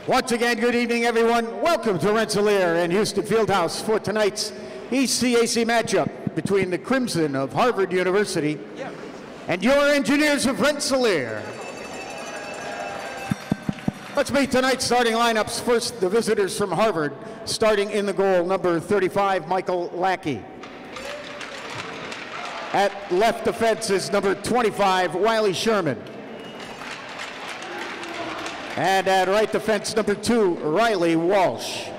Once again, good evening, everyone. Welcome to Rensselaer and Houston Fieldhouse for tonight's ECAC matchup between the Crimson of Harvard University and your Engineers of Rensselaer. Let's meet tonight's starting lineups. First, the visitors from Harvard, starting in the goal, number 35, Michael Lackey. At left defense is number 25, Wiley Sherman. And at right defense, number 2, Riley Walsh.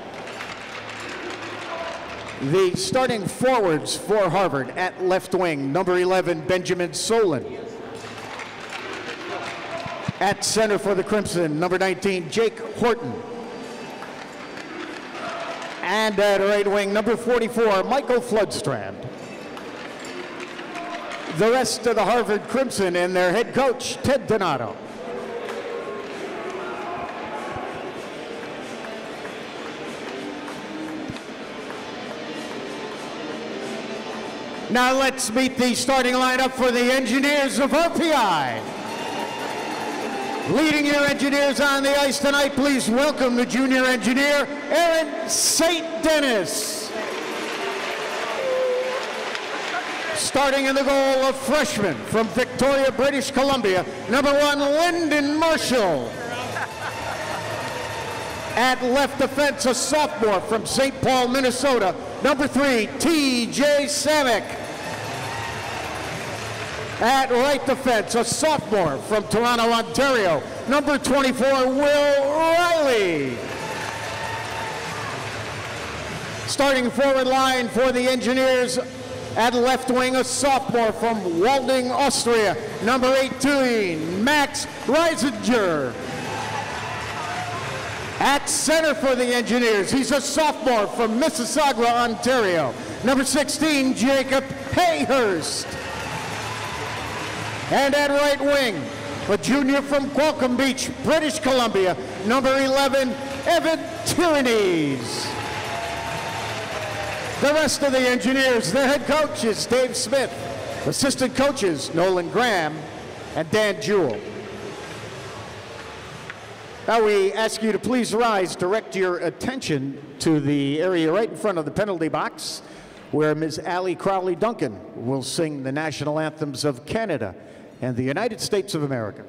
The starting forwards for Harvard at left wing, number 11, Benjamin Solon. At center for the Crimson, number 19, Jake Horton. And at right wing, number 44, Michael Floodstrand. The rest of the Harvard Crimson and their head coach, Ted Donato. Now let's meet the starting lineup for the Engineers of RPI. Leading your Engineers on the ice tonight, please welcome the junior engineer, Aaron St. Dennis. Starting in the goal, a freshman from Victoria, British Columbia, number 1, Lyndon Marshall. At left defense, a sophomore from St. Paul, Minnesota, number 3, T.J. Samek. At right defense, a sophomore from Toronto, Ontario, number 24, Will Riley. Starting forward line for the Engineers, at left wing, a sophomore from Walding, Austria, number 18, Max Reisinger. At center for the Engineers, he's a sophomore from Mississauga, Ontario, number 16, Jacob Hayhurst. And at right wing, a junior from Qualcomm Beach, British Columbia, number 11, Evan Tyrannies. The rest of the Engineers, their head coach is Dave Smith, assistant coaches Nolan Graham and Dan Jewell. Now we ask you to please rise, direct your attention to the area right in front of the penalty box where Ms. Allie Crowley Duncan will sing the national anthems of Canada and the United States of America.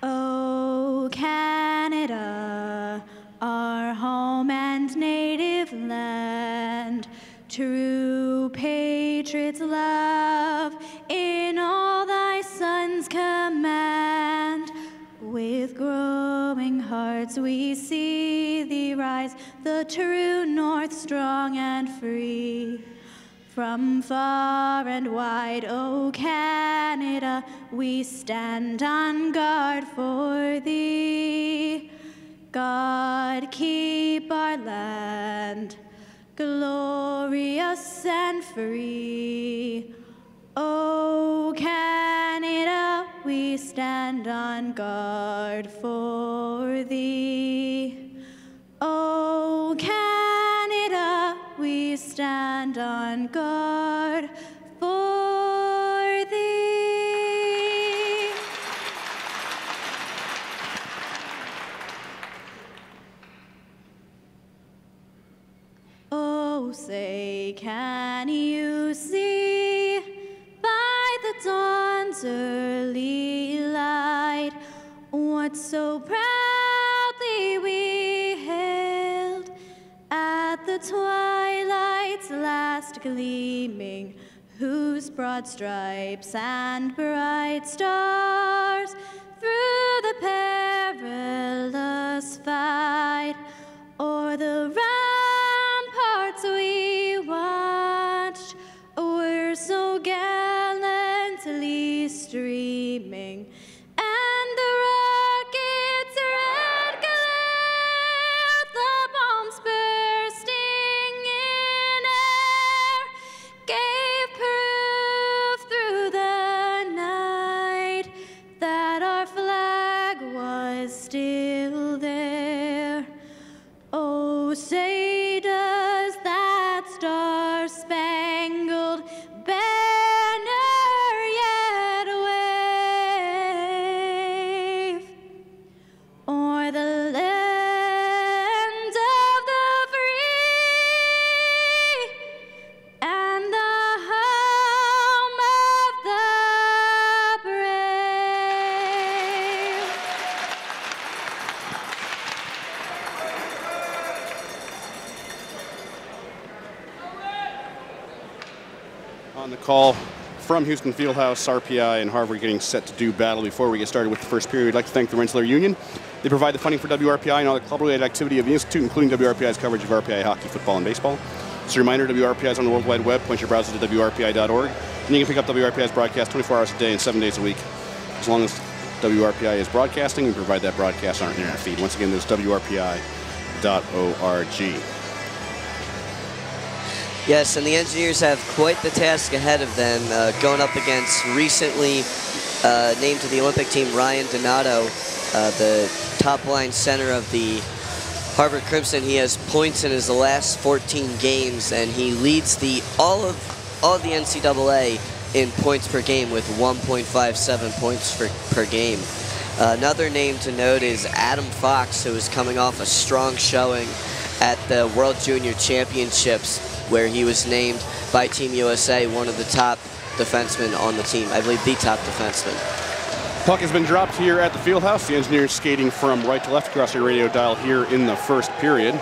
Oh, Canada, our home and native land, true patriots love in all thy sons command. With growing hearts we see thee rise, the true north strong and free. From far and wide, O Canada, we stand on guard for thee. God keep our land glorious and free. O Canada, we stand on guard for thee. O Canada, we stand on guard for thee. Oh, say, can you see by the dawn's early light what so proudly we hailed at the twilight's last gleaming, whose broad stripes and bright stars through the perilous fight o'er the ramparts we watched were so gallantly streaming, and the rockets' red glare, the bombs bursting in air, gave proof through the night that our flag was still there. Oh, say does that star-spangled banner yet On the call from Houston Fieldhouse, RPI and Harvard getting set to do battle. Before we get started with the first period, we'd like to thank the Rensselaer Union. They provide the funding for WRPI and all the club-related activity of the Institute, including WRPI's coverage of RPI hockey, football, and baseball. Just a reminder, WRPI is on the World Wide Web. Point your browser to WRPI.org. And you can pick up WRPI's broadcast 24 hours a day and 7 days a week. As long as WRPI is broadcasting, we provide that broadcast on our internet feed. Once again, there's WRPI.org. Yes, and the Engineers have quite the task ahead of them, going up against recently named to the Olympic team Ryan Donato, the top-line center of the Harvard Crimson. He has points in his last 14 games, and he leads all of the NCAA in points per game with 1.57 points per game. Another name to note is Adam Fox, who is coming off a strong showing at the World Junior Championships, where he was named by Team USA one of the top defensemen on the team. I believe the top defenseman. Puck has been dropped here at the Fieldhouse. The Engineers skating from right to left across your radio dial here in the first period.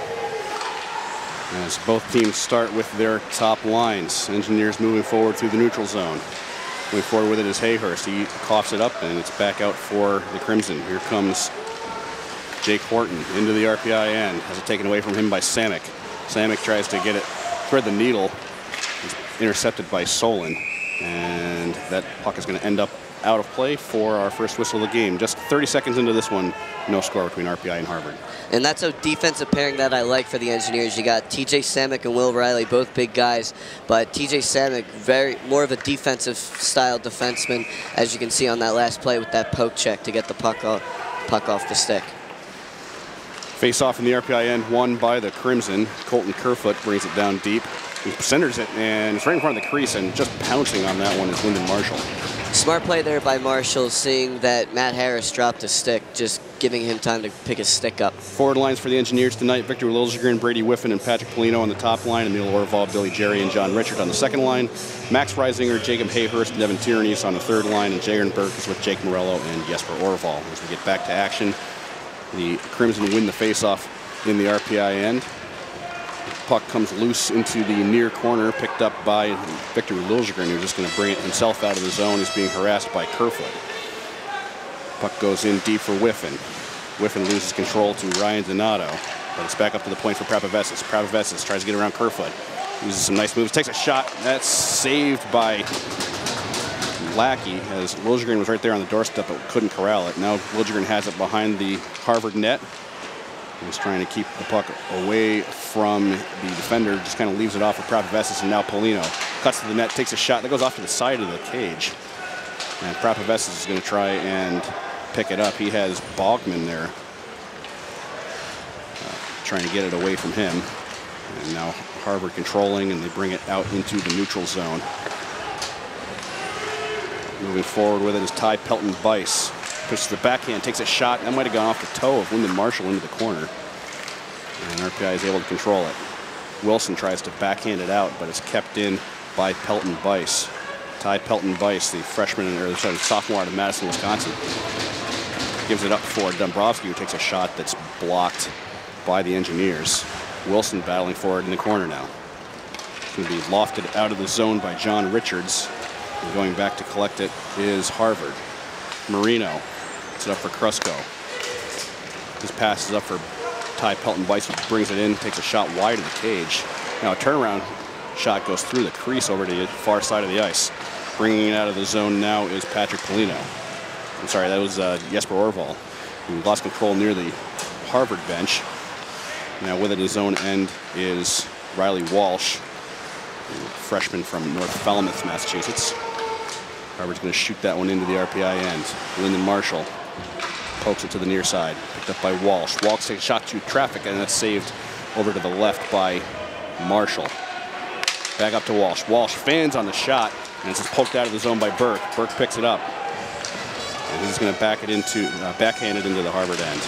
As both teams start with their top lines. Engineers moving forward through the neutral zone. Moving forward with it is Hayhurst. He coughs it up, and it's back out for the Crimson. Here comes Jake Horton into the RPI end. Has it taken away from him by Samek. Samek tries to get it, thread the needle. He's intercepted by Solon. And that puck is going to end up out of play for our first whistle of the game. Just 30 seconds into this one, no score between RPI and Harvard. And that's a defensive pairing that I like for the Engineers. You got TJ Samek and Will Riley, both big guys, but TJ Samek, more of a defensive style defenseman, as you can see on that last play with that poke check to get the puck off the stick. Face off in the RPI end, won by the Crimson. Colton Kerfoot brings it down deep. He centers it, and it's right in front of the crease, and just pouncing on that one is Lyndon Marshall. Smart play there by Marshall, seeing that Matt Harris dropped a stick, just giving him time to pick his stick up. Forward lines for the Engineers tonight: Victor Liljegren, Brady Whiffen, and Patrick Polino on the top line, Emil Orval, Billy Jerry, and John Richard on the second line. Max Reisinger, Jacob Hayhurst, and Devin Tiernes on the third line, and Jaron Burke is with Jake Morello and Jesper Orval. As we get back to action, the Crimson win the faceoff in the RPI end. Puck comes loose into the near corner, picked up by Victor Liljegren, who's just going to bring it himself out of the zone. He's being harassed by Kerfoot. Puck goes in deep for Whiffen. Whiffen loses control to Ryan Donato, but it's back up to the point for Prapavesis. Prapavesis tries to get around Kerfoot. Uses some nice moves, takes a shot. That's saved by Lackey, as Liljegren was right there on the doorstep but couldn't corral it. Now Liljegren has it behind the Harvard net. He's trying to keep the puck away from the defender, just kind of leaves it off for Prapavesis, and now Polino cuts to the net, takes a shot that goes off to the side of the cage. And Prapavesis is going to try and pick it up. He has Bogman there, trying to get it away from him. And now Harvard controlling, and they bring it out into the neutral zone. Moving forward with it is Ty Pelton-Bice. Pushes the backhand, takes a shot. That might have gone off the toe of Lyndon Marshall into the corner. And RPI is able to control it. Wilson tries to backhand it out, but it's kept in by Pelton-Bice. Ty Pelton-Bice, the freshman, or sorry, sophomore out of Madison, Wisconsin, gives it up for Dombrowski, who takes a shot that's blocked by the Engineers. Wilson battling forward in the corner now. It's going to be lofted out of the zone by John Richards. And going back to collect it is Harvard. Marino. It's up for Krusko. His pass is up for Ty Pelton-Bice, who brings it in, takes a shot wide of the cage. Now a turnaround shot goes through the crease over to the far side of the ice. Bringing it out of the zone now is Patrick Polino. I'm sorry, that was Jesper Orval, who lost control near the Harvard bench. Now with it, his own end is Riley Walsh, freshman from North Falmouth, Massachusetts. Harvard's going to shoot that one into the RPI end. Lyndon Marshall pokes it to the near side. Picked up by Walsh. Walsh takes a shot to traffic, and that's saved over to the left by Marshall. Back up to Walsh. Walsh fans on the shot, and it's just poked out of the zone by Burke. Burke picks it up, and he's going to backhand it into the Harvard end.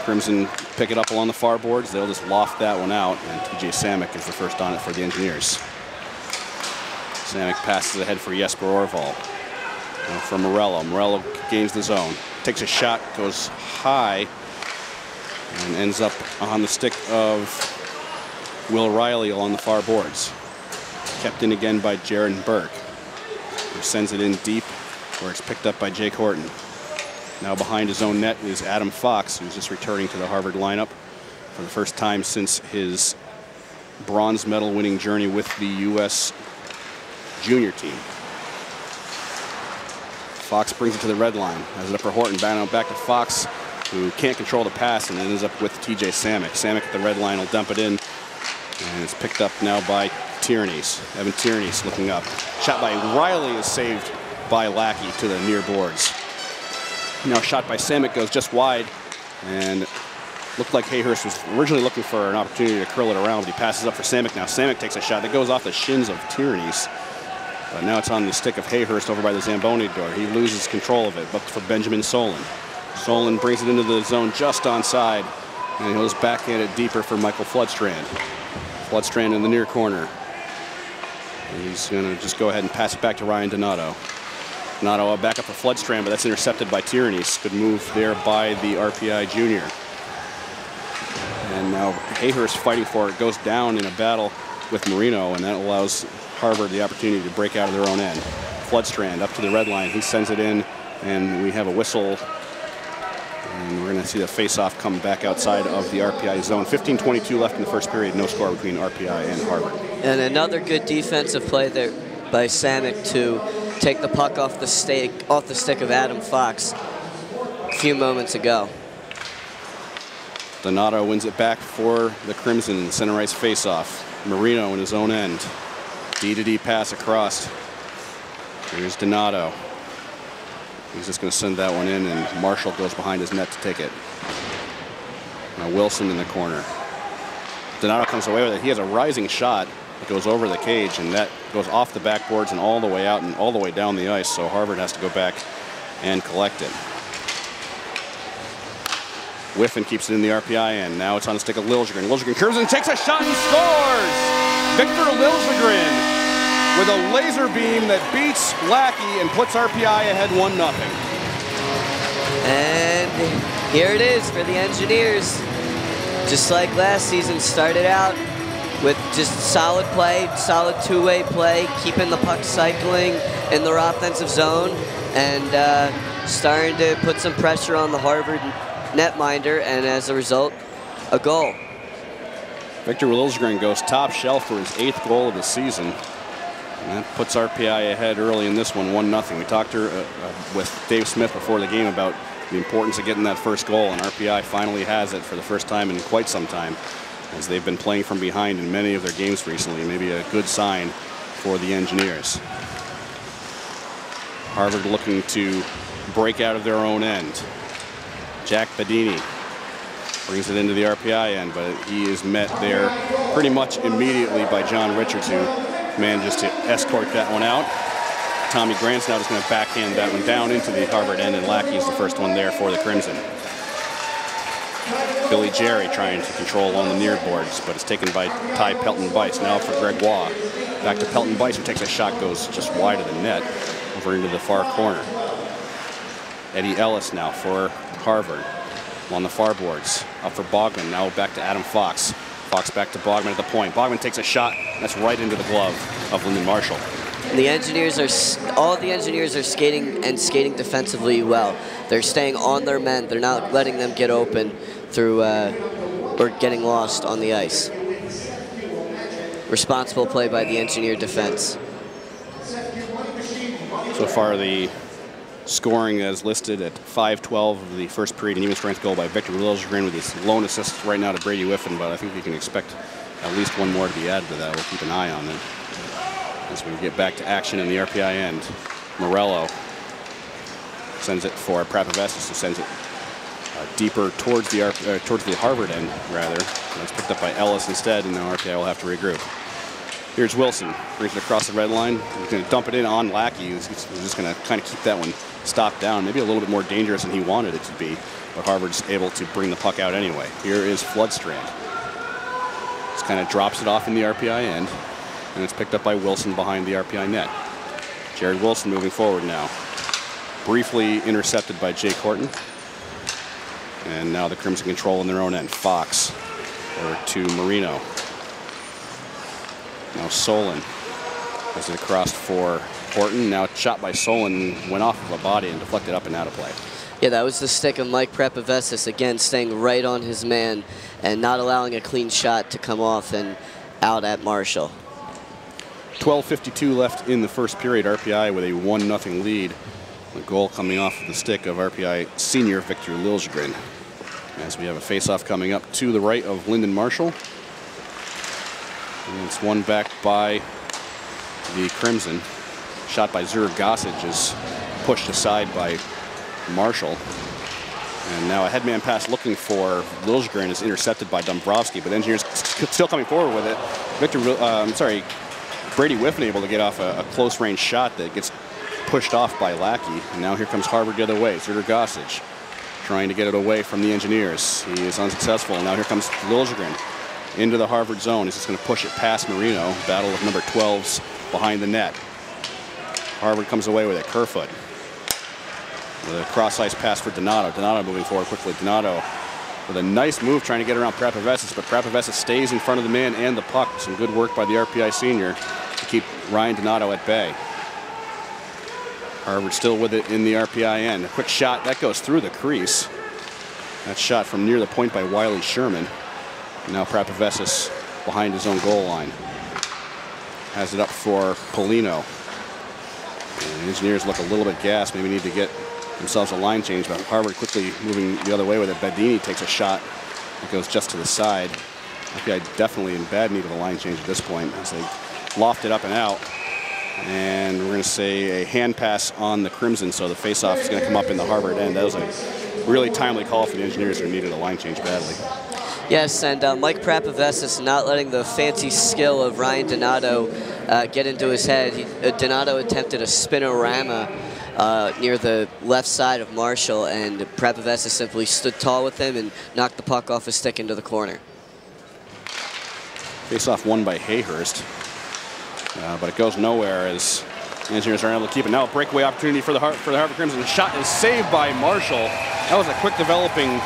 Crimson pick it up along the far boards. They'll just loft that one out, and TJ Samek is the first on it for the Engineers. Samek passes ahead for Jesper Orval. Now for Morello. Morello gains the zone. Takes a shot, goes high, and ends up on the stick of Will Riley along the far boards. Kept in again by Jaron Burke, who sends it in deep, where it's picked up by Jake Horton. Now behind his own net is Adam Fox, who's just returning to the Harvard lineup for the first time since his bronze medal winning journey with the U.S. junior team. Fox brings it to the red line. Has it up for Horton, back to Fox, who can't control the pass and ends up with TJ Samick. Samick at the red line will dump it in, and it's picked up now by Tierney's. Evan Tierney's looking up. Shot by Riley is saved by Lackey to the near boards. Now shot by Samick goes just wide, and looked like Hayhurst was originally looking for an opportunity to curl it around, but he passes up for Samick. Now Samick takes a shot that goes off the shins of Tierney's, but now it's on the stick of Hayhurst over by the Zamboni door. He loses control of it, but for Benjamin Solon. Solon brings it into the zone just onside, and he goes back at it deeper for Michael Floodstrand. Floodstrand in the near corner. And he's going to just go ahead and pass it back to Ryan Donato. Donato back up for Floodstrand, but that's intercepted by Tierney's. Good move there by the RPI junior. And now Hayhurst fighting for it, goes down in a battle with Marino, and that allows Harvard the opportunity to break out of their own end. Floodstrand up to the red line. He sends it in, and we have a whistle. And we're going to see the face-off come back outside of the RPI zone. 15:22 left in the first period. No score between RPI and Harvard. And another good defensive play there by Samick to take the puck off the stick of Adam Fox a few moments ago. Donato wins it back for the Crimson in center ice face-off. Marino in his own end. D-to-D pass across. Here's Donato. He's just going to send that one in, and Marshall goes behind his net to take it. Now Wilson in the corner. Donato comes away with it. He has a rising shot that goes over the cage, and that goes off the backboards and all the way out and all the way down the ice, so Harvard has to go back and collect it. Whiffen keeps it in the RPI end. Now it's on the stick of Liljegren. Liljegren curves and takes a shot and scores! Victor Liljegren with a laser beam that beats Lackey and puts RPI ahead 1-0. And here it is for the Engineers. Just like last season, started out with just solid play, solid two-way play, keeping the puck cycling in their offensive zone, and starting to put some pressure on the Harvard netminder, and as a result, a goal. Victor Liljegren goes top shelf for his 8th goal of the season. And that puts RPI ahead early in this one, 1-0. We talked with Dave Smith before the game about the importance of getting that first goal, and RPI finally has it for the first time in quite some time, as they've been playing from behind in many of their games recently. Maybe a good sign for the Engineers. Harvard looking to break out of their own end. Jack Badini brings it into the RPI end, but he is met there pretty much immediately by John Richards, who manages to escort that one out. Tommy Grant's now just going to backhand that one down into the Harvard end, and Lackey is the first one there for the Crimson. Billy Jerry trying to control on the near boards, but it's taken by Ty Pelton-Bice. Now for Gregoire. Back to Pelton-Bice, who takes a shot, goes just wide of the net, over into the far corner. Eddie Ellis now for Harvard on the far boards. Up for Bogman, now back to Adam Fox. Fox back to Bogman at the point. Bogman takes a shot, that's right into the glove of Lyndon Marshall. The Engineers are, all the Engineers are skating defensively well. They're staying on their men. They're not letting them get open through or getting lost on the ice. Responsible play by the Engineer defense. So far the scoring as listed at 5:12 of the first period, an even strength goal by Victor Liljegren with his lone assist right now to Brady Whiffen, but I think we can expect at least one more to be added to that. We'll keep an eye on it as we get back to action in the RPI end. Morello sends it for Prapovestis, who sends it deeper towards the Harvard end, rather. That's picked up by Ellis instead, and now RPI will have to regroup. Here's Wilson, brings it across the red line. He's going to dump it in on Lackey. He's just going to kind of keep that one stopped down. Maybe a little bit more dangerous than he wanted it to be, but Harvard's able to bring the puck out anyway. Here is Floodstrand. Just kind of drops it off in the RPI end, and it's picked up by Wilson behind the RPI net. Jared Wilson moving forward now. Briefly intercepted by Jake Horton. And now the Crimson control in their own end. Fox over to Marino. Now Solon As it crossed for Horton. Now shot by Solon, went off of a body and deflected up and out of play. Yeah, that was the stick of Mike Prepivestis, again staying right on his man and not allowing a clean shot to come off and out at Marshall. 12:52 left in the first period. RPI with a 1-0 lead. The goal coming off the stick of RPI senior Victor Liljegren. As we have a face-off coming up to the right of Lyndon Marshall. And it's won back by the Crimson. Shot by Zur Gossage is pushed aside by Marshall. And now a headman pass looking for Liljegren is intercepted by Dombrowski, but Engineers still coming forward with it. Brady Whiffen able to get off a close range shot that gets pushed off by Lackey. And now here comes Harvard the other way. Zur Gossage trying to get it away from the Engineers. He is unsuccessful. And now here comes Liljegren into the Harvard zone. He's just going to push it past Marino. Battle of number 12s behind the net. Harvard comes away with it. Kerfoot with a cross-ice pass for Donato. Donato moving forward quickly. Donato with a nice move trying to get around Prepivestis, but Prepivestis stays in front of the man and the puck. Some good work by the RPI senior to keep Ryan Donato at bay. Harvard still with it in the RPI end. A quick shot, that goes through the crease. That shot from near the point by Wiley Sherman. Now Prepivestis behind his own goal line. Has it up for Polino. And the Engineers look a little bit gassed, maybe need to get themselves a line change, but Harvard quickly moving the other way with it. Bedini takes a shot that goes just to the side. RPI definitely in bad need of a line change at this point as they loft it up and out. And we're going to say a hand pass on the Crimson, so the faceoff is going to come up in the Harvard end. That was a really timely call for the Engineers who needed a line change badly. Yes, and Mike Prepivestis not letting the fancy skill of Ryan Donato get into his head. Donato attempted a spinorama near the left side of Marshall, and Prepivestis simply stood tall with him and knocked the puck off his stick into the corner. Face-off won by Hayhurst, but it goes nowhere as the Engineers are able to keep it. Now a breakaway opportunity for the Harvard Crimson. The shot is saved by Marshall. That was a quick developing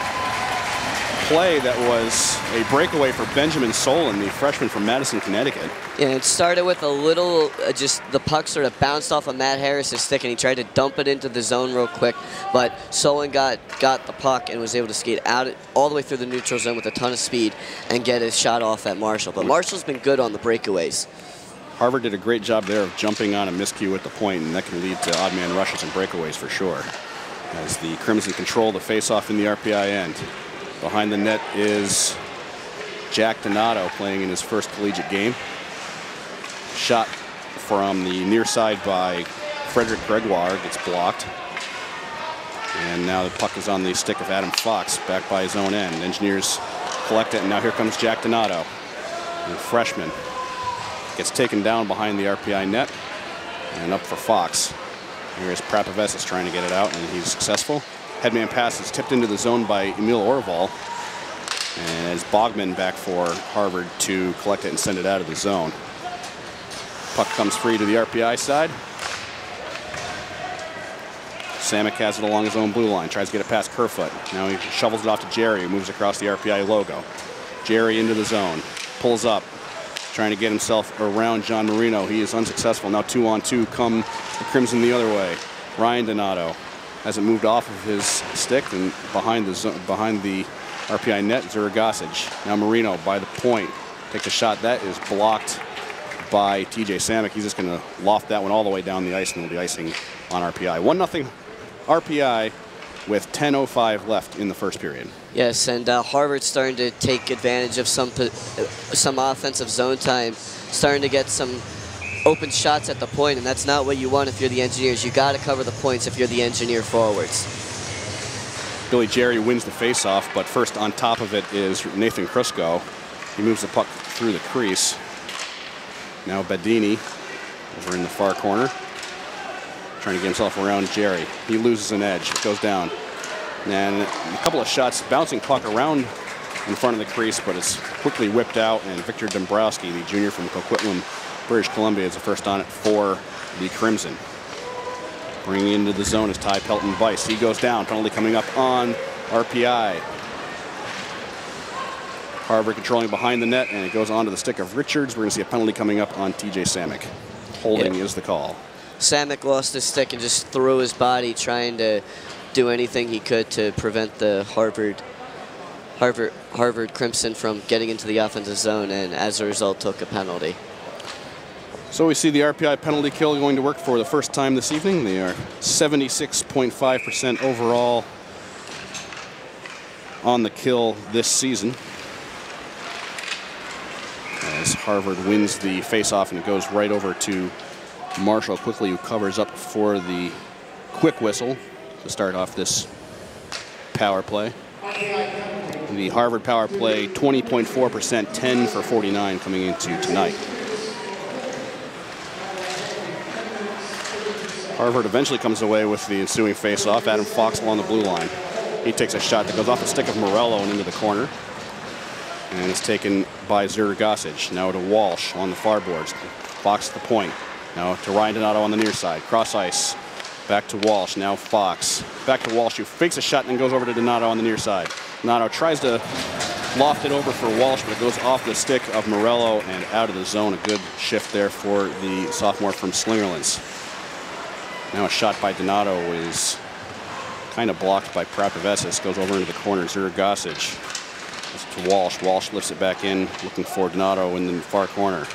play that was a breakaway for Benjamin Solon, the freshman from Madison, Connecticut. Yeah, it started with a little, just the puck sort of bounced off of Matt Harris's stick, and he tried to dump it into the zone real quick, but Solon got the puck and was able to skate out all the way through the neutral zone with a ton of speed and get his shot off at Marshall. But Marshall's been good on the breakaways. Harvard did a great job there of jumping on a miscue at the point, and that can lead to odd man rushes and breakaways for sure. As the Crimson control the face-off in the RPI end. Behind the net is Jack Donato playing in his first collegiate game. Shot from the near side by Frederick Gregoire gets blocked. And now the puck is on the stick of Adam Fox back by his own end. Engineers collect it, and now here comes Jack Donato, the freshman. Gets taken down behind the RPI net and up for Fox. Here is Prepivestis trying to get it out, and he's successful. Headman pass is tipped into the zone by Emil Orval. And as Bogman back for Harvard to collect it and send it out of the zone. Puck comes free to the RPI side. Samick has it along his own blue line, tries to get it past Kerfoot. Now he shovels it off to Jerry, who moves across the RPI logo. Jerry into the zone, pulls up, trying to get himself around John Marino. He is unsuccessful. Now 2-on-2 come the Crimson the other way. Ryan Donato hasn't moved off of his stick and behind the RPI net, Zur Gossage. Now Marino by the point takes a shot that is blocked by TJ Samick. He's just going to loft that one all the way down the ice, and will be icing on RPI. 1-0 RPI with 10:05 left in the first period. Yes, and Harvard's starting to take advantage of some offensive zone time, starting to get some open shots at the point, and that's not what you want if you're the Engineers. You got to cover the points if you're the Engineer forwards. Billy Jerry wins the faceoff, but first on top of it is Nathan Krusko. He moves the puck through the crease. Now Bedini over in the far corner, trying to get himself around Jerry. He loses an edge, goes down. And a couple of shots, bouncing puck around in front of the crease, but it's quickly whipped out, and Victor Dombrowski, the junior from Coquitlam, British Columbia, is the first on it for the Crimson. Bringing into the zone is Ty Pelton Bice. He goes down, penalty coming up on RPI. Harvard controlling behind the net, and it goes onto the stick of Richards. We're going to see a penalty coming up on TJ Samick. Holding is the call. Samek lost his stick and just threw his body trying to do anything he could to prevent the Harvard Crimson from getting into the offensive zone, and as a result took a penalty. So we see the RPI penalty kill going to work for the first time this evening. They are 76.5% overall on the kill this season, as Harvard wins the face-off, and it goes right over to Marshall quickly, who covers up for the quick whistle to start off this power play. The Harvard power play, 20.4%, 10 for 49 coming into tonight. Harvard eventually comes away with the ensuing face-off. Adam Fox along the blue line. He takes a shot that goes off the stick of Morello and into the corner. And it's taken by Zurgasic. Now to Walsh on the far boards. Fox at the point. Now to Ryan Donato on the near side. Cross ice. Back to Walsh. Now Fox. Back to Walsh, who fakes a shot and then goes over to Donato on the near side. Donato tries to loft it over for Walsh, but it goes off the stick of Morello and out of the zone. A good shift there for the sophomore from Slingerlands. Now a shot by Donato is kind of blocked by Prapavesis. Goes over into the corner. Zurgasic. To Walsh. Walsh lifts it back in, looking for Donato in the far corner.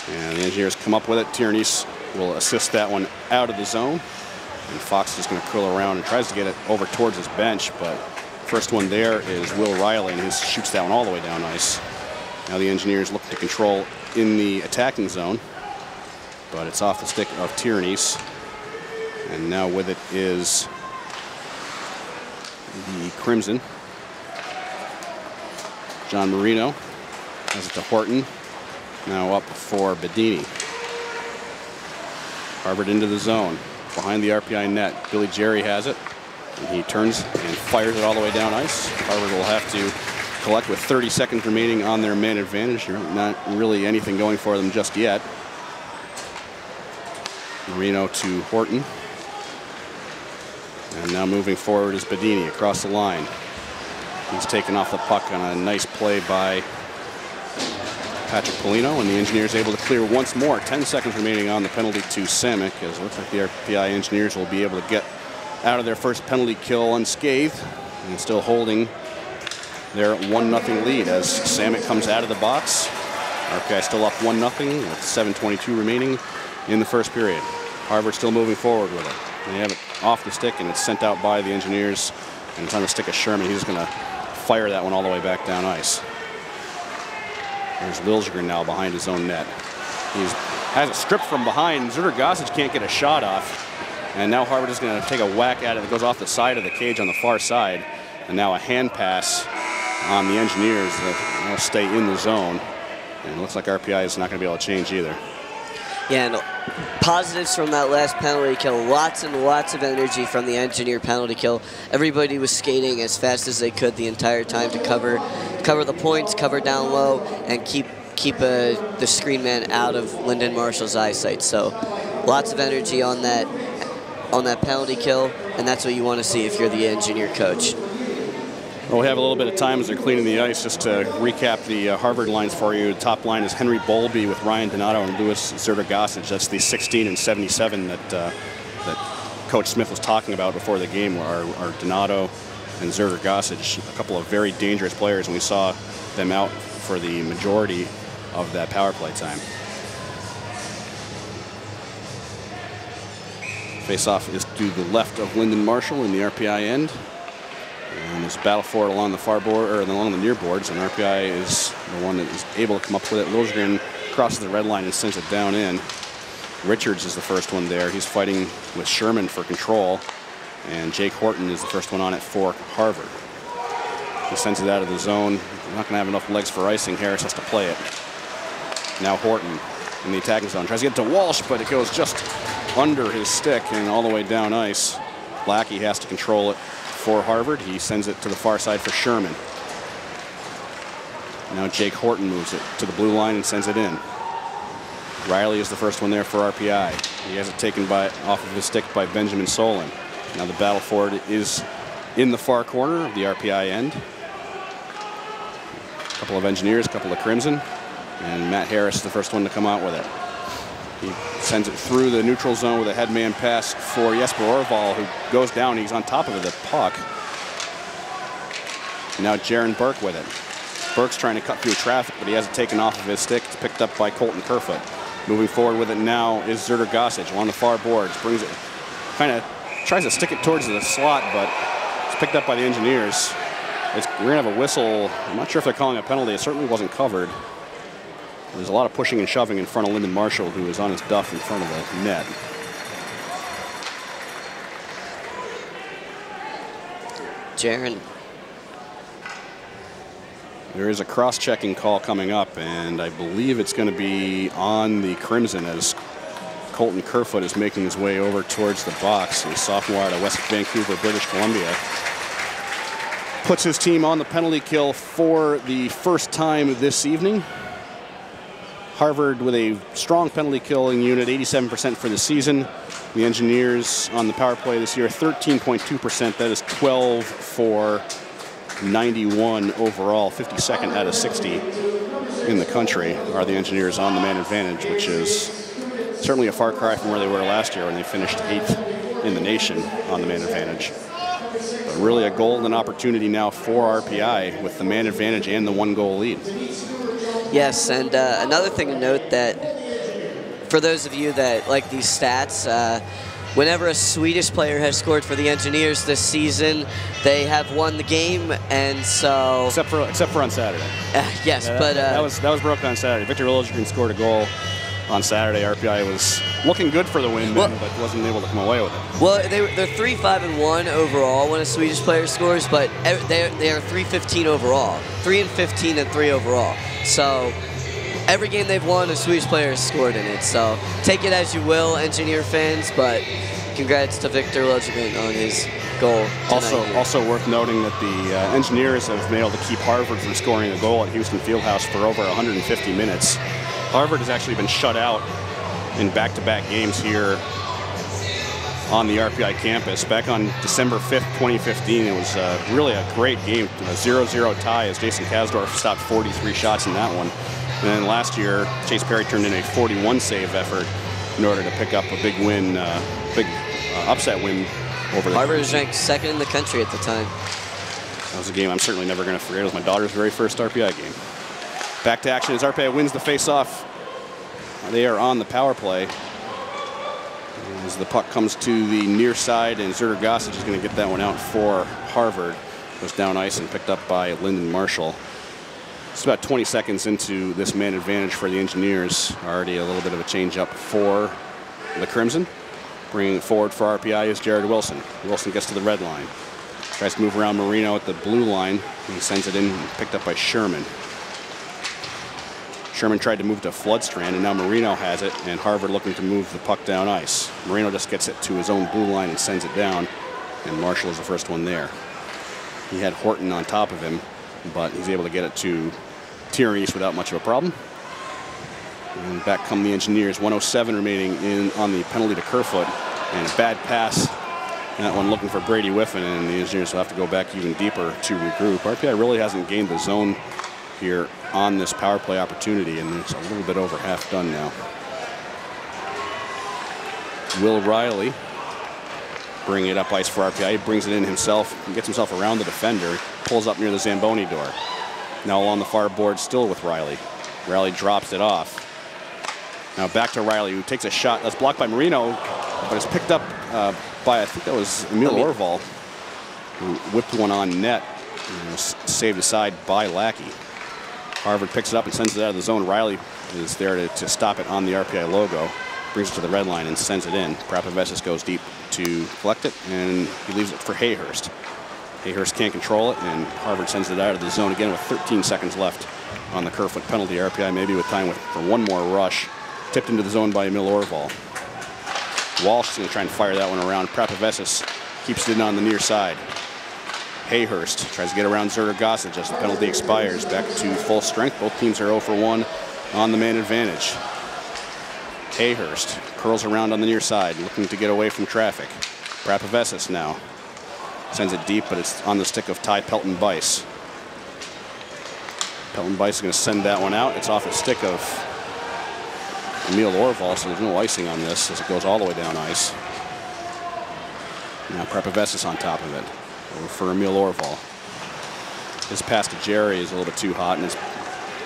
And the Engineers come up with it. Tierney's will assist that one out of the zone. And Fox is going to curl around and tries to get it over towards his bench, but first one there is Will Riley, and he shoots that one all the way down ice. Now the Engineers look to control in the attacking zone, but it's off the stick of Tierney's. And now with it is the Crimson. John Marino has it to Horton. Now up for Bedini. Harvard into the zone. Behind the RPI net. Billy Jerry has it. And he turns and fires it all the way down ice. Harvard will have to collect with 30 seconds remaining on their man advantage. Not really anything going for them just yet. Marino to Horton. And now moving forward is Bedini across the line. He's taken off the puck on a nice play by Patrick Polino, and the Engineers able to clear once more. 10 seconds remaining on the penalty to Samek, as it looks like the RPI Engineers will be able to get out of their first penalty kill unscathed, and still holding their 1-0 lead as Samek comes out of the box. RPI still up 1-0 with 7:22 remaining in the first period. Harvard still moving forward with it. They have it off the stick, and it's sent out by the Engineers, and it's on the stick of Sherman. He's going to fire that one all the way back down ice. There's Liljegren now behind his own net. He has it stripped from behind. Zurgasic can't get a shot off. And now Harvard is going to take a whack at it. It goes off the side of the cage on the far side. And now a hand pass on the Engineers that will stay in the zone. And it looks like RPI is not going to be able to change either. Yeah, and positives from that last penalty kill. Lots and lots of energy from the Engineer penalty kill. Everybody was skating as fast as they could the entire time to cover the points, cover down low, and keep the screen man out of Lyndon Marshall's eyesight. So lots of energy on that penalty kill, and that's what you want to see if you're the Engineer coach. Well, we have a little bit of time as they're cleaning the ice. Just to recap the Harvard lines for you. The top line is Henry Bowlby with Ryan Donato and Louis Zurgasic. That's the 16 and 77 that Coach Smith was talking about before the game, are Donato and Zurgasic, a couple of very dangerous players, and we saw them out for the majority of that power play time. Face-off is to the left of Lyndon Marshall in the RPI end. And there's a battle for it along the far board, or along the near boards, and RPI is the one that is able to come up with it. Liljegren crosses the red line and sends it down in. Richards is the first one there. He's fighting with Sherman for control, and Jake Horton is the first one on it for Harvard. He sends it out of the zone. They're not going to have enough legs for icing. Harris has to play it. Now Horton in the attacking zone. Tries to get to Walsh, but it goes just under his stick and all the way down ice. Lackey has to control it for Harvard. He sends it to the far side for Sherman. Now Jake Horton moves it to the blue line and sends it in. Riley is the first one there for RPI. He has it taken off of his stick by Benjamin Solon. Now the battle for it is in the far corner of the RPI end. A couple of Engineers, a couple of Crimson, and Matt Harris is the first one to come out with it. He sends it through the neutral zone with a headman pass for Jesper Orval, who goes down. He's on top of the puck. Now Jaron Burke with it. Burke's trying to cut through traffic, but he has it taken off of his stick. It's picked up by Colton Kerfoot. Moving forward with it now is Zerder Gossage along the far boards. Brings it, kind of tries to stick it towards the slot, but it's picked up by the Engineers. We're going to have a whistle. I'm not sure if they're calling a penalty. It certainly wasn't covered. There's a lot of pushing and shoving in front of Lyndon Marshall, who is on his duff in front of the net. Jaron. There is a cross-checking call coming up, and I believe it's going to be on the Crimson as Colton Kerfoot is making his way over towards the box. The sophomore out of West Vancouver, British Columbia. Puts his team on the penalty kill for the first time this evening. Harvard with a strong penalty killing unit, 87% for the season. The Engineers on the power play this year, 13.2%. That is 12 for 91 overall, 52nd out of 60 in the country are the Engineers on the man advantage, which is certainly a far cry from where they were last year when they finished 8th in the nation on the man advantage. But really a golden opportunity now for RPI with the man advantage and the 1-goal lead. Yes, and another thing to note that for those of you that like these stats, whenever a Swedish player has scored for the Engineers this season, they have won the game, and so except for on Saturday. Yes, yeah, but that was broken on Saturday. Victor Liljegren scored a goal on Saturday. RPI was looking good for the win, but wasn't able to come away with it. Well, they're 3-5-1 overall when a Swedish player scores, but they are 3-15 overall, 3-15 and 3 overall. So every game they've won, a Swedish player has scored in it. So take it as you will, Engineer fans, but congrats to Victor Liljegren on his goal tonight. Also worth noting that the Engineers have been able to keep Harvard from scoring a goal at Houston Fieldhouse for over 150 minutes. Harvard has actually been shut out in back-to-back games here on the RPI campus. Back on December 5th, 2015, it was really a great game, a 0-0 tie as Jason Kasdorf stopped 43 shots in that one. And then last year, Chase Perry turned in a 41-save effort in order to pick up a big win, upset win over the Harvard was ranked 2nd in the country at the time. That was a game I'm certainly never going to forget. It was my daughter's very first RPI game. Back to action as RPI wins the face-off. They are on the power play. As the puck comes to the near side, and Zerder Gossage is going to get that one out for Harvard. Goes down ice and picked up by Lyndon Marshall. It's about 20 seconds into this man advantage for the Engineers. Already a little bit of a change-up for the Crimson. Bringing it forward for RPI is Jared Wilson. Wilson gets to the red line. Tries to move around Marino at the blue line. He sends it in, picked up by Sherman. Sherman tried to move to Floodstrand, and now Marino has it, and Harvard looking to move the puck down ice. Marino just gets it to his own blue line and sends it down, and Marshall is the first one there. He had Horton on top of him, but he's able to get it to Tierney without much of a problem. And back come the Engineers, 1:07 remaining on the penalty to Kerfoot, and a bad pass. That one looking for Brady Whiffen, and the Engineers will have to go back even deeper to regroup. RPI really hasn't gained the zone here on this power play opportunity, and it's a little bit over half done now. Will Riley bring it up ice for RPI. He brings it in himself, gets himself around the defender, pulls up near the Zamboni door. Now along the far board, still with Riley. Riley drops it off. Now back to Riley, who takes a shot. That's blocked by Marino, but it's picked up by, I think that was Emil Orval, who whipped one on net and was saved aside by Lackey. Harvard picks it up and sends it out of the zone. Riley is there to stop it on the RPI logo. Brings it to the red line and sends it in. Prapavesis goes deep to collect it, and he leaves it for Hayhurst. Hayhurst can't control it, and Harvard sends it out of the zone again with 13 seconds left on the Kerfoot penalty. RPI maybe with time for one more rush. Tipped into the zone by Emil Orval. Walsh is going to try and fire that one around. Prapavesis keeps it in on the near side. Hayhurst tries to get around Zerder Gossage as the penalty expires. Back to full strength. Both teams are 0 for 1 on the man advantage. Hayhurst curls around on the near side, looking to get away from traffic. Prapavesis now sends it deep, but it's on the stick of Ty Pelton-Bice. Pelton-Bice is going to send that one out. It's off the stick of Emil Orval, so there's no icing on this as it goes all the way down ice. Now Prepivestis on top of it. Over for Emil Orval. His pass to Jerry is a little bit too hot, and it's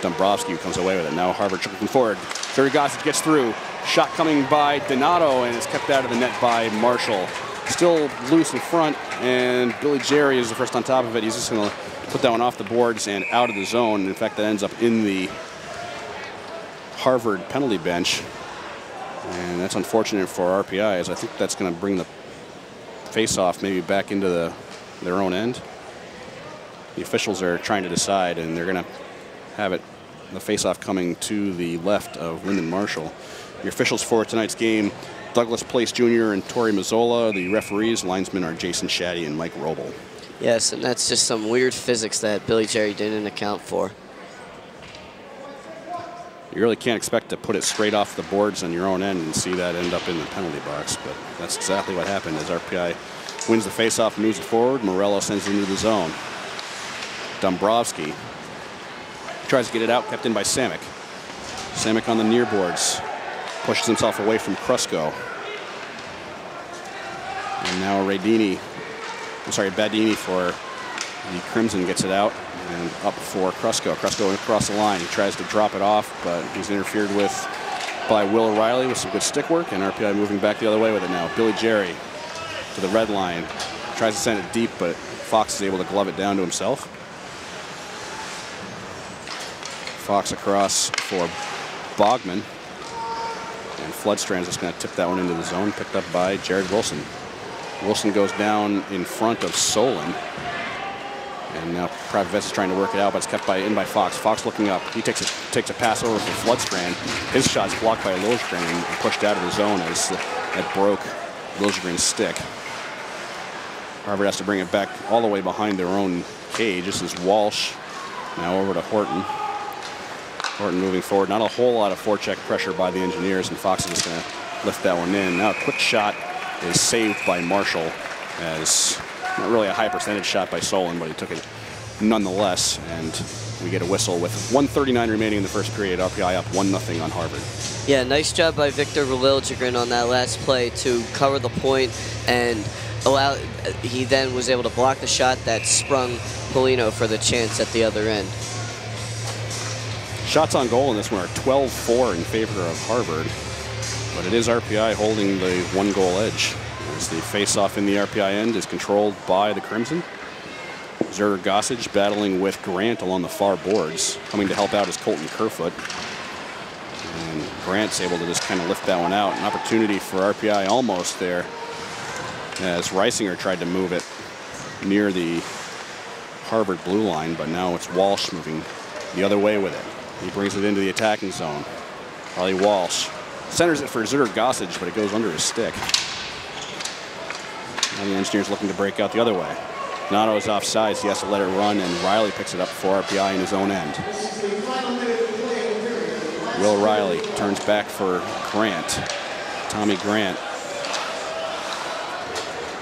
Dombrowski who comes away with it. Now Harvard looking forward. Jerry Gossage gets through. Shot coming by Donato, and it's kept out of the net by Marshall. Still loose in front, and Billy Jerry is the first on top of it. He's just going to put that one off the boards and out of the zone. In fact, that ends up in the Harvard penalty bench. And that's unfortunate for RPI, as I think that's going to bring the face-off maybe back into their own end. The officials are trying to decide, and they're going to have it, the face-off coming to the left of Lyndon Marshall. Your officials for tonight's game, Douglas Place Jr. and Tori Mazzola. The referees, linesmen, are Jason Shaddy and Mike Roble. Yes, and that's just some weird physics that Billy Jerry didn't account for. You really can't expect to put it straight off the boards on your own end and see that end up in the penalty box, but that's exactly what happened as RPI wins the faceoff, moves it forward. Morello sends it into the zone. Dombrowski tries to get it out, kept in by Samick. Samick on the near boards, pushes himself away from Krusko. And now Badini for the Crimson gets it out and up for Krusko. Krusko across the line. He tries to drop it off, but he's interfered with by Will O'Reilly with some good stick work, and RPI moving back the other way with it now. Billy Jerry to the red line. Tries to send it deep, but Fox is able to glove it down to himself. Fox across for Bogman. And Floodstrand is just going to tip that one into the zone, picked up by Jared Wilson. Wilson goes down in front of Solon. And now Prepivestis is trying to work it out, but it's kept in by Fox. Fox looking up. He takes a pass over for Floodstrand. His shot's blocked by Liljegren and pushed out of the zone as that broke Liljegren's stick. Harvard has to bring it back all the way behind their own cage. This is Walsh. Now over to Horton. Horton moving forward. Not a whole lot of forecheck pressure by the Engineers, and Fox is just going to lift that one in. Now a quick shot is saved by Marshall, as not really a high percentage shot by Solon, but he took it nonetheless. And we get a whistle with 1:39 remaining in the first period. RPI up 1-0 on Harvard. Yeah, nice job by Victor Liljegren on that last play to cover the point and he then was able to block the shot that sprung Polino for the chance at the other end. Shots on goal in this one are 12-4 in favor of Harvard, but it is RPI holding the one-goal edge, as the face-off in the RPI end is controlled by the Crimson. Zerger Gossage battling with Grant along the far boards. Coming to help out is Colton Kerfoot. And Grant's able to just kind of lift that one out. An opportunity for RPI almost there, as Reisinger tried to move it near the Harvard blue line, but now it's Walsh moving the other way with it. He brings it into the attacking zone. Riley Walsh centers it for Zerger Gossage, but it goes under his stick. Now the Engineers looking to break out the other way. Nato is offside, so he has to let it run, and Riley picks it up for RPI in his own end. Will Riley turns back for Grant. Tommy Grant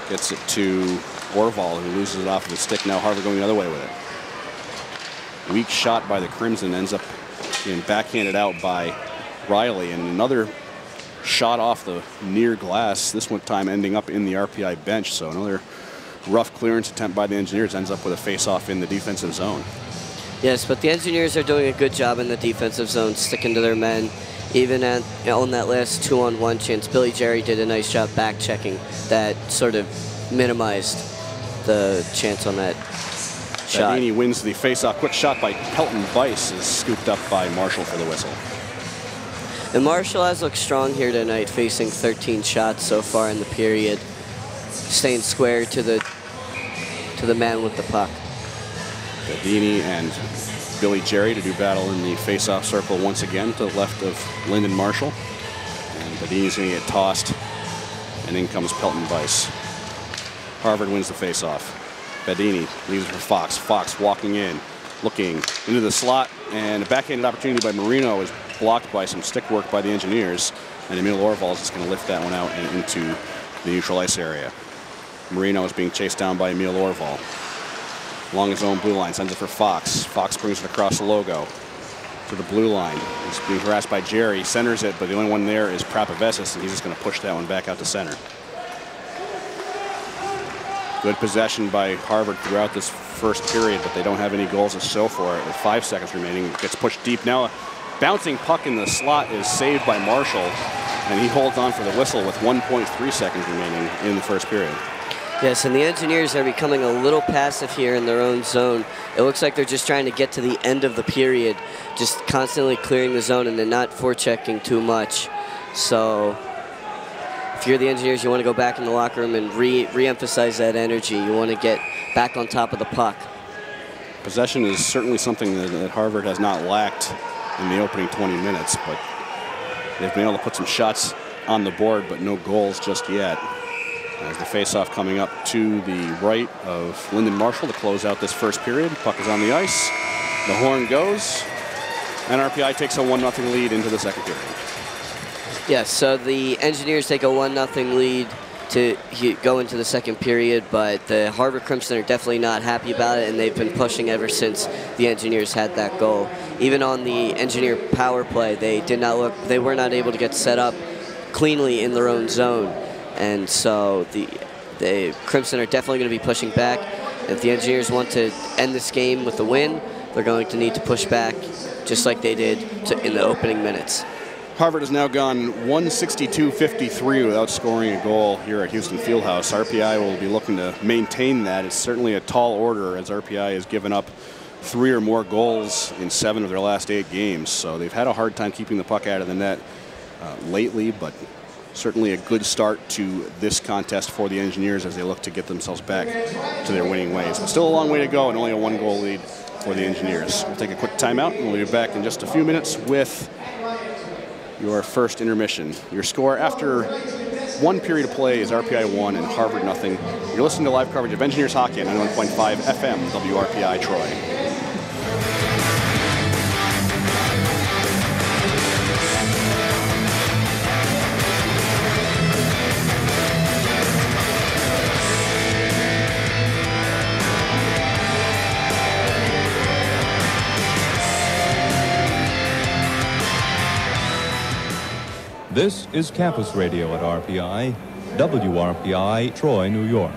gets it to Orval, who loses it off of his stick. Now Harvard going the other way with it. Weak shot by the Crimson, ends up being backhanded out by Riley, and another shot off the near glass, this one time ending up in the RPI bench. So another rough clearance attempt by the Engineers ends up with a face-off in the defensive zone. Yes, but the Engineers are doing a good job in the defensive zone, sticking to their men. Even on that last 2-on-1 chance, Billy Jerry did a nice job back-checking that sort of minimized the chance on that shot. Badini wins the face-off. Quick shot by Pelton Bice is scooped up by Marshall for the whistle. And Marshall has looked strong here tonight, facing 13 shots so far in the period, staying square to the man with the puck. Badini and Billy Jerry to do battle in the face-off circle once again to the left of Lyndon Marshall. And Badini's going to get tossed, and in comes Pelton Bice. Harvard wins the face-off. Badini leaves it for Fox. Fox walking in, looking into the slot, and a backhanded opportunity by Marino is blocked by some stick work by the Engineers, and Emil Orval is just going to lift that one out and into the neutral ice area. Marino is being chased down by Emil Orval. Along his own blue line, sends it for Fox. Fox brings it across the logo. to the blue line. He's being harassed by Jerry. He centers it, but the only one there is Prapavesis, and he's just going to push that one back out to center. Good possession by Harvard throughout this first period, but they don't have any goals to show for it with 5 seconds remaining. Gets pushed deep. Now a bouncing puck in the slot is saved by Marshall, and he holds on for the whistle with 1.3 seconds remaining in the first period. Yes, and the Engineers are becoming a little passive here in their own zone. It looks like they're just trying to get to the end of the period, just constantly clearing the zone and then not forechecking too much. So if you're the Engineers, you want to go back in the locker room and re-emphasize that energy. You want to get back on top of the puck. Possession is certainly something that Harvard has not lacked in the opening 20 minutes, but they've been able to put some shots on the board, but no goals just yet. As the faceoff coming up to the right of Lyndon Marshall to close out this first period. Puck is on the ice. The horn goes, and RPI takes a 1-0 lead into the second period. Yes, so the Engineers take a 1-0 lead to go into the second period, but the Harvard Crimson are definitely not happy about it, and they've been pushing ever since the Engineers had that goal. Even on the Engineer power play, they were not able to get set up cleanly in their own zone. And so the Crimson are definitely going to be pushing back. If the Engineers want to end this game with a win, they're going to need to push back just like they did in the opening minutes. Harvard has now gone 162-53 without scoring a goal here at Houston Fieldhouse. RPI will be looking to maintain that. It's certainly a tall order as RPI has given up 3 or more goals in 7 of their last 8 games. So they've had a hard time keeping the puck out of the net lately, but certainly a good start to this contest for the Engineers as they look to get themselves back to their winning ways. But still a long way to go and only a 1-goal lead for the Engineers. We'll take a quick timeout and we'll be back in just a few minutes with your first intermission. Your score after 1 period of play is RPI 1 and Harvard 0. You're listening to live coverage of Engineers hockey on 91.5 FM WRPI Troy. This is Campus Radio at RPI, WRPI, Troy, New York.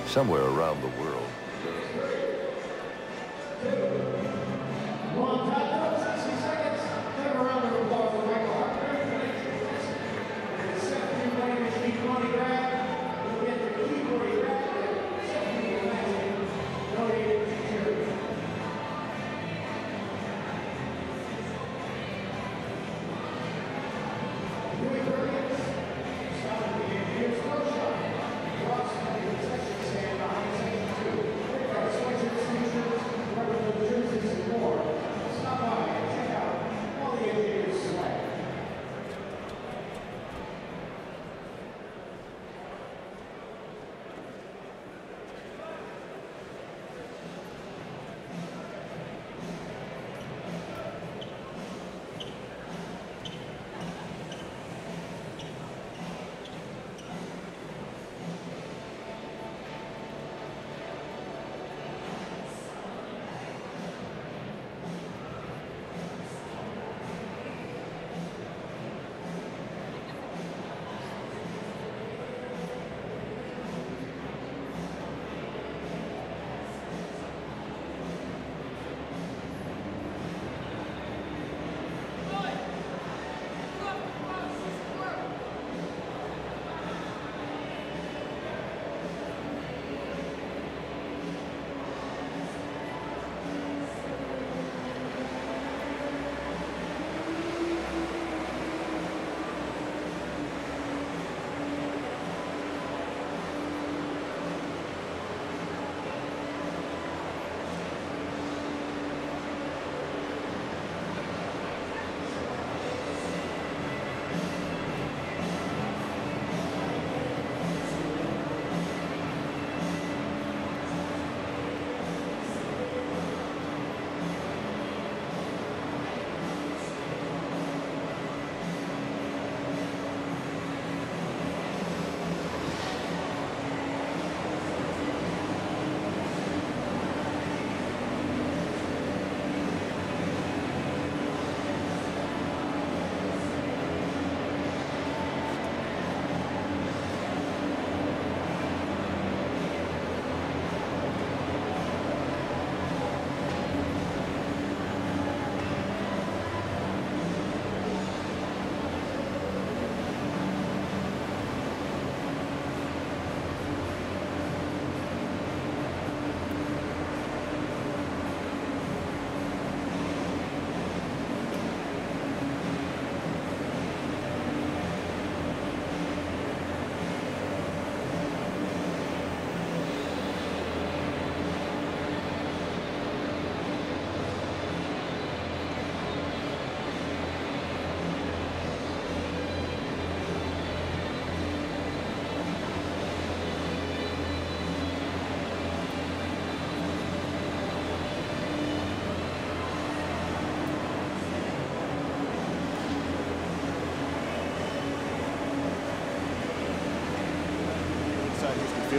Somewhere around the world.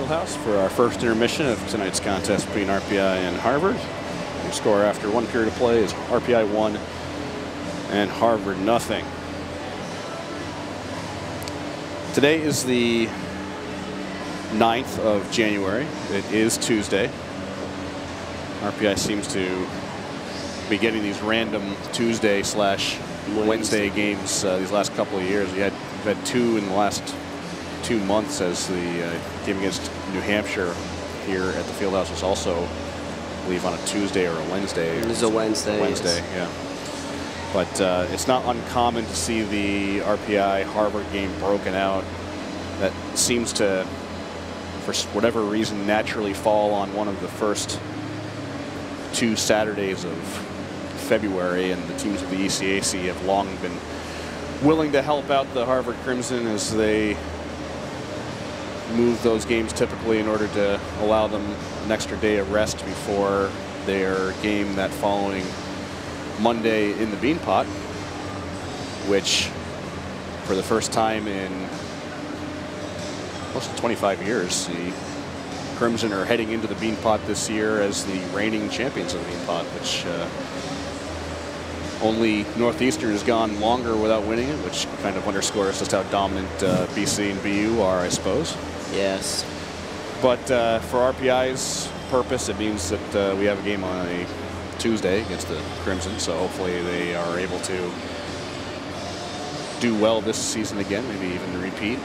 Fieldhouse for our first intermission of tonight's contest between RPI and Harvard. The score after one period of play is RPI 1 and Harvard nothing. Today is the 9th of January. It is Tuesday. RPI seems to be getting these random Tuesday / Wednesday games these last couple of years. We've had two in the last 2 months, as the game against New Hampshire here at the Fieldhouse was also, I believe, on a Tuesday or a Wednesday. It was a Wednesday. Wednesday, yes. Yeah. But it's not uncommon to see the RPI Harvard game broken out. That seems to, for whatever reason, naturally fall on one of the first 2 Saturdays of February, and the teams of the ECAC have long been willing to help out the Harvard Crimson as they move those games typically in order to allow them an extra day of rest before their game that following Monday in the Beanpot, which for the first time in close to 25 years, the Crimson are heading into the Beanpot this year as the reigning champions of the Beanpot, which only Northeastern has gone longer without winning it, which kind of underscores just how dominant BC and BU are, I suppose. Yes. But for RPI's purpose, it means that we have a game on a Tuesday against the Crimson, so hopefully they are able to do well this season again, maybe even repeat.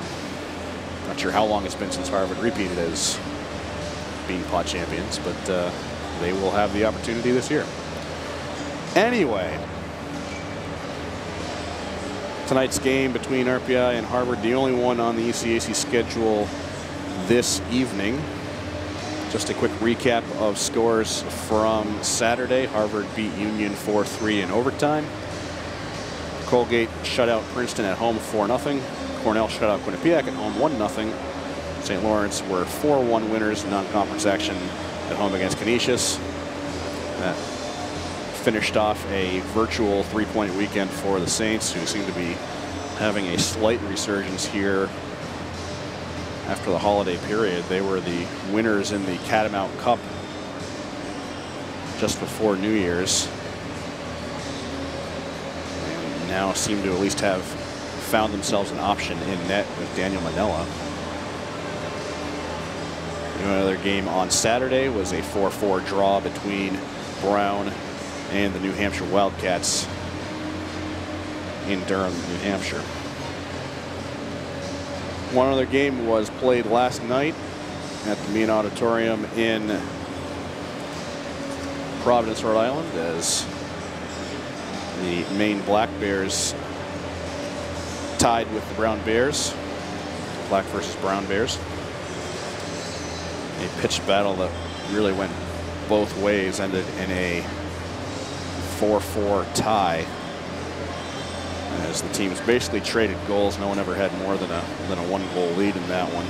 Not sure how long it's been since Harvard repeated as Beanpot champions, but they will have the opportunity this year. Anyway, tonight's game between RPI and Harvard, the only one on the ECAC schedule this evening. Just a quick recap of scores from Saturday. Harvard beat Union 4-3 in overtime. Colgate shut out Princeton at home 4-0. Cornell shut out Quinnipiac at home 1-0. St. Lawrence were 4-1 winners in non-conference action at home against Canisius. That finished off a virtual 3-point weekend for the Saints, who seem to be having a slight resurgence here after the holiday period. They were the winners in the Catamount Cup just before New Year's, and now seem to at least have found themselves an option in net with Daniel Manella. Another game on Saturday was a 4-4 draw between Brown and the New Hampshire Wildcats in Durham, New Hampshire. One other game was played last night at the Meehan Auditorium in Providence, Rhode Island, as the Maine Black Bears tied with the Brown Bears. Black versus Brown Bears. A pitched battle that really went both ways, ended in a 4-4 tie, as the teams basically traded goals. No one ever had more than a 1-goal lead in that one.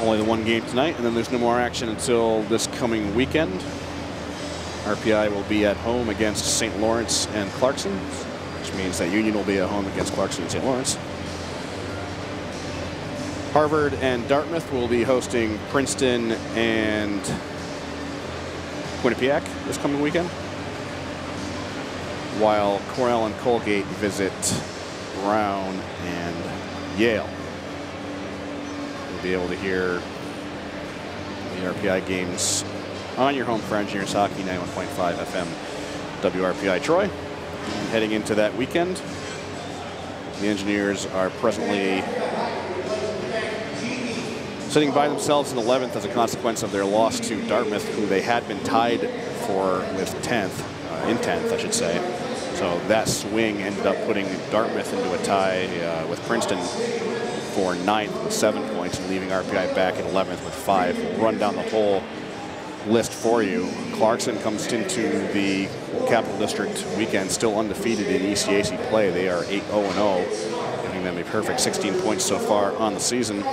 Only the one game tonight, and then there's no more action until this coming weekend. RPI will be at home against St. Lawrence and Clarkson, which means that Union will be at home against Clarkson and St. Lawrence. Harvard and Dartmouth will be hosting Princeton and Quinnipiac this coming weekend, while Cornell and Colgate visit Brown and Yale. You'll be able to hear the RPI games on your home for Engineers Hockey, 91.5 FM WRPI Troy. And heading into that weekend, the Engineers are presently sitting by themselves in 11th as a consequence of their loss to Dartmouth, who they had been tied for with 10th, in 10th, I should say. So that swing ended up putting Dartmouth into a tie with Princeton for 9th with 7 points, and leaving RPI back at 11th with 5. We'll run down the whole list for you. Clarkson comes into the Capital District weekend still undefeated in ECAC play. They are 8-0-0, giving them a perfect 16 points so far on the season.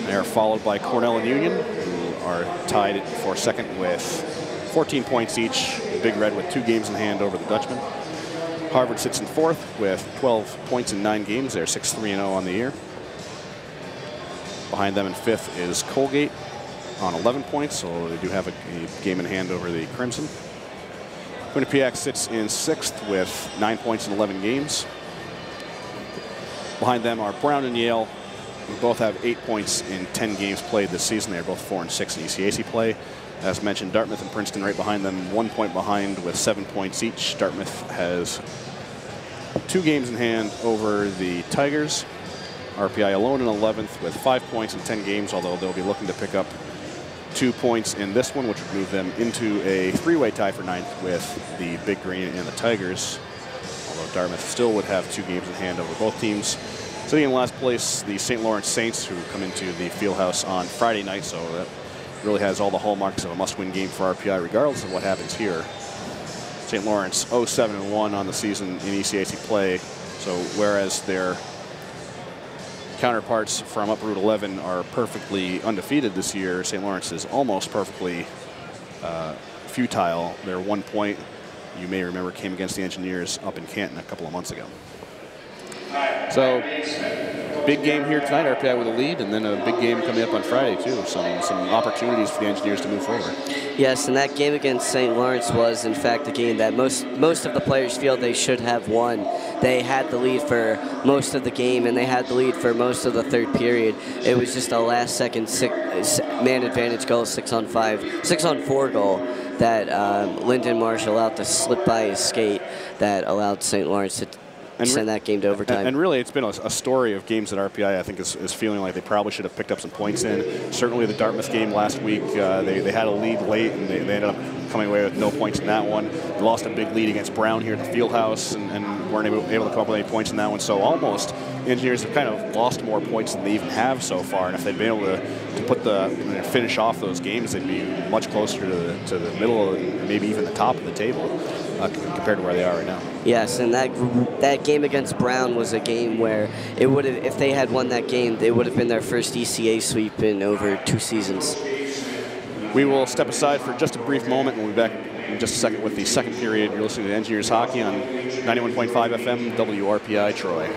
They are followed by Cornell and Union, who are tied for second with 14 points each. Big Red with 2 games in hand over the Dutchman. Harvard sits in fourth with 12 points in 9 games. They're 6-3-0 on the year. Behind them in fifth is Colgate on 11 points, so they do have a game in hand over the Crimson. Quinnipiac sits in sixth with 9 points in 11 games. Behind them are Brown and Yale, who both have 8 points in 10 games played this season. They're both 4-6 in ECAC play. As mentioned, Dartmouth and Princeton right behind them, 1 point behind with 7 points each. Dartmouth has 2 games in hand over the Tigers. RPI alone in 11th with 5 points in 10 games, although they'll be looking to pick up 2 points in this one, which would move them into a 3-way tie for 9th with the Big Green and the Tigers. Although Dartmouth still would have 2 games in hand over both teams. Sitting in last place, the St. Lawrence Saints, who come into the Fieldhouse on Friday night, so that really has all the hallmarks of a must-win game for RPI, regardless of what happens here. St. Lawrence 0-7-1 on the season in ECAC play, so whereas their counterparts from Upper Route 11 are perfectly undefeated this year, St. Lawrence is almost perfectly futile. Their 1 point, you may remember, came against the Engineers up in Canton a couple of months ago. So, big game here tonight, RPI with a lead, and then a big game coming up on Friday, too. Some opportunities for the Engineers to move forward. Yes, and that game against St. Lawrence was, in fact, a game that most of the players feel they should have won. They had the lead for most of the game, and they had the lead for most of the third period. It was just a last-second man advantage goal, 6-on-4 goal that Lyndon Marsh allowed to slip by his skate that allowed St. Lawrence to send that game to overtime. And really, it's been a story of games that RPI, I think, is feeling like they probably should have picked up some points in. Certainly the Dartmouth game last week, they had a lead late, and they ended up coming away with no points in that one. They lost a big lead against Brown here at the Fieldhouse and weren't able to come up with any points in that one. So almost, the Engineers have kind of lost more points than they even have so far. And if they'd been able to finish off those games, they'd be much closer to the middle and maybe even the top of the table compared to where they are right now. Yes, and that game against Brown was a game where it would have, if they had won that game, they would have been their first ECA sweep in over 2 seasons. We will step aside for just a brief moment, and we'll be back in just a second with the second period. You're listening to Engineers Hockey on 91.5 FM, WRPI Troy.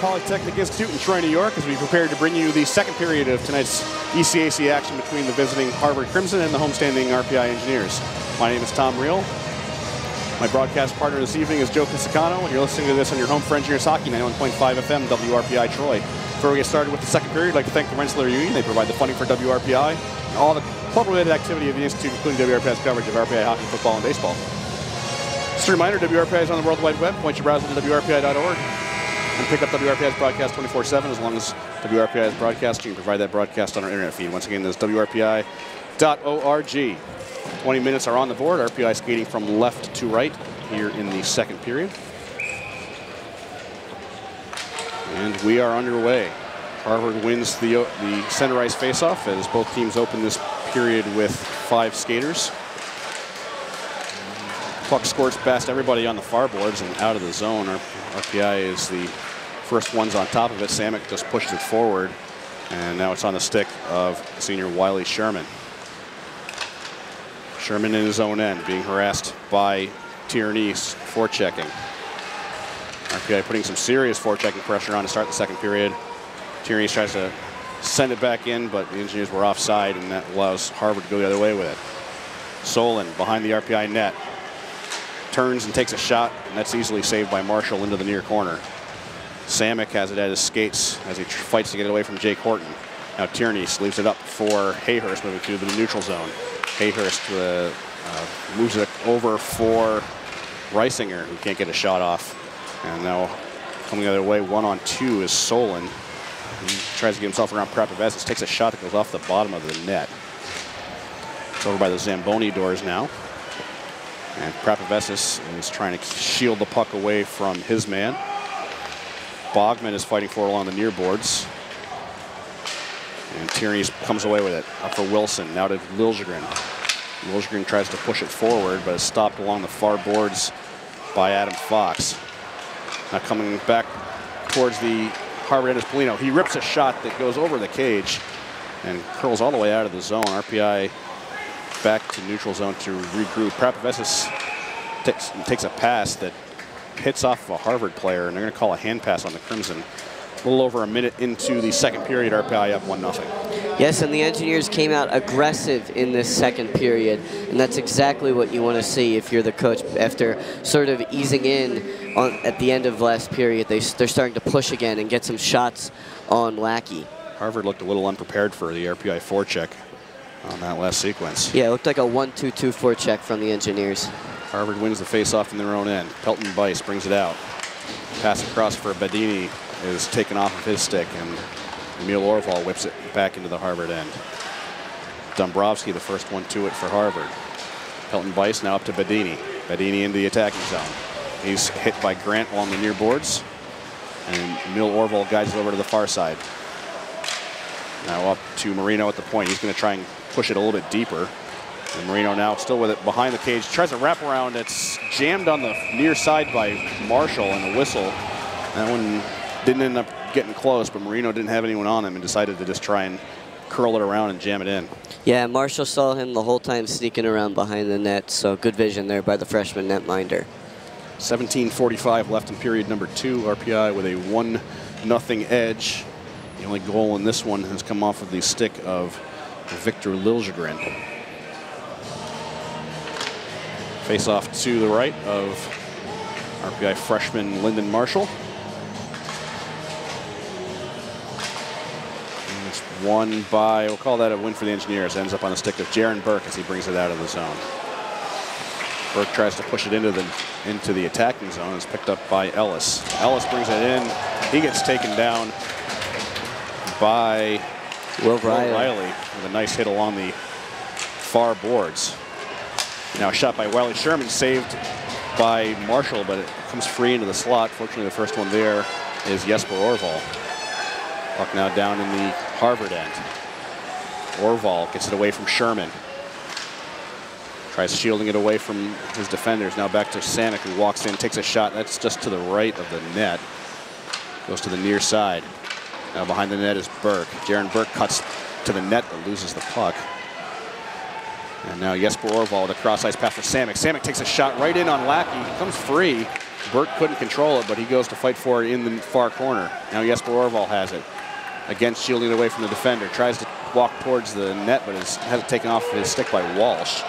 Polytechnic Institute in Troy, New York, as we prepare to bring you the second period of tonight's ECAC action between the visiting Harvard Crimson and the homestanding RPI Engineers. My name is Tom Reel. My broadcast partner this evening is Joe Pisacano, and you're listening to this on your home for Engineers Hockey, 91.5 FM, WRPI Troy. Before we get started with the second period, I'd like to thank the Rensselaer Union. They provide the funding for WRPI and all the club-related activity of the Institute, including WRPI's coverage of RPI hockey, football, and baseball. Just a reminder, WRPI is on the World Wide Web. Point your browser to WRPI.org. And pick up WRPI's broadcast 24/7. As long as WRPI is broadcasting, you can provide that broadcast on our internet feed. Once again, that's WRPI.org. 20 minutes are on the board. RPI skating from left to right here in the second period. And we are underway. Harvard wins the center ice faceoff as both teams open this period with 5 skaters. Puck scores past everybody on the far boards and out of the zone. RPI is the first ones on top of it. Samick just pushed it forward, and now it's on the stick of senior Wiley Sherman. Sherman in his own end, being harassed by Tierney's forechecking. RPI putting some serious forechecking pressure on to start the second period. Tierney tries to send it back in, but the Engineers were offside, and that allows Harvard to go the other way with it. Solon behind the RPI net. Turns and takes a shot, and that's easily saved by Marshall into the near corner. Samick has it at his skates as he fights to get it away from Jake Horton. Now Tierney leaves it up for Hayhurst moving to the neutral zone. Hayhurst moves it over for Reisinger, who can't get a shot off. And now coming the other way, 1-on-2 is Solon. He tries to get himself around Prapavessis, takes a shot that goes off the bottom of the net. It's over by the Zamboni doors now. And Prapavessis is trying to shield the puck away from his man. Bogman is fighting for it along the near boards. And Tierney comes away with it. Up for Wilson, now to Liljegren. Liljegren tries to push it forward, but is stopped along the far boards by Adam Fox. Now coming back towards the Harvard end is Polino. He rips a shot that goes over the cage and curls all the way out of the zone. RPI back to neutral zone to regroup. Prapavessis takes a pass that hits off a Harvard player, and they're going to call a hand pass on the Crimson. A little over a minute into the second period, RPI up 1-0. Yes, and the Engineers came out aggressive in this second period, and that's exactly what you want to see if you're the coach. After sort of easing in at the end of last period, they're starting to push again and get some shots on Lackey. Harvard looked a little unprepared for the RPI forecheck on that last sequence. Yeah, it looked like a 1-2-2 forecheck from the Engineers. Harvard wins the face-off in their own end. Pelton Bice brings it out. Pass across for Badini is taken off of his stick, and Emil Orval whips it back into the Harvard end. Dombrowski, the first one to it for Harvard. Pelton Bice now up to Badini. Badini into the attacking zone. He's hit by Grant along the near boards, and Emil Orval guides it over to the far side. Now up to Marino at the point. He's going to try and push it a little bit deeper. And Marino now still with it behind the cage. Tries a wraparound that's jammed on the near side by Marshall, and a whistle. That one didn't end up getting close, but Marino didn't have anyone on him and decided to just try and curl it around and jam it in. Yeah, Marshall saw him the whole time sneaking around behind the net, so good vision there by the freshman netminder. 17:45 left in period number 2. RPI with a 1-0 edge. The only goal in this one has come off of the stick of Victor Liljegren. Face off to the right of RPI freshman Lyndon Marshall. And it's won by, we'll call that a win for the Engineers. Ends up on the stick of Jaron Burke as he brings it out of the zone. Burke tries to push it into the attacking zone. It's picked up by Ellis. Ellis brings it in. He gets taken down by Will Riley with a nice hit along the far boards. Now a shot by Wiley Sherman, saved by Marshall, but it comes free into the slot. Fortunately, the first one there is Jesper Orval. Puck now down in the Harvard end. Orval gets it away from Sherman. Tries shielding it away from his defenders. Now back to Samick, who walks in, takes a shot. That's just to the right of the net. Goes to the near side. Now behind the net is Burke. Jaron Burke cuts to the net but loses the puck. And now Jesper Orval with a cross-ice pass for Samick. Samick takes a shot right in on Lackey. He comes free. Burke couldn't control it, but he goes to fight for it in the far corner. Now Jesper Orval has it. Again, shielding it away from the defender. Tries to walk towards the net, but has it taken off his stick by Walsh.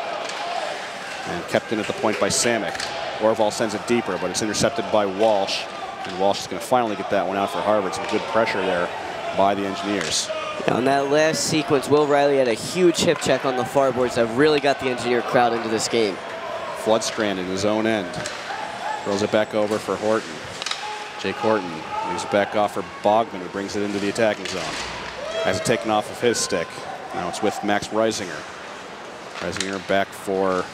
And kept in at the point by Samick. Orval sends it deeper, but it's intercepted by Walsh. And Walsh is going to finally get that one out for Harvard. Some good pressure there by the Engineers. On that last sequence, Will Riley had a huge hip check on the far boards that really got the Engineer crowd into this game. Floodstrand in his own end. Throws it back over for Horton. Jake Horton moves it back off for Bogman, who brings it into the attacking zone. Has it taken off of his stick. Now it's with Max Reisinger. Reisinger back for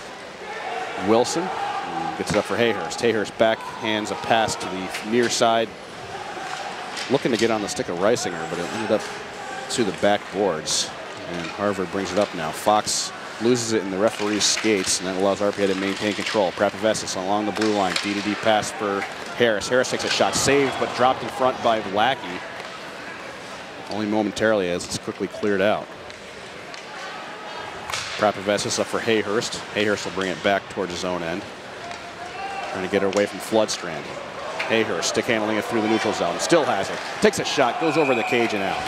Wilson. Gets it up for Hayhurst. Hayhurst backhands a pass to the near side. Looking to get on the stick of Reisinger, but it ended up to the back boards. And Harvard brings it up now. Fox loses it in the referee's skates, and that allows RPI to maintain control. Prapavessis along the blue line. D-to-D pass for Harris. Harris takes a shot, saved, but dropped in front by Lackey. Only momentarily as it's quickly cleared out. Krapovessis up for Hayhurst. Hayhurst will bring it back towards his own end. Trying to get it away from Floodstrand. Hayhurst stick handling it through the neutral zone. Still has it. Takes a shot, goes over the cage and out.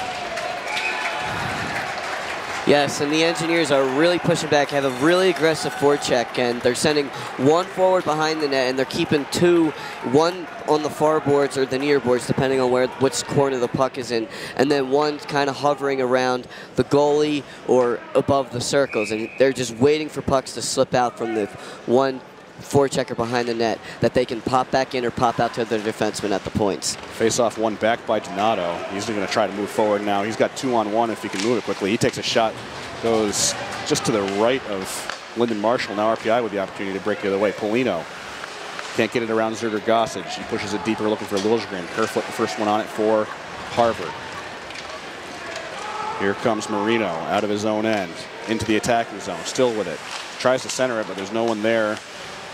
Yes, and the Engineers are really pushing back, have a really aggressive forecheck, and they're sending one forward behind the net, and they're keeping two, one on the far boards or the near boards, depending on which corner the puck is in, and then one kind of hovering around the goalie or above the circles, and they're just waiting for pucks to slip out from the one forechecker behind the net that they can pop back in or pop out to their defenseman at the points. Face-off one back by Donato. He's going to try to move forward now. He's got 2-on-1 if he can move it quickly. He takes a shot, goes just to the right of Lyndon Marshall. Now RPI with the opportunity to break the other way. Polino can't get it around Zerger Gossage. He pushes it deeper looking for Liljegren. Kerfoot the first one on it for Harvard. Here comes Marino out of his own end into the attacking zone, still with it. Tries to center it, but there's no one there.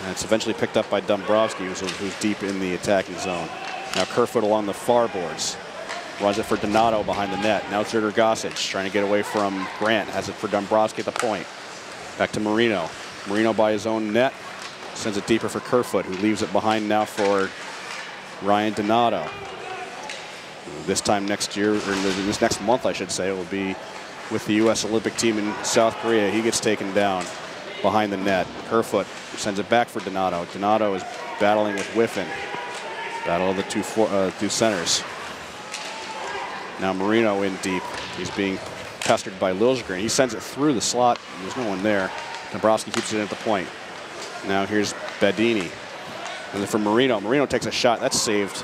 And it's eventually picked up by Dombrowski, who's deep in the attacking zone. Now Kerfoot along the far boards. Runs it for Donato behind the net. Now Zerger Gossage trying to get away from Grant. Has it for Dombrowski at the point. Back to Marino. Marino by his own net. Sends it deeper for Kerfoot, who leaves it behind now for Ryan Donato. This time next year, or this next month, I should say, it will be with the U.S. Olympic team in South Korea. He gets taken down behind the net. Kerfoot sends it back for Donato. Donato is battling with Whiffen. Battle of the two centers. Now Marino in deep. He's being pestered by Liljegren. He sends it through the slot. There's no one there. Dombrowski keeps it in at the point. Now here's Badini. And then for Marino. Marino takes a shot. That's saved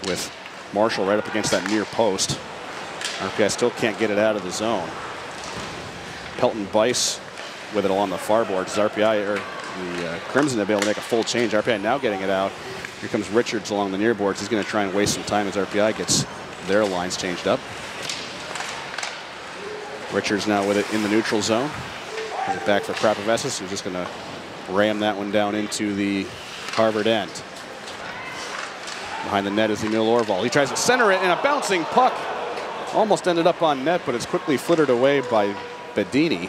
with Marshall right up against that near post. RPI still can't get it out of the zone. Pelton Bice with it along the far boards. RPI, or the Crimson, have been able to make a full change. RPI now getting it out. Here comes Richards along the near boards. He's going to try and waste some time as RPI gets their lines changed up. Richards now with it in the neutral zone. Has it back for Krapovessis, who's just going to ram that one down into the Harvard end. Behind the net is Emil Orval. He tries to center it, and a bouncing puck almost ended up on net, but it's quickly flittered away by Badini.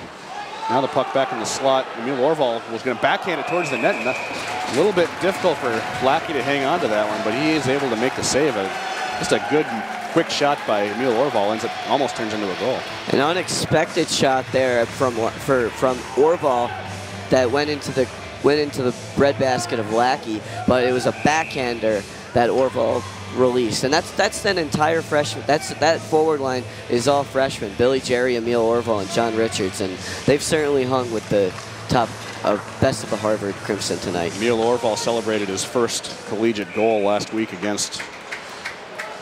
Now the puck back in the slot. Emil Orval was going to backhand it towards the net. And a little bit difficult for Lackey to hang on to that one, but he is able to make the save. Just a good, quick shot by Emil Orval. Almost turns into a goal. An unexpected shot there from Orval that went into the breadbasket of Lackey, but it was a backhander that Orval released, and that's an entire freshman. That forward line is all freshmen: Billy Jerry, Emil Orval, and John Richards, and they've certainly hung with the top best of the Harvard Crimson tonight. Emil Orval celebrated his first collegiate goal last week against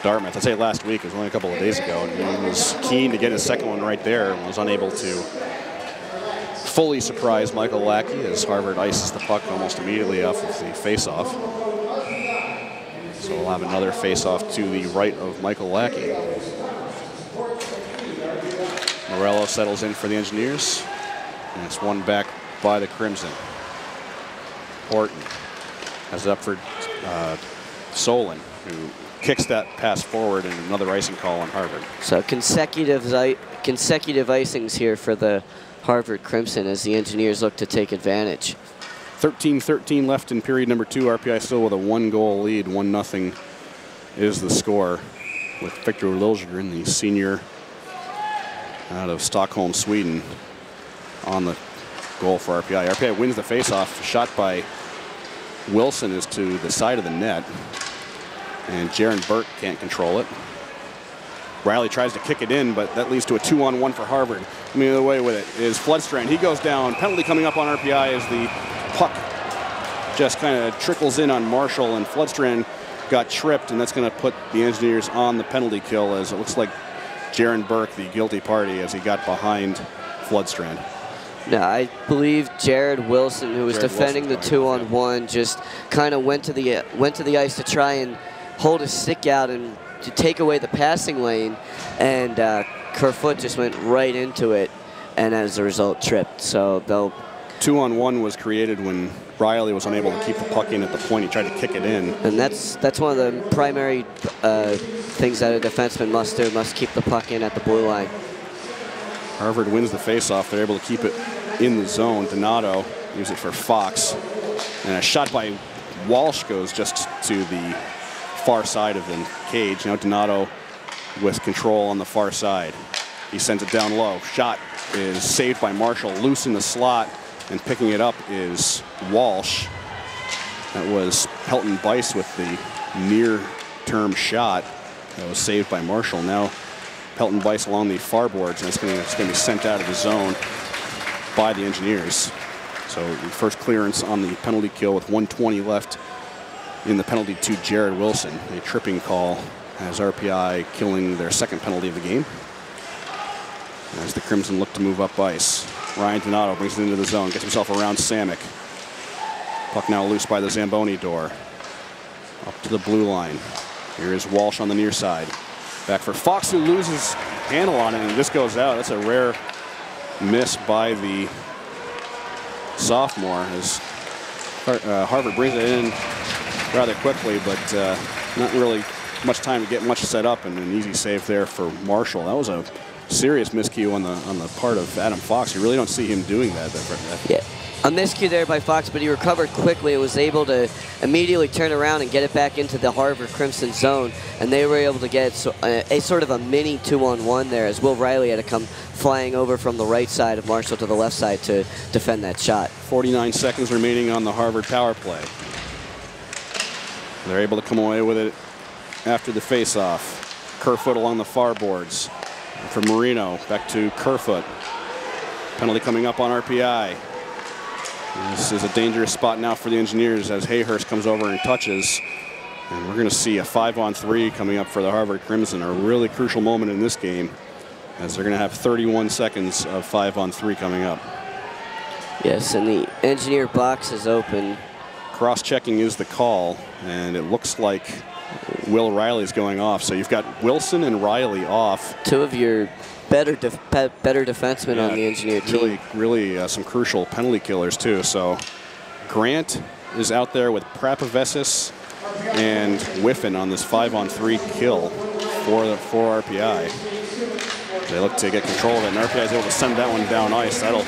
Dartmouth. I say last week; it was only a couple of days ago, and he was keen to get his second one right there, and was unable to fully surprise Michael Lackey as Harvard ices the puck almost immediately off of the face-off. So we'll have another face-off to the right of Michael Lackey. Morello settles in for the Engineers, and it's one back by the Crimson. Horton has it up for Solon, who kicks that pass forward, and another icing call on Harvard. So consecutive icings here for the Harvard Crimson as the Engineers look to take advantage. 13-13 left in period number 2. RPI still with a 1-goal lead. 1-0 is the score, with Victor Liljegren, the senior out of Stockholm, Sweden, on the goal for RPI. RPI wins the faceoff. Shot by Wilson is to the side of the net, and Jaron Burke can't control it. Riley tries to kick it in, but that leads to a 2-on-1 for Harvard. The other way with it is Floodstrand. He goes down. Penalty coming up on RPI as the puck just kind of trickles in on Marshall, and Floodstrand got tripped, and that's going to put the Engineers on the penalty kill, as it looks like Jaron Burke, the guilty party, as he got behind Floodstrand. No, I believe Jared Wilson, who was defending the 2-on-1, just kind of went to the ice to try and hold his stick out and to take away the passing lane, and Kerfoot just went right into it, and as a result tripped. So they'll 2-on-1 was created when Riley was unable to keep the puck in at the point. He tried to kick it in. And that's one of the primary things that a defenseman must do, must keep the puck in at the blue line. Harvard wins the faceoff. They're able to keep it in the zone. Donato uses it for Fox. And a shot by Walsh goes just to the far side of the cage. Now Donato with control on the far side. He sends it down low. Shot is saved by Marshall. Loose in the slot, and picking it up is Walsh. That was Pelton Bice with the near-term shot that was saved by Marshall. Now Pelton Bice along the far boards, and it's going to be sent out of the zone by the Engineers. So the first clearance on the penalty kill with 1:20 left in the penalty to Jared Wilson. A tripping call as RPI killing their second penalty of the game. As the Crimson look to move up ice. Ryan Donato brings it into the zone, gets himself around Samick. Puck now loose by the Zamboni door. Up to the blue line. Here is Walsh on the near side. Back for Fox, who loses handle on it, and this goes out. That's a rare miss by the sophomore as Harvard brings it in rather quickly, but not really much time to get much set up, and an easy save there for Marshall. That was a serious miscue on the part of Adam Fox. You really don't see him doing that. Yeah, a miscue there by Fox, but he recovered quickly and was able to immediately turn around and get it back into the Harvard Crimson zone, and they were able to get a sort of a mini 2-on-1 there as Will Riley had to come flying over from the right side of Marshall to the left side to defend that shot. 49 seconds remaining on the Harvard power play. They're able to come away with it after the face-off. Kerfoot along the far boards. From Marino back to Kerfoot. Penalty coming up on RPI. This is a dangerous spot now for the Engineers as Hayhurst comes over and touches. And we're going to see a 5-on-3 coming up for the Harvard Crimson. A really crucial moment in this game as they're going to have 31 seconds of 5-on-3 coming up. Yes, and the Engineer box is open. Cross-checking is the call, and it looks like Will Riley's going off. So you've got Wilson and Riley off. Two of your better defensemen on the Engineer team. Really some crucial penalty killers too. So Grant is out there with Prapavesis and Whiffen on this 5-on-3 kill for RPI. They look to get control of it, and RPI is able to send that one down ice. That'll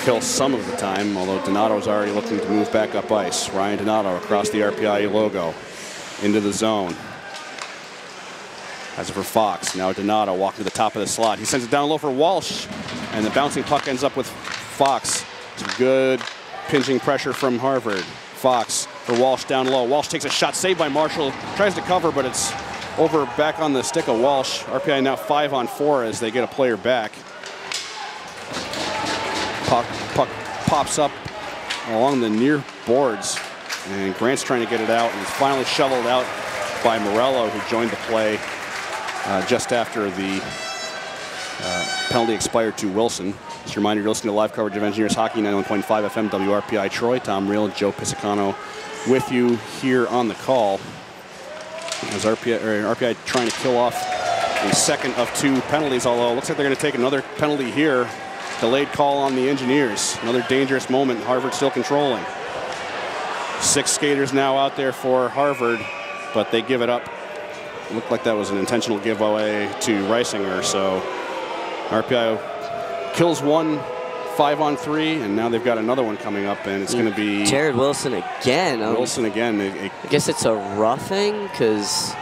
kill some of the time, although Donato's already looking to move back up ice. Ryan Donato across the RPI logo into the zone. As for Fox, now Donato walking to the top of the slot. He sends it down low for Walsh, and the bouncing puck ends up with Fox. Some good pinching pressure from Harvard. Fox for Walsh down low. Walsh takes a shot, saved by Marshall. Tries to cover, but it's over back on the stick of Walsh. RPI now 5-on-4 as they get a player back. Puck pops up along the near boards, and Grant's trying to get it out, and it's finally shoveled out by Morello, who joined the play just after the penalty expired to Wilson. Just a reminder, you're listening to live coverage of Engineers Hockey, 91.5 FM WRPI Troy. Tom Reel, Joe Pisicano with you here on the call. As RPI trying to kill off the second of two penalties, although it looks like they're going to take another penalty here. Delayed call on the Engineers. Another dangerous moment. Harvard still controlling. 6 skaters now out there for Harvard, but they give it up. It looked like that was an intentional giveaway to Reisinger, so RPI kills one 5-on-3, and now they've got another one coming up, and it's going to be Jared Wilson again. Wilson again. I guess it's a roughing because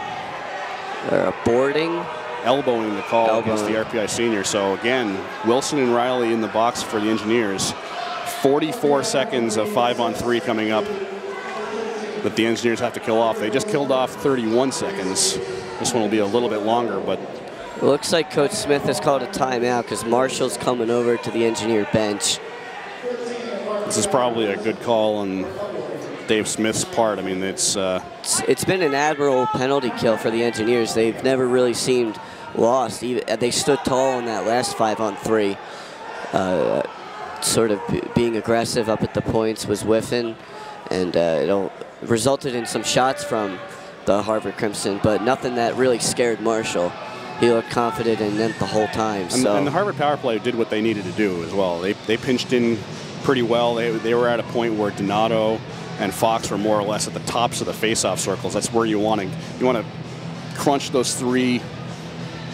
a boarding. Elbowing the call against the RPI senior. So again, Wilson and Riley in the box for the Engineers. 44 seconds of 5-on-3 coming up that the Engineers have to kill off. They just killed off 31 seconds. This one will be a little bit longer, but it looks like Coach Smith has called a timeout because Marshall's coming over to the Engineer bench. This is probably a good call on Dave Smith's part. I mean, it's been an admirable penalty kill for the Engineers. They've never really seemed lost. They stood tall in that last 5-on-3. Sort of being aggressive up at the points was Whiffen, and it resulted in some shots from the Harvard Crimson, but nothing that really scared Marshall. He looked confident and the whole time. And the Harvard power play did what they needed to do as well. They pinched in pretty well. They were at a point where Donato and Fox were more or less at the tops of the face-off circles. That's where you want to crunch those 3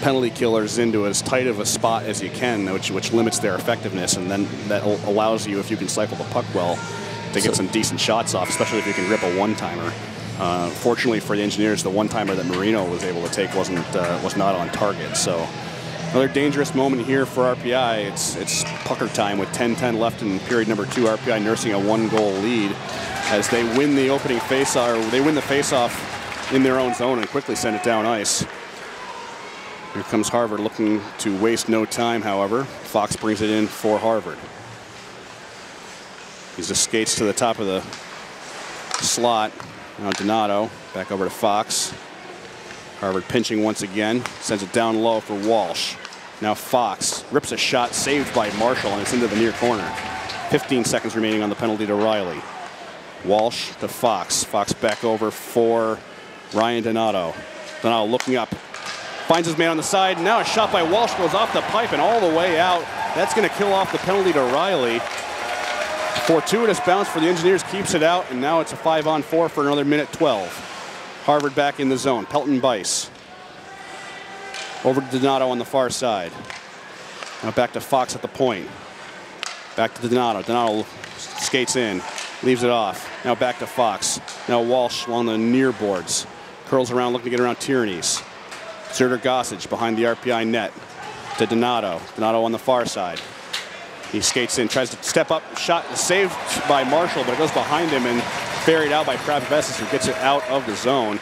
penalty killers into as tight of a spot as you can, which limits their effectiveness, and then that allows you, if you can cycle the puck well, to get some decent shots off, especially if you can rip a one-timer. Fortunately for the Engineers, the one-timer that Marino was able to take was not on target. So another dangerous moment here for RPI. It's pucker time with 10:10 left in period number 2. RPI nursing a 1-goal lead as they win the opening face-off, or they win the face-off in their own zone and quickly send it down ice. Here comes Harvard looking to waste no time, however. Fox brings it in for Harvard. He just skates to the top of the slot. Now Donato back over to Fox. Harvard pinching once again, sends it down low for Walsh. Now Fox rips a shot saved by Marshall, and it's into the near corner. 15 seconds remaining on the penalty to Riley. Walsh to Fox. Fox back over for Ryan Donato. Donato looking up, finds his man on the side. Now a shot by Walsh goes off the pipe and all the way out. That's going to kill off the penalty to Riley. Fortuitous bounce for the Engineers keeps it out, and now it's a 5-on-4 for another minute 12. Harvard back in the zone. Pelton Bice. Over to Donato on the far side. Now back to Fox at the point. Back to Donato. Donato skates in, leaves it off. Now back to Fox. Now Walsh along the near boards. Curls around looking to get around Tierney's. Zerder Gossage behind the RPI net to Donato. Donato on the far side. He skates in, tries to step up, shot saved by Marshall, but it goes behind him and ferried out by Pravesis, who gets it out of the zone.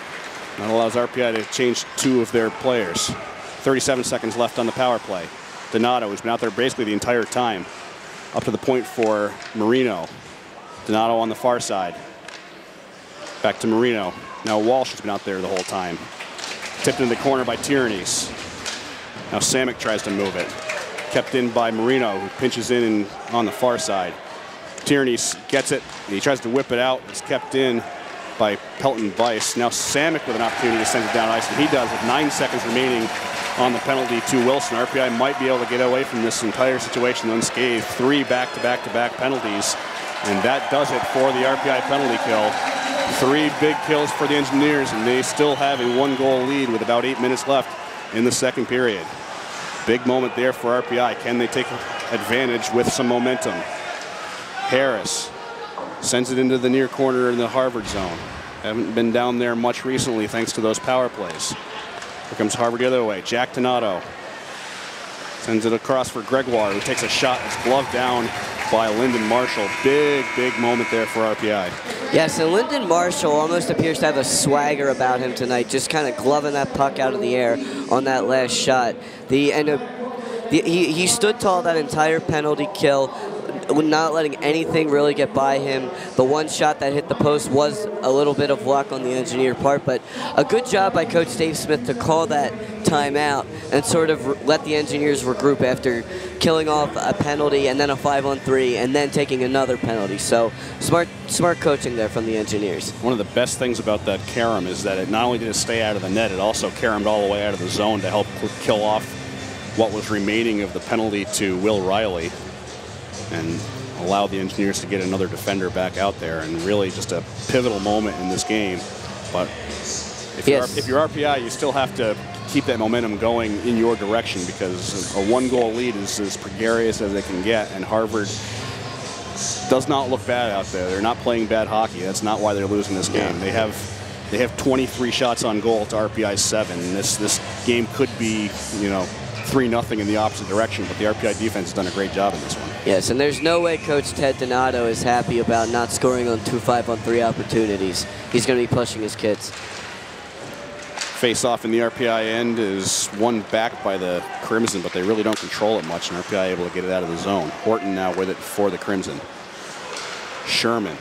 That allows RPI to change 2 of their players. 37 seconds left on the power play. Donato, who's been out there basically the entire time, up to the point for Marino. Donato on the far side. Back to Marino. Now Walsh has been out there the whole time. Tipped in the corner by Tierney's. Now Samick tries to move it. Kept in by Marino, who pinches in on the far side. Tierney gets it. He tries to whip it out. It's kept in by Pelton Bice. Now Samick with an opportunity to send it down ice, and he does with 9 seconds remaining on the penalty to Wilson. RPI might be able to get away from this entire situation unscathed. 3 back-to-back-to-back penalties, and that does it for the RPI penalty kill. 3 big kills for the Engineers, and they still have a 1-goal lead with about 8 minutes left in the second period. Big moment there for RPI. Can they take advantage with some momentum? Harris sends it into the near corner in the Harvard zone. Haven't been down there much recently thanks to those power plays. Here comes Harvard the other way. Jack Donato sends it across for Gregoire, who takes a shot. It's gloved down by Lyndon Marshall. Big moment there for RPI. Yes, and Lyndon Marshall almost appears to have a swagger about him tonight, just kind of gloving that puck out of the air on that last shot. He stood tall that entire penalty kill, not letting anything really get by him. The one shot that hit the post was a little bit of luck on the Engineer part, but a good job by Coach Dave Smith to call that timeout and sort of let the Engineers regroup after killing off a penalty and then a 5-on-3 and then taking another penalty. So smart coaching there from the Engineers. One of the best things about that carom is that it not only did it stay out of the net, it also caromed all the way out of the zone to help kill off what was remaining of the penalty to Will Riley and allow the Engineers to get another defender back out there, and really just a pivotal moment in this game. But if you're RPI, you still have to keep that momentum going in your direction, because a 1-goal lead is as precarious as they can get, and Harvard does not look bad out there. They're not playing bad hockey. That's not why they're losing this game. They have 23 shots on goal to RPI's 7, and this game could be, 3-0 in the opposite direction, but the RPI defense has done a great job in this one. Yes, and there's no way Coach Ted Donato is happy about not scoring on 2 5-on-3 opportunities. He's going to be pushing his kids. Face-off in the RPI end is won back by the Crimson, but they really don't control it much, and RPI able to get it out of the zone. Horton now with it for the Crimson. Sherman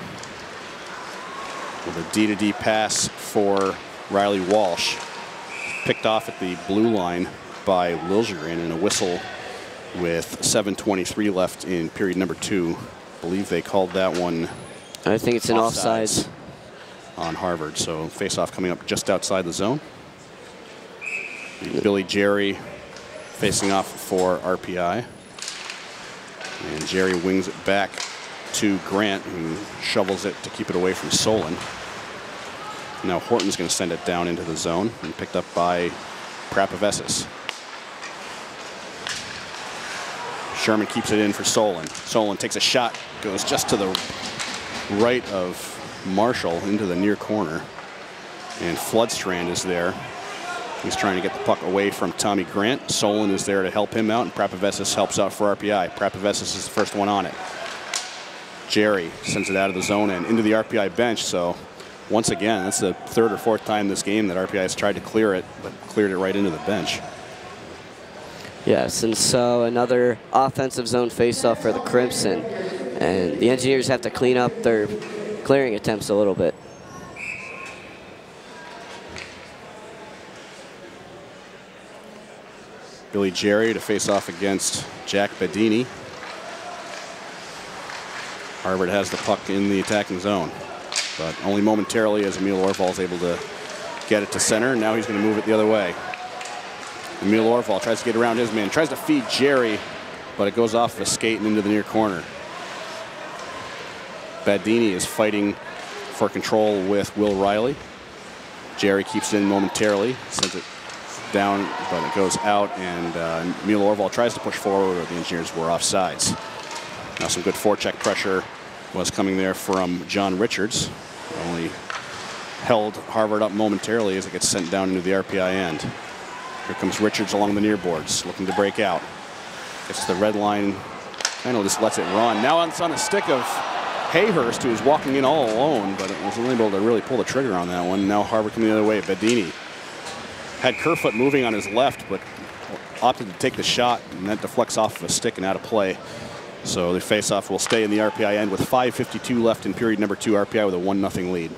with a D-to-D pass for Riley Walsh. Picked off at the blue line by Liljegren, and a whistle with 7:23 left in period number 2. I believe they called that one. I think it's an offsides on Harvard. So face-off coming up just outside the zone. Billy Jerry facing off for RPI. And Jerry wings it back to Grant, who shovels it to keep it away from Solon. Now Horton's going to send it down into the zone and picked up by Prapavesis. Sherman keeps it in for Solon. Solon takes a shot, goes just to the right of Marshall into the near corner. And Floodstrand is there. He's trying to get the puck away from Tommy Grant. Solon is there to help him out, and Prapavesis helps out for RPI. Prapavesis is the first one on it. Jerry sends it out of the zone and into the RPI bench. So once again, that's the third or fourth time this game that RPI has tried to clear it, but cleared it right into the bench. Yes, and so another offensive zone faceoff for the Crimson. And the Engineers have to clean up their clearing attempts a little bit. Billy Jerry to face off against Jack Bedini. Harvard has the puck in the attacking zone, but only momentarily as Emil Orval is able to get it to center. Now he's going to move it the other way. Emil Orval tries to get around his man, tries to feed Jerry, but it goes off of a skate and into the near corner. Bedini is fighting for control with Will Riley. Jerry keeps it in momentarily, sends it down, but it goes out, and Emil Orval tries to push forward, but the Engineers were offsides. Now some good forecheck pressure was coming there from John Richards. Only held Harvard up momentarily as it gets sent down into the RPI end. Here comes Richards along the near boards, looking to break out. Gets to the red line, kind of just lets it run. Now it's on a stick of Hayhurst, who is walking in all alone, but it was unable to really pull the trigger on that one. Now Harvard coming the other way. Bedini had Kerfoot moving on his left, but opted to take the shot, and that deflects off of a stick and out of play. So the faceoff will stay in the RPI end with 5:52 left in period number 2. RPI with a 1-0 lead.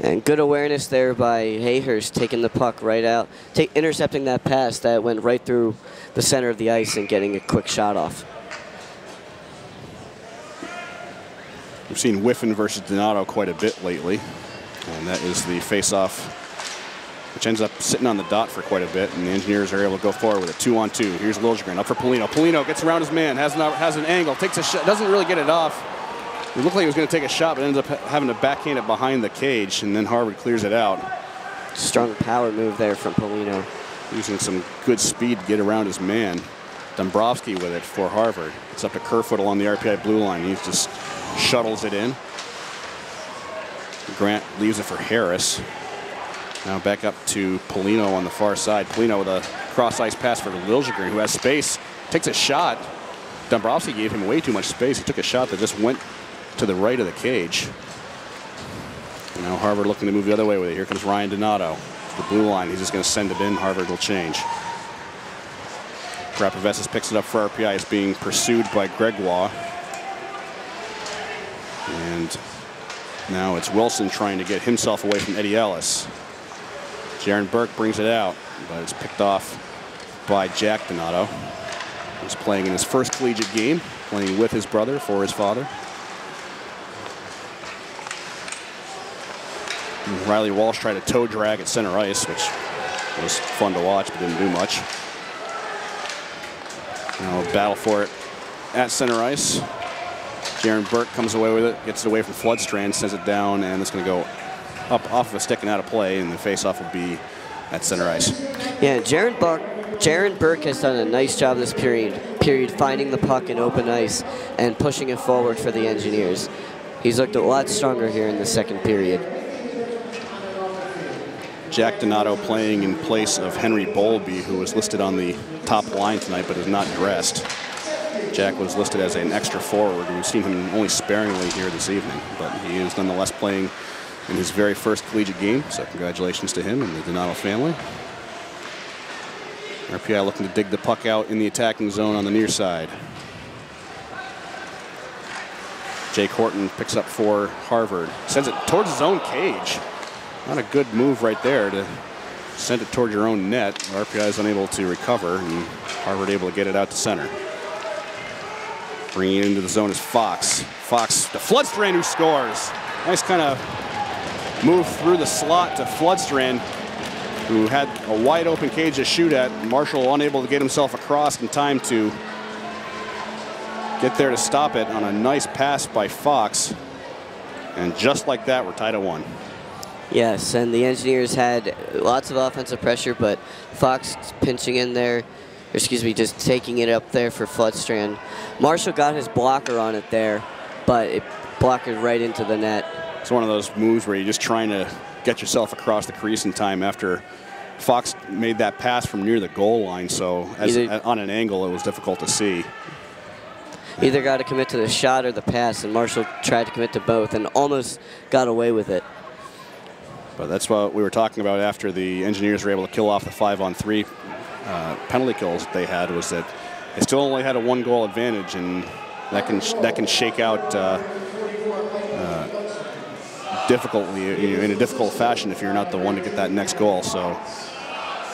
And good awareness there by Hayhurst, taking the puck right out, intercepting that pass that went right through the center of the ice and getting a quick shot off. We've seen Whiffen versus Donato quite a bit lately, and that is the faceoff, which ends up sitting on the dot for quite a bit, and the Engineers are able to go forward with a 2-on-2. Here's Liljegren up for Polino. Polino gets around his man, has an angle, takes a shot, doesn't really get it off. It looked like he was going to take a shot, but ends up having to backhand it behind the cage, and then Harvard clears it out. Strong power move there from Polino. Using some good speed to get around his man. Dombrowski with it for Harvard. It's up to Kerfoot along the RPI blue line. He just shuttles it in. Grant leaves it for Harris. Now back up to Polino on the far side. Polino with a cross-ice pass for Liljegren, who has space, takes a shot. Dombrowski gave him way too much space. He took a shot that just went to the right of the cage. And now Harvard looking to move the other way with it. Here comes Ryan Donato. The blue line, he's just going to send it in. Harvard will change. Prapavesis picks it up for RPI. It's being pursued by Gregoire. And now it's Wilson trying to get himself away from Eddie Ellis. Jaron Burke brings it out, but it's picked off by Jack Donato. He's playing in his first collegiate game, playing with his brother for his father. And Riley Walsh tried to toe drag at center ice, which was fun to watch, but didn't do much. Now a battle for it at center ice. Jaron Burke comes away with it, gets it away from Floodstrand, sends it down, and it's going to go up off of a stick and out of play, and the faceoff will be at center ice. Yeah, Jaron Burke has done a nice job this period finding the puck in open ice and pushing it forward for the Engineers. He's looked a lot stronger here in the second period. Jack Donato playing in place of Henry Bowlby, who was listed on the top line tonight but is not dressed. Jack was listed as an extra forward. We've seen him only sparingly here this evening, but he is nonetheless playing in his very first collegiate game, so congratulations to him and the Donato family. RPI looking to dig the puck out in the attacking zone on the near side. Jake Horton picks up for Harvard, sends it towards his own cage. Not a good move right there to send it toward your own net. RPI is unable to recover, and Harvard able to get it out to center. Bringing it into the zone is Fox. Fox to Floodstrand, who scores. Nice kind of move through the slot to Floodstrand, who had a wide open cage to shoot at. Marshall unable to get himself across in time to get there to stop it on a nice pass by Fox. And just like that, we're tied at 1. Yes, and the Engineers had lots of offensive pressure, but Fox pinching in there, excuse me, just taking it up there for Floodstrand. Marshall got his blocker on it there, but it blocked it right into the net. It's one of those moves where you're just trying to get yourself across the crease in time after Fox made that pass from near the goal line, so on an angle it was difficult to see. Either got to commit to the shot or the pass, and Marshall tried to commit to both and almost got away with it. But that's what we were talking about after the Engineers were able to kill off the 5-on-3 penalty kills they had, was that they still only had a 1-goal advantage, and that can shake out difficultly, in a difficult fashion if you're not the one to get that next goal. So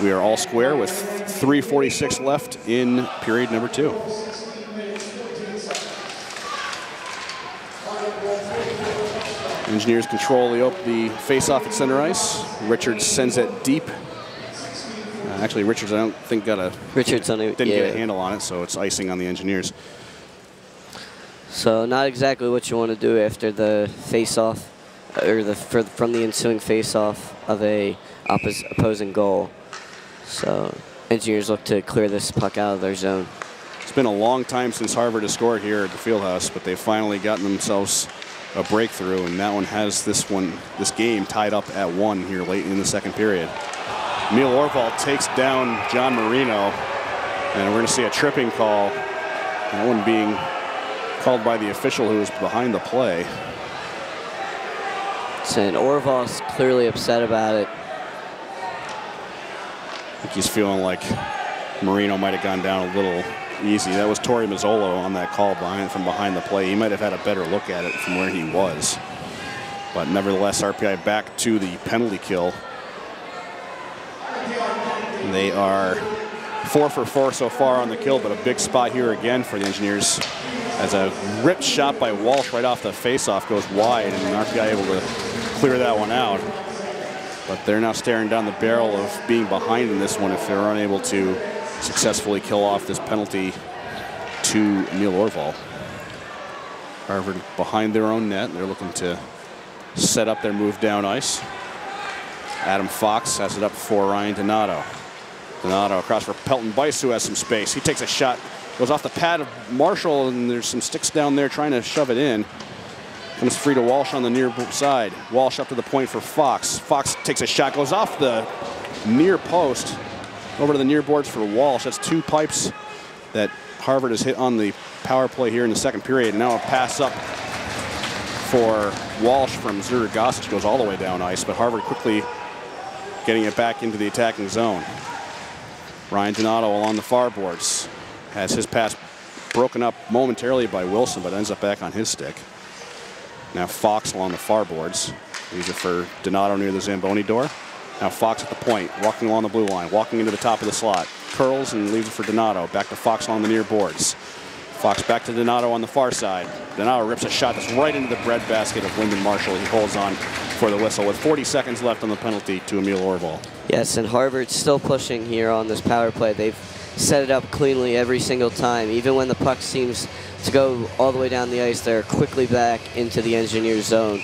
we are all square with 3:46 left in period number 2. Engineers control the face-off at center ice. Richards sends it deep. Actually, Richards, I don't think didn't get a handle on it, so it's icing on the Engineers. So not exactly what you want to do after the face-off, or from the ensuing face-off of a opposing goal. So Engineers look to clear this puck out of their zone. It's been a long time since Harvard has scored here at the Fieldhouse, but they've finally gotten themselves a breakthrough, and that one has this game tied up at 1 here late in the second period. Emil Orval takes down John Marino, and we're going to see a tripping call. That one being called by the official who was behind the play. And Orval's clearly upset about it. I think he's feeling like Marino might have gone down a little easy. That was Torey Mazzolo on that call from behind the play. He might have had a better look at it from where he was. But nevertheless, RPI back to the penalty kill. They are 4 for 4 so far on the kill, but a big spot here again for the Engineers, as a ripped shot by Walsh right off the faceoff goes wide, and RPI able to clear that one out. But they're now staring down the barrel of being behind in this one if they're unable to successfully kill off this penalty to Emil Orval. Harvard behind their own net. They're looking to set up their move down ice. Adam Fox has it up for Ryan Donato. Donato across for Pelton Bice, who has some space. He takes a shot, goes off the pad of Marshall, and there's some sticks down there trying to shove it in. Comes free to Walsh on the near side. Walsh up to the point for Fox. Fox takes a shot, goes off the near post, over to the near boards for Walsh. That's 2 pipes that Harvard has hit on the power play here in the second period. And now a pass up for Walsh from Zuri Gossage, goes all the way down ice, but Harvard quickly getting it back into the attacking zone. Ryan Donato along the far boards has his pass broken up momentarily by Wilson, but ends up back on his stick. Now Fox along the far boards. These are for Donato near the Zamboni door. Now Fox at the point, walking along the blue line, walking into the top of the slot. Curls and leaves it for Donato. Back to Fox along the near boards. Fox back to Donato on the far side. Donato rips a shot that's right into the breadbasket of Lyndon Marshall. He holds on for the whistle with 40 seconds left on the penalty to Emil Orval. Yes, and Harvard's still pushing here on this power play. They've set it up cleanly every single time. Even when the puck seems to go all the way down the ice, they're quickly back into the Engineers zone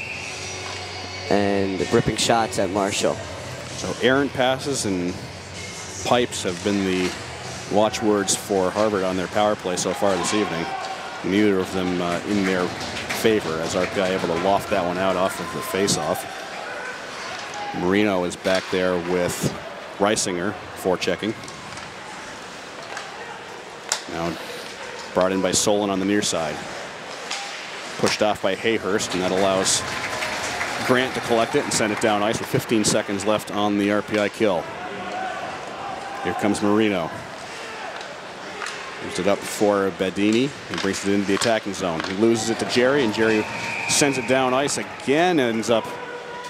and ripping shots at Marshall. So errant passes and pipes have been the watchwords for Harvard on their power play so far this evening. Neither of them in their favor, as RPI able to loft that one out off of the face-off. Marino is back there with Reisinger forechecking. Now brought in by Solon on the near side. Pushed off by Hayhurst, and that allows Grant to collect it and send it down ice with 15 seconds left on the RPI kill. Here comes Marino. Moves it up for Bedini. He brings it into the attacking zone. He loses it to Jerry, and Jerry sends it down ice again. Ends up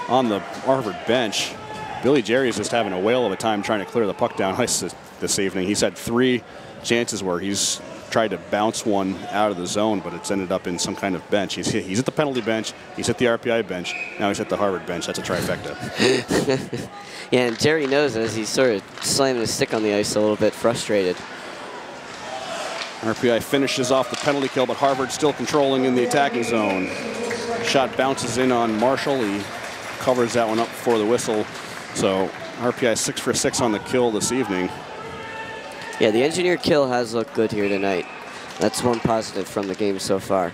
on the Harvard bench. Billy Jerry is just having a whale of a time trying to clear the puck down ice this evening. He's had 3 chances where he's tried to bounce one out of the zone, but it's ended up in some kind of bench. He's at the penalty bench, he's at the RPI bench, now he's at the Harvard bench. That's a trifecta. Yeah, and Jerry knows it as he's sort of slamming his stick on the ice a little bit frustrated. RPI finishes off the penalty kill, but Harvard still controlling in the attacking zone. Shot bounces in on Marshall. He covers that one up for the whistle. So RPI 6 for 6 on the kill this evening. Yeah, the engineer kill has looked good here tonight. That's one positive from the game so far.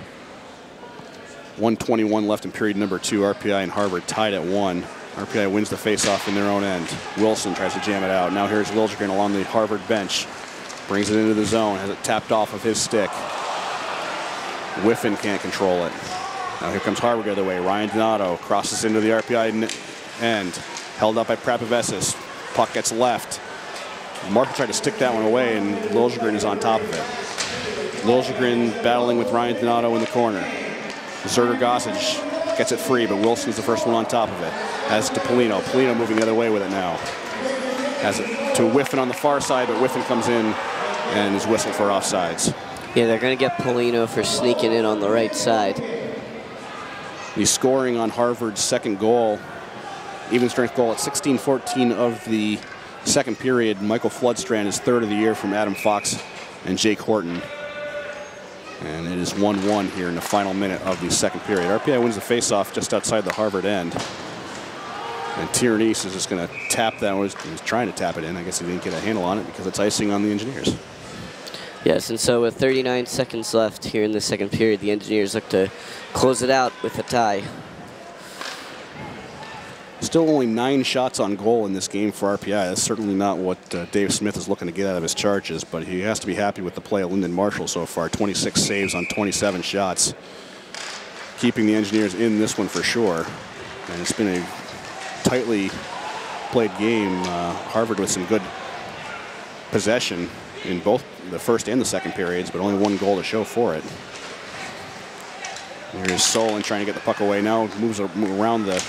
1:21 left in period number 2. RPI and Harvard tied at 1. RPI wins the faceoff in their own end. Wilson tries to jam it out. Now here's Liljegren along the Harvard bench. Brings it into the zone, has it tapped off of his stick. Whiffen can't control it. Now here comes Harvard the other way. Ryan Donato crosses into the RPI end. Held up by Prapavesis. Puck gets left. Marshall tried to stick that one away, and Liljegren is on top of it. Liljegren battling with Ryan Donato in the corner. Zerger Gossage gets it free, but Wilson's the first one on top of it. Has it to Polino. Polino moving the other way with it now. Has it to Whiffen on the far side, but Whiffen comes in and is whistled for offsides. Yeah, they're going to get Polino for sneaking in on the right side. The scoring on Harvard's second goal, even strength goal at 16:14 of the second period. Michael Floodstrand is third of the year from Adam Fox and Jake Horton. And it is 1-1 here in the final minute of the second period. RPI wins the faceoff just outside the Harvard end. And Tyrannese is just going to tap that. He was trying to tap it in. I guess he didn't get a handle on it because it's icing on the Engineers. Yes, and so with 39 seconds left here in the second period, the Engineers look to close it out with a tie. Still only 9 shots on goal in this game for RPI. That's certainly not what Dave Smith is looking to get out of his charges, but he has to be happy with the play of Lyndon Marshall so far. 26 saves on 27 shots. Keeping the Engineers in this one for sure. And it's been a tightly played game. Harvard with some good possession in both the first and the second periods, but only 1 goal to show for it. Here's Solon trying to get the puck away now. Moves around the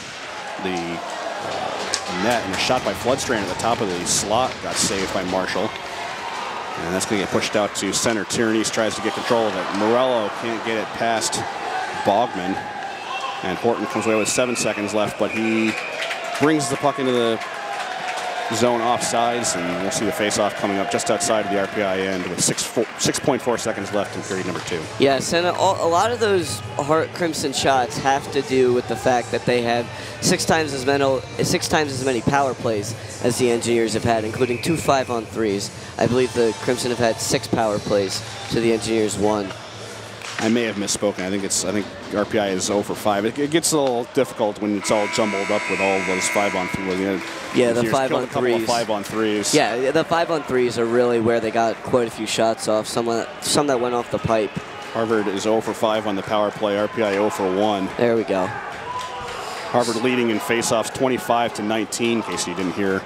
net, and a shot by Floodstrand at the top of the slot got saved by Marshall. And that's going to get pushed out to center. Tyrannese tries to get control of it. Morello can't get it past Bogman. And Horton comes away with 7 seconds left, but he brings the puck into the zone offsides, and we'll see the faceoff coming up just outside of the RPI end with 6.4 seconds left in period number 2. Yes, and a lot of those Crimson shots have to do with the fact that they have 6 times as many power plays as the Engineers have had, including 2 5-on-3s. I believe the Crimson have had 6 power plays to the Engineers 1. I may have misspoken. I think RPI is 0 for 5. It gets a little difficult when it's all jumbled up with all those 5-on-3. Yeah, the 5-on-3s. 5-on-3s. Yeah, the 5-on-3s are really where they got quite a few shots off. Some that went off the pipe. Harvard is 0 for 5 on the power play. RPI 0 for 1. There we go. Harvard leading in faceoffs 25-19. In case you didn't hear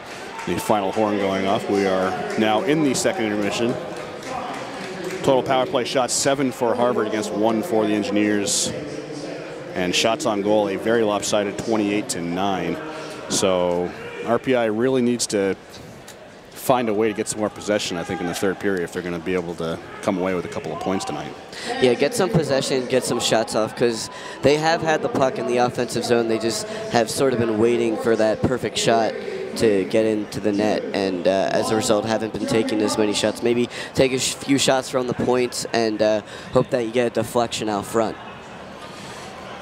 the final horn going off, we are now in the second intermission. Total power play shots 7 for Harvard against 1 for the Engineers. And shots on goal a very lopsided 28-9. So RPI really needs to find a way to get some more possession, I think, in the third period if they're going to be able to come away with a couple of points tonight. Yeah, get some possession, get some shots off, because they have had the puck in the offensive zone. They just have sort of been waiting for that perfect shot to get into the net, and as a result haven't been taking as many shots. Maybe take a few shots from the points and hope that you get a deflection out front.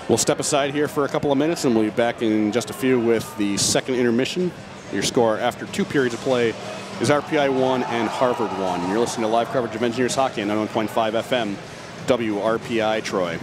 We'll step aside here for a couple of minutes, and we'll be back in just a few with the second intermission. Your score after 2 periods of play is RPI 1 and Harvard 1. You're listening to live coverage of Engineers Hockey on 91.5 FM, WRPI Troy.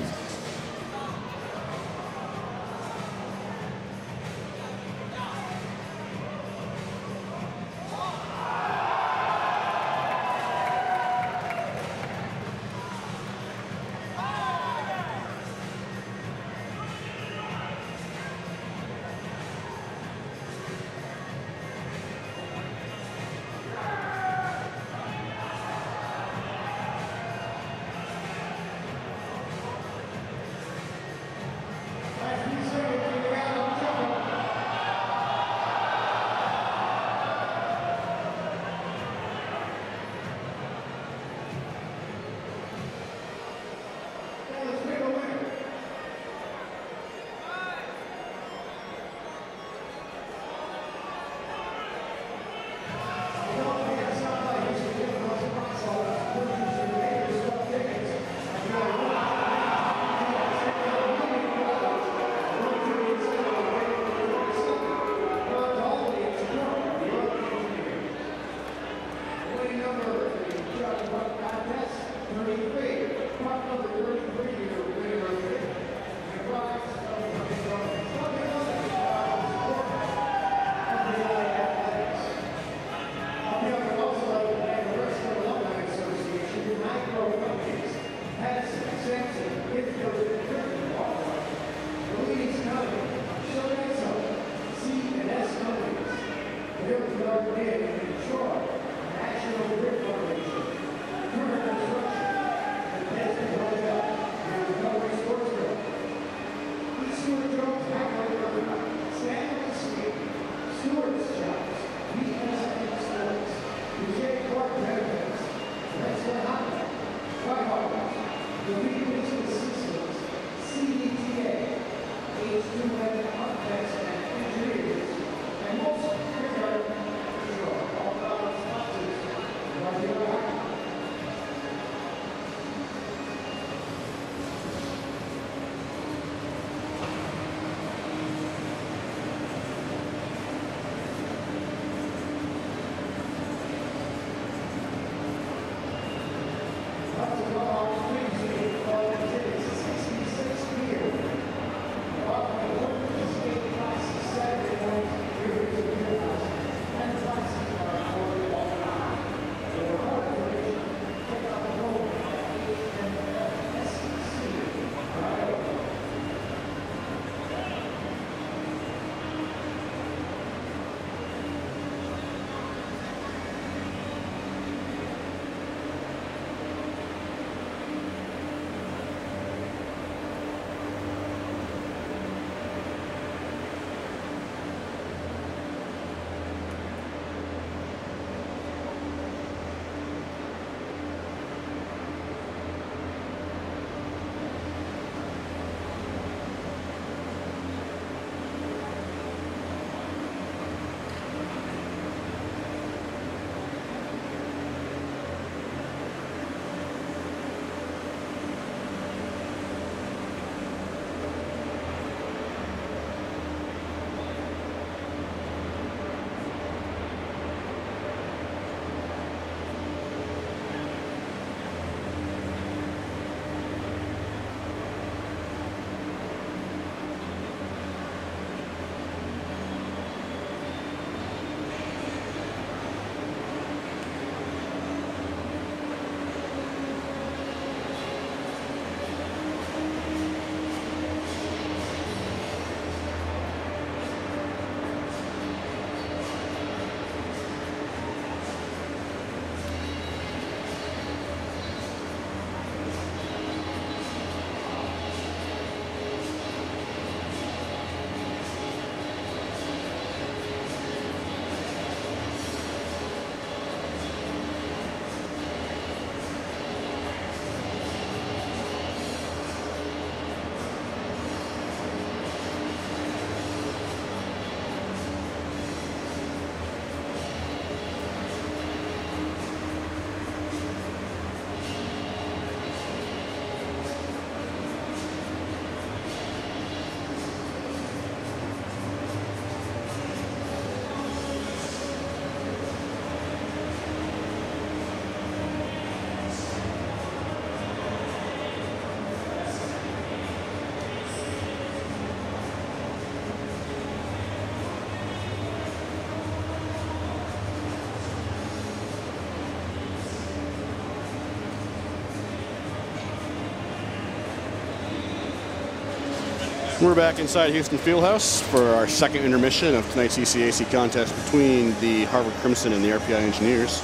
We're back inside Houston Fieldhouse for our second intermission of tonight's ECAC contest between the Harvard Crimson and the RPI Engineers.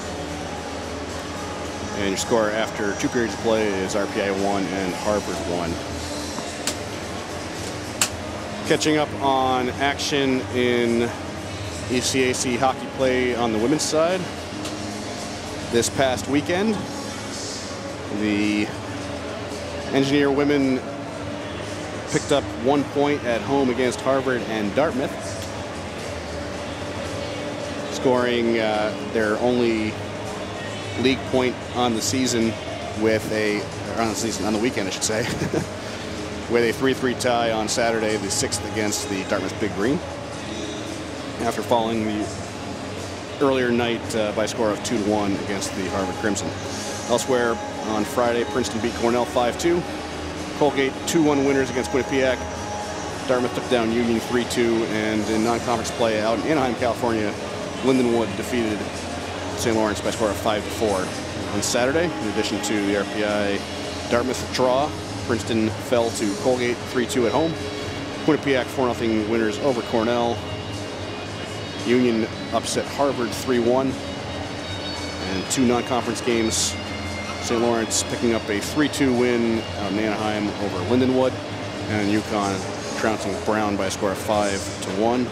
And your score after 2 periods of play is RPI 1 and Harvard 1. Catching up on action in ECAC hockey play on the women's side. This past weekend, the Engineer women picked up 1 point at home against Harvard and Dartmouth, scoring their only league point on the season with on the weekend, I should say, with a 3-3 tie on Saturday, the 6th against the Dartmouth Big Green, after falling the earlier night by a score of 2-1 against the Harvard Crimson. Elsewhere on Friday, Princeton beat Cornell 5-2. Colgate 2-1 winners against Quinnipiac. Dartmouth took down Union 3-2, and in non-conference play out in Anaheim, California, Lindenwood defeated St. Lawrence by a score of 5-4. On Saturday, in addition to the RPI Dartmouth draw, Princeton fell to Colgate 3-2 at home. Quinnipiac 4-0 winners over Cornell. Union upset Harvard 3-1. And 2 non-conference games. St. Lawrence picking up a 3-2 win out in Anaheim over Lindenwood, and UConn trouncing Brown by a score of 5-1.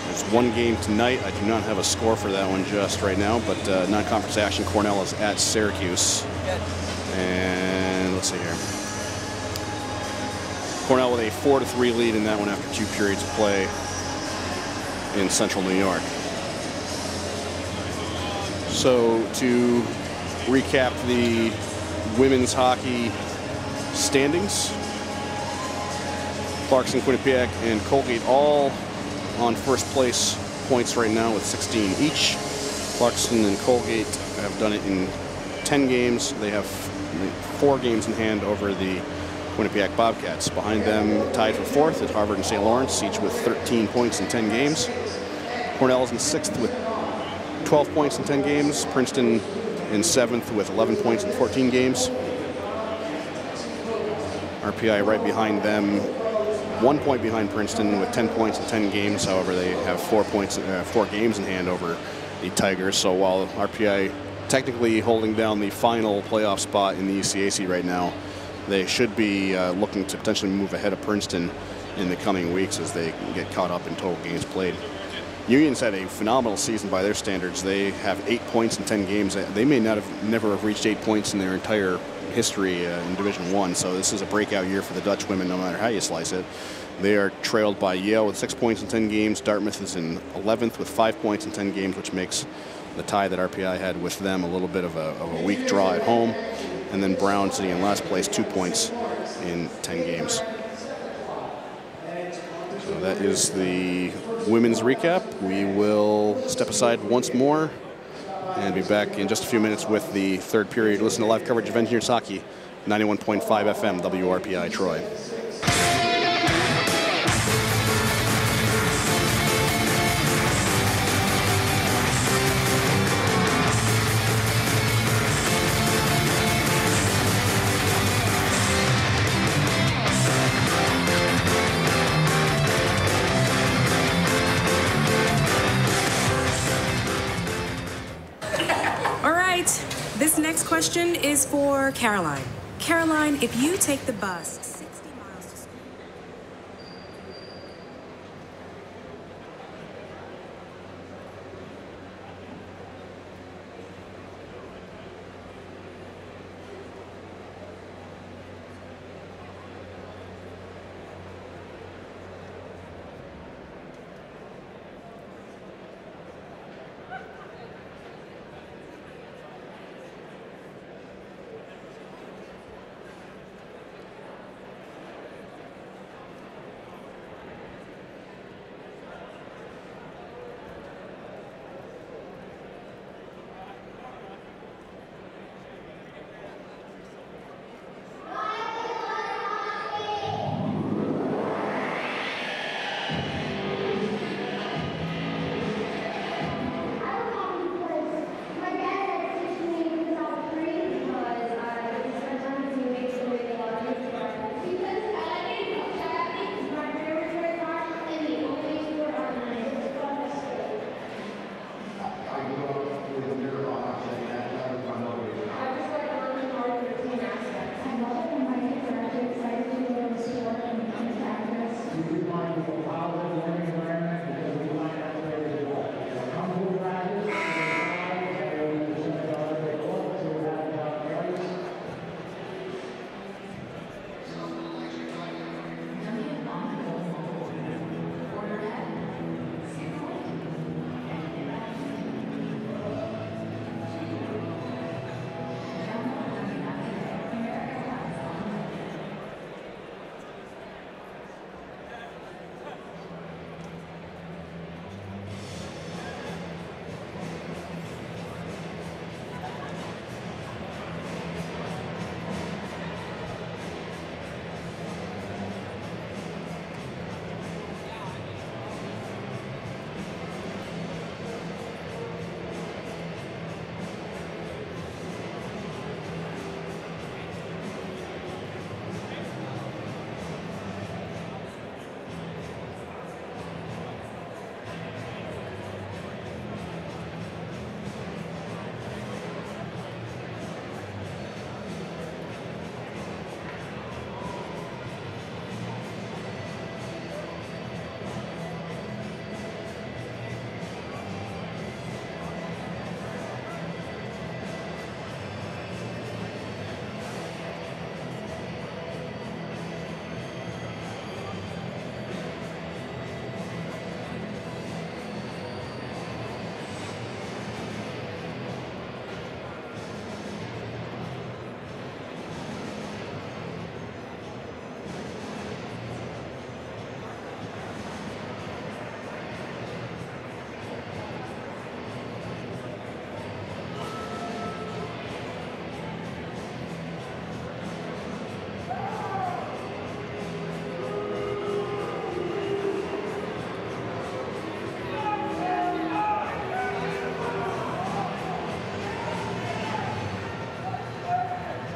There's 1 game tonight. I do not have a score for that one just right now, but non-conference action, Cornell is at Syracuse. And let's see here. Cornell with a 4-3 lead in that one after 2 periods of play in Central New York. So to recap the women's hockey standings, Clarkson, Quinnipiac, and Colgate all on first place points right now with 16 each. Clarkson and Colgate have done it in 10 games. They have 4 games in hand over the Quinnipiac Bobcats. Behind them, tied for 4th, is Harvard and St. Lawrence, each with 13 points in 10 games. Cornell is in 6th with 12 points in 10 games. Princeton in 7th with 11 points in 14 games. RPI right behind them, 1 point behind Princeton with 10 points in 10 games. However, they have 4 games in hand over the Tigers. So while RPI technically holding down the final playoff spot in the ECAC right now, they should be looking to potentially move ahead of Princeton in the coming weeks as they get caught up in total games played. Union's had a phenomenal season by their standards. They have 8 points in 10 games. They may never have reached 8 points in their entire history in Division I. So this is a breakout year for the Dutch women, no matter how you slice it. They are trailed by Yale with 6 points in 10 games. Dartmouth is in 11th with 5 points in 10 games, which makes the tie that RPI had with them a little bit of a weak draw at home. And then Brown sitting in last place, 2 points in 10 games. So that is the women's recap. We will step aside once more and be back in just a few minutes with the 3rd period. Listen to live coverage of Engineers Hockey, 91.5 FM, WRPI Troy. This next question is for Caroline. Caroline, if you take the bus 60 miles to school.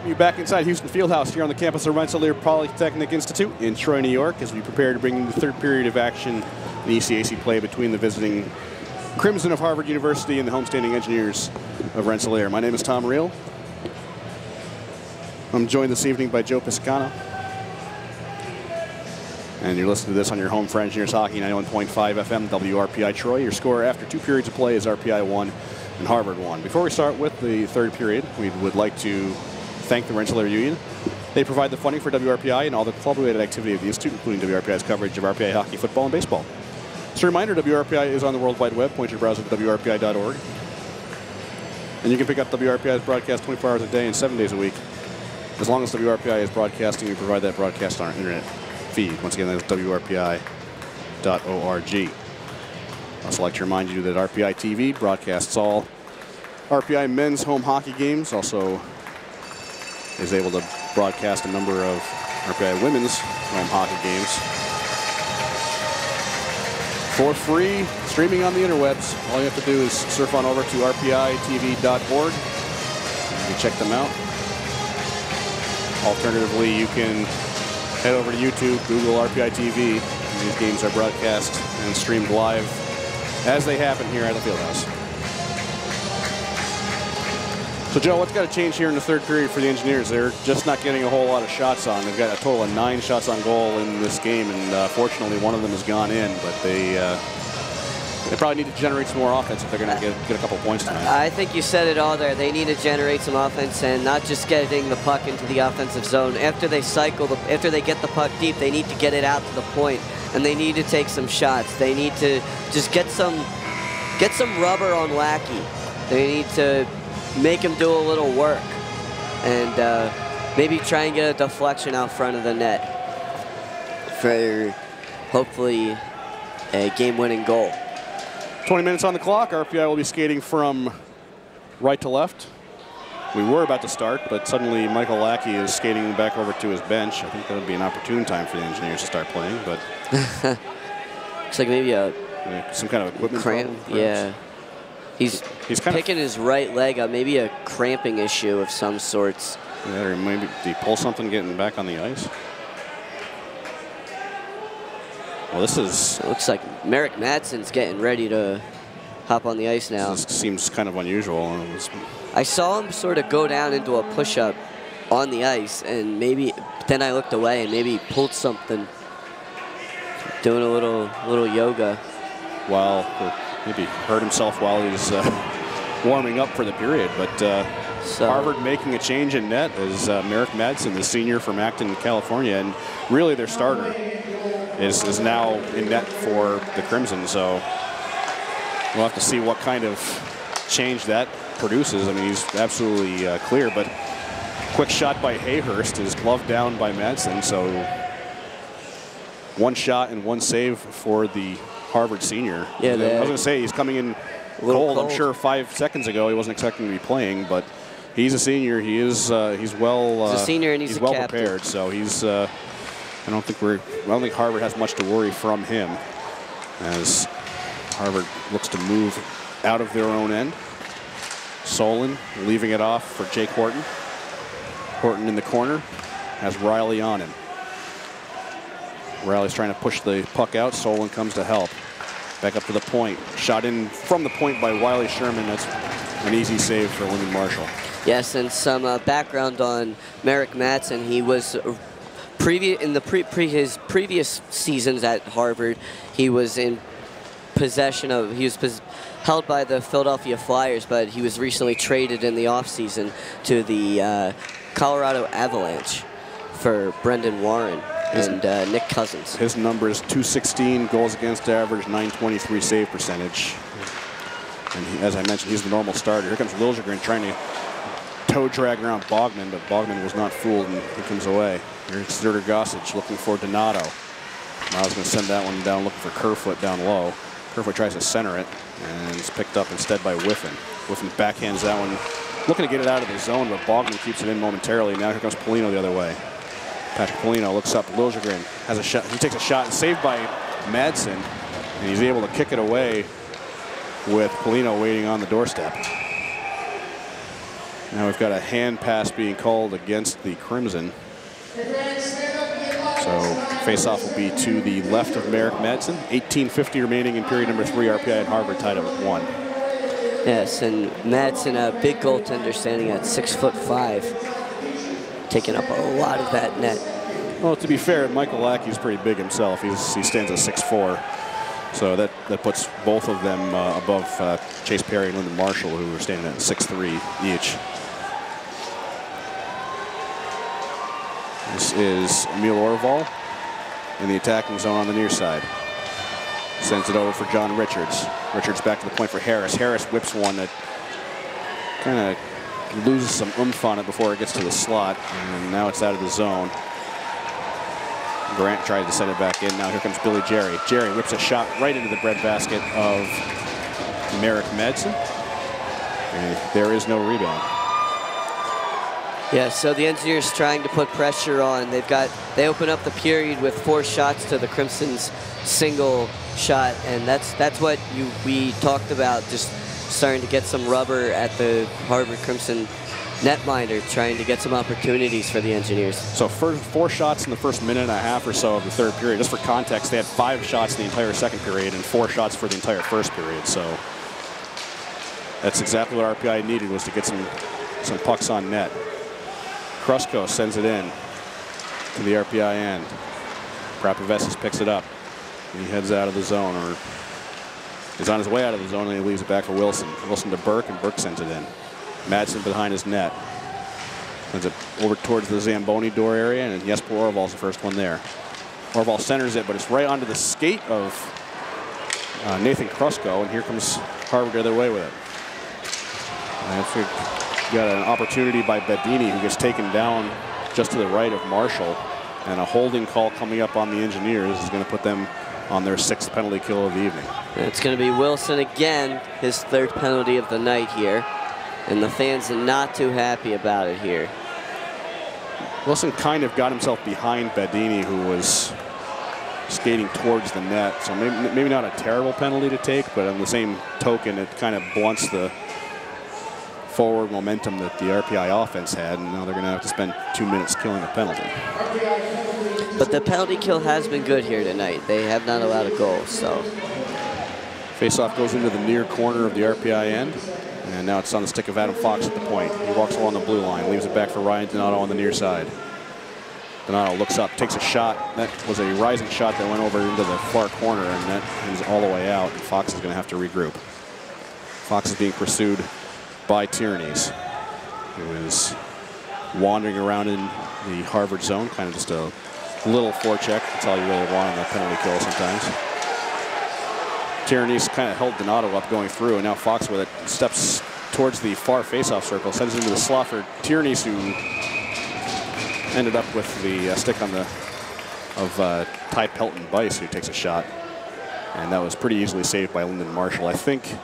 welcome you back inside Houston Fieldhouse here on the campus of Rensselaer Polytechnic Institute in Troy, New York, as we prepare to bring the third period of action in ECAC play between the visiting Crimson of Harvard University and the homestanding Engineers of Rensselaer. My name is Tom Reel. I'm joined this evening by Joe Piscicano. And you're listening to this on your home for Engineers Hockey, 91.5 FM, WRPI Troy. Your score after 2 periods of play is RPI 1 and Harvard 1. Before we start with the third period, we would like to thank the Rensselaer Union. They provide the funding for WRPI and all the club-related activity of the Institute, including WRPI's coverage of RPI hockey, football, and baseball. Just a reminder, WRPI is on the World Wide Web. Point your browser to WRPI.org. And you can pick up WRPI's broadcast 24 hours a day and 7 days a week. As long as WRPI is broadcasting, we provide that broadcast on our internet feed. Once again, that's WRPI.org. I'd also like to remind you that RPI TV broadcasts all RPI men's home hockey games, also is able to broadcast a number of RPI women's home hockey games for free, streaming on the interwebs. All you have to do is surf on over to rpitv.org and check them out. Alternatively, you can head over to YouTube, Google RPI TV, and these games are broadcast and streamed live as they happen here at the Fieldhouse. So, Joe, what's got to change here in the third period for the Engineers? They're just not getting a whole lot of shots on. They've got a total of 9 shots on goal in this game, and fortunately, one of them has gone in. But they probably need to generate some more offense if they're going to get a couple points tonight. I think you said it all there. They need to generate some offense and not just getting the puck into the offensive zone. After they after they get the puck deep, they need to get it out to the point, and they need to take some shots. They need to just get some rubber on Lackey. They need to make him do a little work and maybe try and get a deflection out front of the net for hopefully a game-winning goal. 20 minutes on the clock. RPI will be skating from right to left. We were about to start, but suddenly Michael Lackey is skating back over to his bench. I think that would be an opportune time for the Engineers to start playing, but looks like maybe some kind of equipment cramp. problem, Yeah. He's picking his right leg up, maybe a cramping issue of some sorts. Yeah, or maybe did he pull something getting back on the ice? Well, this is... It looks like Merrick Madsen's getting ready to hop on the ice now. This seems kind of unusual. I saw him sort of go down into a push-up on the ice, and maybe then I looked away and maybe he pulled something, doing a little yoga. Well, maybe hurt himself while he's warming up for the period. But Harvard making a change in net is Merrick Madsen, the senior from Acton, California, and really their starter is now in net for the Crimson. So we'll have to see what kind of change that produces. I mean, he's absolutely clear, but quick shot by Hayhurst is gloved down by Madsen. So 1 shot and 1 save for the Harvard senior. Yeah, I was going to say he's coming in cold. I'm sure 5 seconds ago he wasn't expecting to be playing, but he's a senior. He is he's well. He's a senior and he's well prepared. So he's. I don't think Harvard has much to worry from him, as Harvard looks to move out of their own end. Solon leaving it off for Jake Horton. Horton in the corner has Riley on him. Riley's trying to push the puck out. Solon comes to help. Back up to the point. Shot in from the point by Wiley Sherman. That's an easy save for Lyndon Marshall. Yes, and some background on Merrick Madsen. He was his previous seasons at Harvard, he was in possession of, held by the Philadelphia Flyers, but he was recently traded in the offseason to the Colorado Avalanche for Brendan Warren and Nick Cousins. His number is .216 goals against average, .923 save percentage. And as I mentioned, he's the normal starter. Here comes Liljegren trying to toe drag around Bogman, but Bogman was not fooled, and he comes away. Here's Zerder Gossage looking for Donato. Donato's going to send that one down, looking for Kerfoot down low. Kerfoot tries to center it, and it's picked up instead by Whiffen. Whiffen backhands that one, looking to get it out of the zone, but Bogman keeps it in momentarily. Now here comes Polino the other way. Patrick Polino looks up. Liljegren has a shot. He takes a shot and saved by Madsen, and he's able to kick it away with Polino waiting on the doorstep. Now we've got a hand pass being called against the Crimson. So face-off will be to the left of Merrick Madsen. 18:50 remaining in period number 3. RPI and Harvard tied up at 1. Yes, and Madsen, a big goaltender, standing at 6'5", taking up a lot of that net. Well, to be fair, Michael Lackey's pretty big himself. He stands at 6'4". So that puts both of them above Chase Perry and Lyndon Marshall, who are standing at 6'3" each. This is Emil Orval in the attacking zone on the near side. Sends it over for John Richards. Richards back to the point for Harris. Harris whips one that kind of loses some oomph on it before it gets to the slot, and now it's out of the zone. Grant tried to send it back in. Now here comes Billy Jerry. Jerry whips a shot right into the breadbasket of Merrick Madsen, and there is no rebound. Yeah, so the Engineers trying to put pressure on. They open up the period with 4 shots to the Crimson's single shot, and that's what we talked about, just starting to get some rubber at the Harvard Crimson netminder, trying to get some opportunities for the Engineers. So 4 shots in the first minute and a half or so of the third period. Just for context, they had 5 shots in the entire second period and 4 shots for the entire first period. So that's exactly what RPI needed, was to get some pucks on net. Krusko sends it in to the RPI end. Prapavesis picks it up. He heads out of the zone, or is on his way out of the zone, and he leaves it back for Wilson. Wilson to Burke, and Burke sends it in. Madsen behind his net. Sends it over towards the Zamboni door area, and Jesper Orval's the first one there. Orval centers it, but it's right onto the skate of Nathan Krusko, and here comes Harvard the other way with it. And got an opportunity by Bedini, who gets taken down just to the right of Marshall, and a holding call coming up on the Engineers is going to put them on their 6th penalty kill of the evening. It's going to be Wilson again, his 3rd penalty of the night here, and the fans are not too happy about it here. Wilson kind of got himself behind Bedini, who was skating towards the net, so maybe not a terrible penalty to take, but on the same token, it kind of blunts the forward momentum that the RPI offense had, and now they're going to have to spend 2 minutes killing a penalty. But the penalty kill has been good here tonight. They have not allowed a goal, so. Faceoff goes into the near corner of the RPI end, and now it's on the stick of Adam Fox at the point. He walks along the blue line, leaves it back for Ryan Donato on the near side. Donato looks up, takes a shot. That was a rising shot that went over into the far corner, and that is all the way out, and Fox is going to have to regroup. Fox is being pursued by Tierney's, who is wandering around in the Harvard zone, kind of just a little forecheck. That's all you really want on a penalty kill sometimes. Tierney's kind of held Donato up going through, and now Fox with it steps towards the far faceoff circle, sends it into the slot for Tierney's, who ended up with the stick on of Ty Pelton-Bice, who takes a shot, and that was pretty easily saved by Lyndon Marshall. I think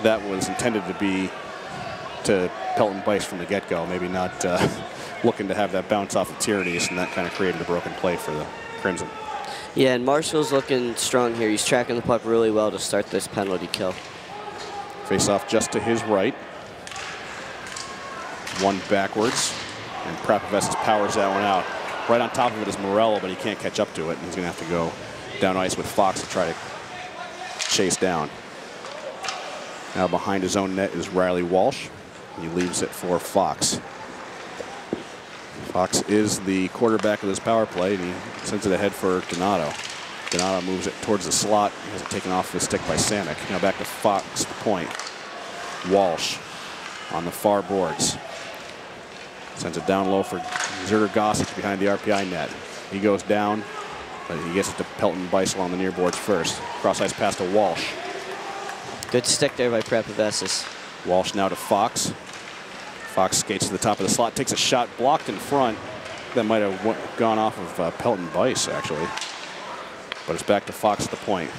that was intended to be to Pelton-Bice from the get-go, maybe not looking to have that bounce off of Tierney's, and that kind of created a broken play for the Crimson. Yeah, and Marshall's looking strong here. He's tracking the puck really well to start this penalty kill. Face off just to his right. One backwards, and Prapavesis powers that one out. Right on top of it is Morello, but he can't catch up to it, and he's going to have to go down ice with Fox to try to chase down. Now behind his own net is Riley Walsh. He leaves it for Fox. Fox is the quarterback of this power play, and he sends it ahead for Donato. Donato moves it towards the slot. He has it taken off the stick by Samick. Now back to Fox, the point. Walsh on the far boards. Sends it down low for Zerger Gossett behind the RPI net. He goes down, but he gets it to Pelton-Bice along the near boards first. Cross ice pass to Walsh. Good stick there by Prapavesis. Walsh now to Fox. Fox skates to the top of the slot, takes a shot blocked in front. That might have gone off of Pelton-Bice, actually. But it's back to Fox at the point.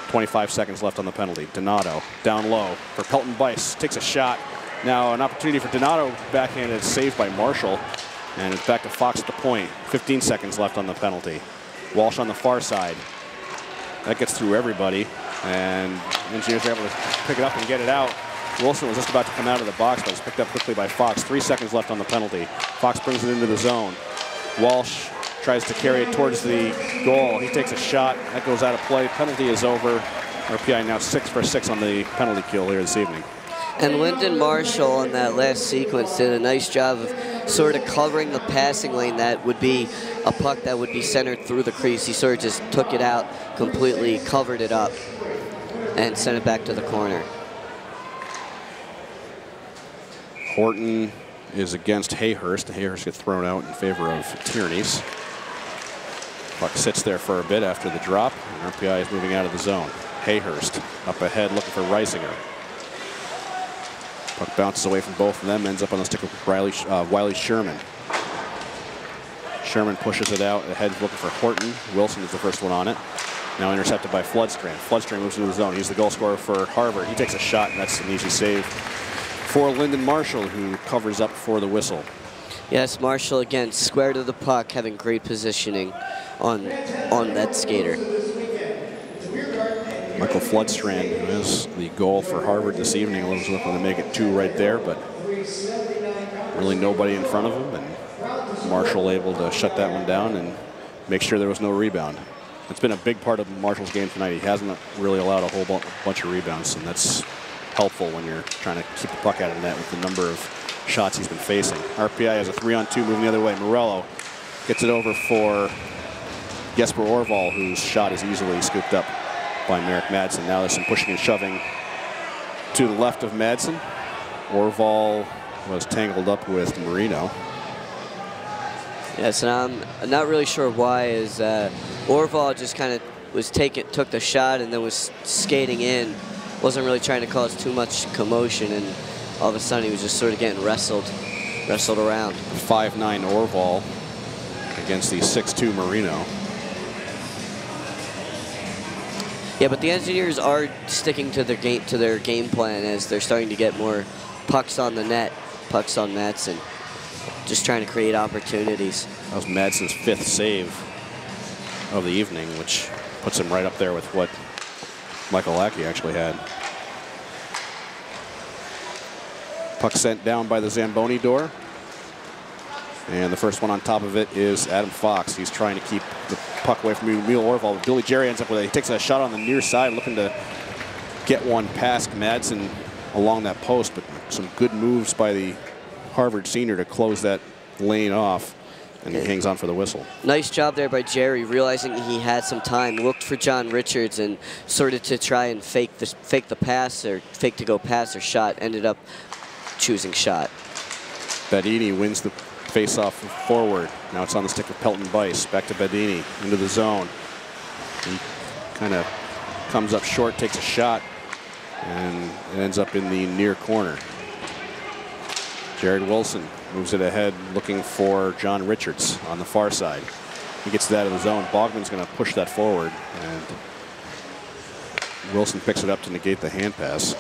25 seconds left on the penalty. Donato down low for Pelton-Bice. Takes a shot. Now an opportunity for Donato, backhanded, saved by Marshall. And it's back to Fox at the point. 15 seconds left on the penalty. Walsh on the far side. That gets through everybody. And Engineers are able to pick it up and get it out. Wilson was just about to come out of the box, but was picked up quickly by Fox. 3 seconds left on the penalty. Fox brings it into the zone. Walsh tries to carry it towards the goal. He takes a shot. That goes out of play. Penalty is over. RPI now 6 for 6 on the penalty kill here this evening. And Lyndon Marshall on that last sequence did a nice job of sort of covering the passing lane that would be a puck that would be centered through the crease. He sort of just took it out, completely covered it up, and sent it back to the corner. Horton is against Hayhurst. Hayhurst gets thrown out in favor of Tierney's. Puck sits there for a bit after the drop, and RPI is moving out of the zone. Hayhurst up ahead looking for Reisinger. Puck bounces away from both of them, ends up on the stick of Wiley Sherman. Sherman pushes it out ahead looking for Horton. Wilson is the first one on it. Now intercepted by Floodstrand. Floodstrand moves into the zone. He's the goal scorer for Harvard. He takes a shot, and that's an easy save for Lyndon Marshall, who covers up for the whistle. Yes, Marshall again square to the puck, having great positioning on that skater. Michael Floodstrand, who is the goal for Harvard this evening, was looking to make it 2 right there, but really nobody in front of him, and Marshall able to shut that one down and make sure there was no rebound. It's been a big part of Marshall's game tonight. He hasn't really allowed a whole bunch of rebounds, and that's helpful when you're trying to keep the puck out of the net with the number of shots he's been facing. RPI has a 3-on-2 moving the other way. Morello gets it over for Jesper Orval, whose shot is easily scooped up by Merrick Madsen. Now there's some pushing and shoving to the left of Madsen. Orval was tangled up with Marino. Yes, and I'm not really sure why. Is Orval just kind of took the shot and then was skating in. Wasn't really trying to cause too much commotion, and all of a sudden he was just sort of getting wrestled around. 5'9" Orval against the 6'2" Marino. Yeah, but the Engineers are sticking to their game plan as they're starting to get more pucks on the net, pucks on Madsen, just trying to create opportunities. That was Madsen's 5th save of the evening, which puts him right up there with what Michael Lackey actually had. Puck sent down by the Zamboni door. And the first one on top of it is Adam Fox. He's trying to keep the puck away from Emil Orval. Billy Jerry ends up with it. He takes a shot on the near side, looking to get one past Madsen along that post, but some good moves by the Harvard senior to close that lane off, and he hangs on for the whistle. Nice job there by Jerry, realizing he had some time, looked for John Richards and sort of to try and fake the pass or fake to go pass or shot, ended up choosing shot. Badini wins the face-off forward. Now it's on the stick of Pelton Bice. Back to Badini into the zone. He kind of comes up short, takes a shot, and it ends up in the near corner. Jared Wilson moves it ahead, looking for John Richards on the far side. He gets that in the zone. Bogman's going to push that forward, and Wilson picks it up to negate the hand pass.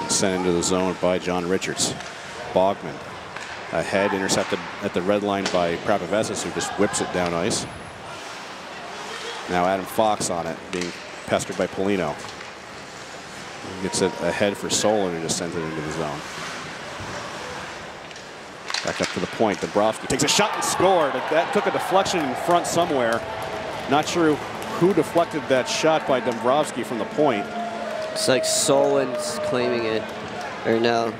And sent into the zone by John Richards. Bogman ahead, intercepted at the red line by Prapavesis, who just whips it down ice. Now Adam Fox on it, being pestered by Polino. He gets it ahead for Solon, who just sends it into the zone. Back up to the point. Dombrowski takes a shot and scored. That took a deflection in front somewhere. Not sure who deflected that shot by Dombrowski from the point. It's like Solon's claiming it, or no,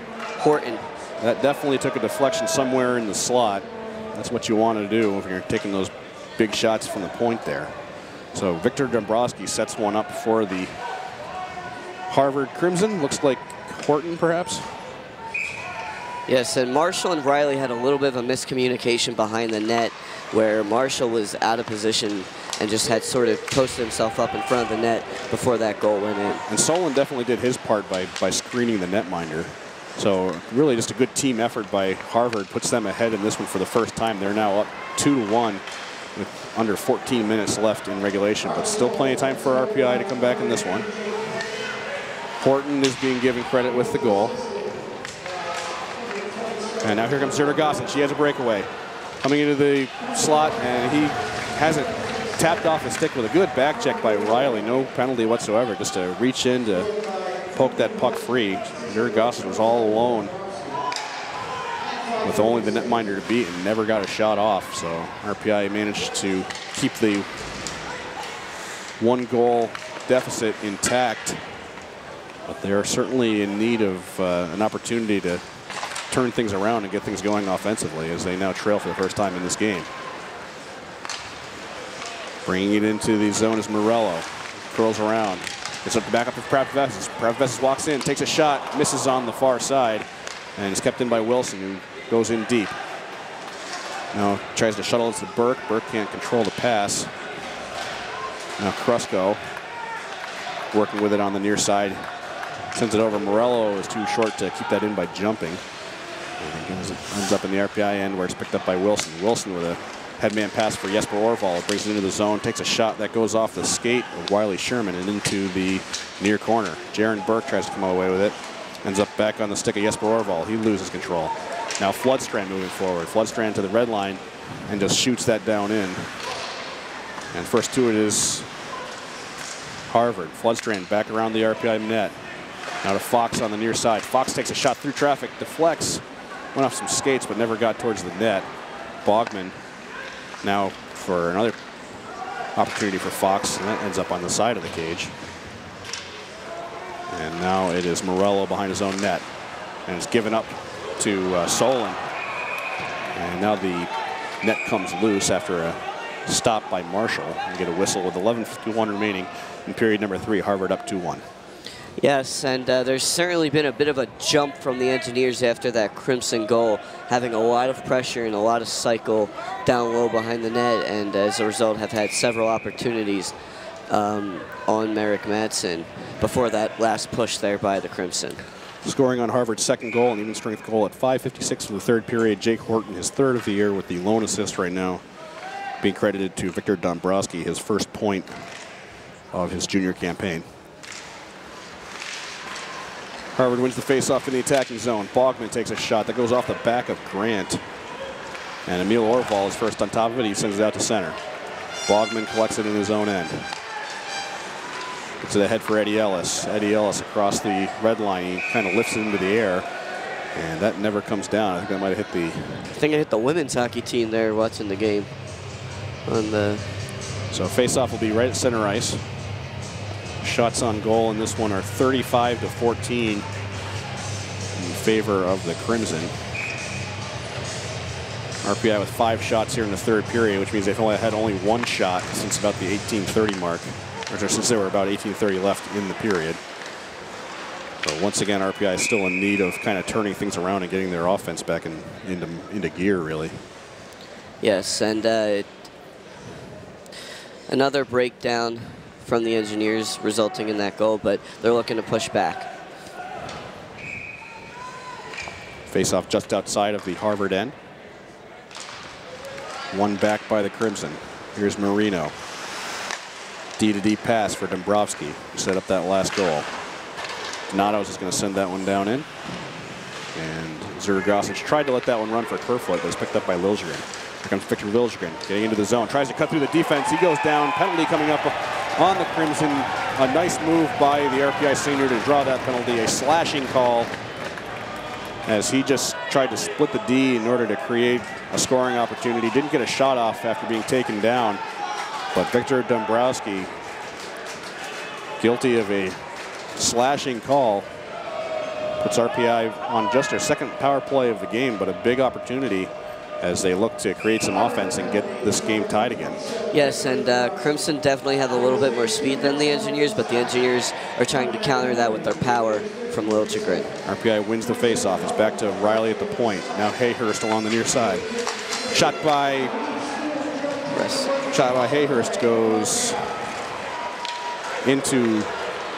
Horton. That definitely took a deflection somewhere in the slot. That's what you want to do if you're taking those big shots from the point there. So Victor Dombrowski sets one up for the Harvard Crimson. Looks like Horton, perhaps. Yes, and Marshall and Riley had a little bit of a miscommunication behind the net, where Marshall was out of position and just had sort of posted himself up in front of the net before that goal went in. And Solon definitely did his part by screening the netminder. So really just a good team effort by Harvard. Puts them ahead in this one for the first time. They're now up 2-1 with under 14 minutes left in regulation, but still plenty of time for RPI to come back in this one. Horton is being given credit with the goal. And now here comes Zerdergossen. She has a breakaway. Coming into the slot, and he has it tapped off the stick with a good back check by Riley. No penalty whatsoever, just to reach in to poke that puck free. Jared Gossett was all alone with only the netminder to beat and never got a shot off. So RPI managed to keep the 1-goal deficit intact. But they are certainly in need of an opportunity to turn things around and get things going offensively as they now trail for the first time in this game. Bringing it into the zone is Morello. Curls around. Gets up the back up to Pravessis. Pravessis walks in, takes a shot, misses on the far side, and is kept in by Wilson, who goes in deep. Now tries to shuttle it to Burke. Burke can't control the pass. Now Krusko working with it on the near side. Sends it over. Morello is too short to keep that in by jumping. And ends up in the RPI end where it's picked up by Wilson. Wilson with a headman pass for Jesper Orval. Brings it into the zone. Takes a shot that goes off the skate of Wiley Sherman and into the near corner. Jaron Burke tries to come away with it. Ends up back on the stick of Jesper Orval. He loses control. Now Floodstrand moving forward. Floodstrand to the red line and just shoots that down in. And first to it is Harvard. Floodstrand back around the RPI net. Now to Fox on the near side. Fox takes a shot through traffic, deflects, went off some skates, but never got towards the net. Bogman now for another opportunity for Fox, and that ends up on the side of the cage. And now it is Morello behind his own net, and it's given up to Solon. And now the net comes loose after a stop by Marshall. And get a whistle with 11:51 remaining in period number 3. Harvard up 2-1. Yes, and there's certainly been a bit of a jump from the Engineers after that Crimson goal, having a lot of pressure and a lot of cycle down low behind the net, and as a result have had several opportunities on Merrick Madsen before that last push there by the Crimson. Scoring on Harvard's second goal, an even strength goal at 5:56 for the third period. Jake Horton, his third of the year with the lone assist right now, being credited to Victor Dombrowski, his first point of his junior campaign. Harvard wins the faceoff in the attacking zone. Bogman takes a shot that goes off the back of Grant. And Emil Orval is first on top of it. He sends it out to center. Bogman collects it in his own end. Gets it ahead for Eddie Ellis. Eddie Ellis across the red line. He kind of lifts it into the air. And that never comes down. I think that might have hit the... I think it hit the women's hockey team there watching the game. So faceoff will be right at center ice. Shots on goal in this one are 35-14 in favor of the Crimson. RPI with 5 shots here in the third period, which means they've only had one shot since about the 18:30 mark, or since there were about 18:30 left in the period. So once again, RPI is still in need of kind of turning things around and getting their offense back into gear, really. Yes, and another breakdown from the Engineers resulting in that goal, but they're looking to push back. Face-off just outside of the Harvard end. One back by the Crimson. Here's Marino. D-to-D pass for Dombrowski, who set up that last goal. Donatos is going to send that one down in. And Zurgosic tried to let that one run for Kerfoot, but it's picked up by Liljegren. Here comes Victor Liljegren, getting into the zone. Tries to cut through the defense. He goes down. Penalty coming up on the Crimson. A nice move by the RPI senior to draw that penalty. A slashing call as he just tried to split the D in order to create a scoring opportunity. Didn't get a shot off after being taken down. But Victor Dombrowski, guilty of a slashing call, puts RPI on just their second power play of the game, but a big opportunity as they look to create some offense and get this game tied again. Yes, and Crimson definitely have a little bit more speed than the Engineers, but the Engineers are trying to counter that with their power from Liljegren. RPI wins the faceoff. It's back to Riley at the point. Now Hayhurst along the near side. Shot by Hayhurst goes into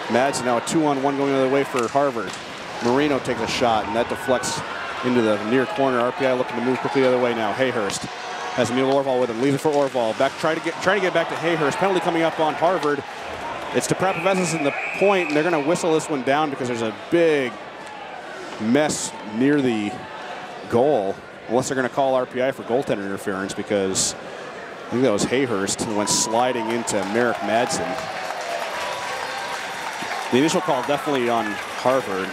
Madsen. Now a 2-on-1 going the other way for Harvard. Marino takes a shot, and that deflects into the near corner. RPI looking to move quickly the other way now. Hayhurst has Emil Orval with him. Leaves it for Orval. Trying to get back to Hayhurst. Penalty coming up on Harvard. It's to Prapavesis in the point, and they're going to whistle this one down because there's a big mess near the goal. Unless they're going to call RPI for goaltender interference, because I think that was Hayhurst who went sliding into Merrick Madsen. The initial call definitely on Harvard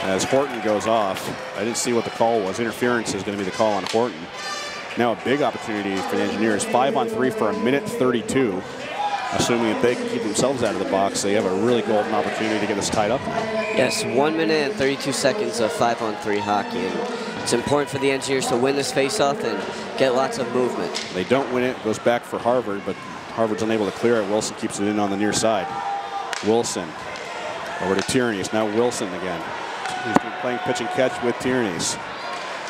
as Horton goes off. I didn't see what the call was. Interference is going to be the call on Horton. Now a big opportunity for the Engineers. 5-on-3 for 1:32. Assuming that they can keep themselves out of the box, they have a really golden opportunity to get this tied up now. Yes, 1 minute and 32 seconds of 5-on-3 hockey. And it's important for the Engineers to win this faceoff and get lots of movement. They don't win it. It goes back for Harvard, but Harvard's unable to clear it. Wilson keeps it in on the near side. Wilson over to Tierney's. Now Wilson again. He's been playing pitch and catch with Tierney's.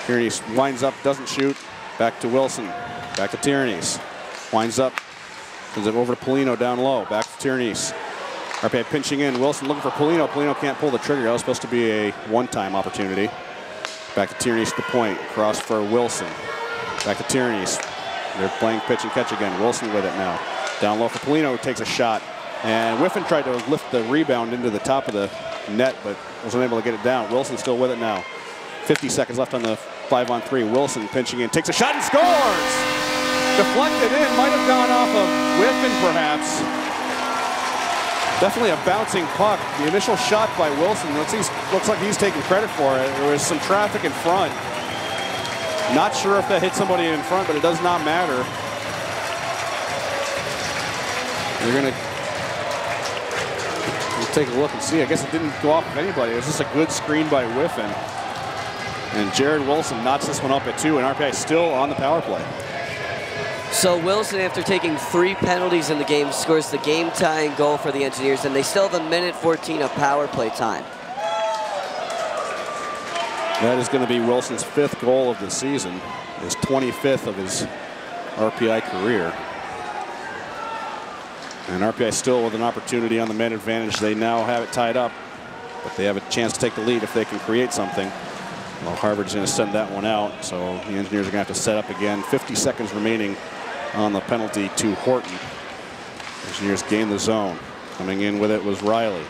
Tierney's winds up, doesn't shoot. Back to Wilson. Back to Tierney's. Winds up. Sends it over to Polino down low. Back to Tierney's. RPI pinching in. Wilson looking for Polino. Polino can't pull the trigger. That was supposed to be a one-time opportunity. Back to Tierney's to the point. Cross for Wilson. Back to Tierney's. They're playing pitch and catch again. Wilson with it now. Down low for Polino, who takes a shot. And Whiffen tried to lift the rebound into the top of the net, but was unable to get it down. Wilson still with it now. 50 seconds left on the 5-on-3. Wilson pinching in, takes a shot and scores! Deflected in, might have gone off of Whiffen perhaps. Definitely a bouncing puck. The initial shot by Wilson looks like he's taking credit for it. There was some traffic in front. Not sure if that hit somebody in front, but it does not matter. They're gonna take a look and see. I guess it didn't go off of anybody. It was just a good screen by Whiffen. And Jared Wilson knots this one up at 2, and RPI still on the power play. So Wilson, after taking 3 penalties in the game, scores the game-tying goal for the Engineers, and they still have 1:14 of power play time. That is going to be Wilson's 5th goal of the season, his 25th of his RPI career. And RPI still with an opportunity on the man advantage. They now have it tied up, but they have a chance to take the lead if they can create something. Well, Harvard's going to send that one out, so the Engineers are going to have to set up again. 50 seconds remaining on the penalty to Horton. Engineers gain the zone. Coming in with it was Riley.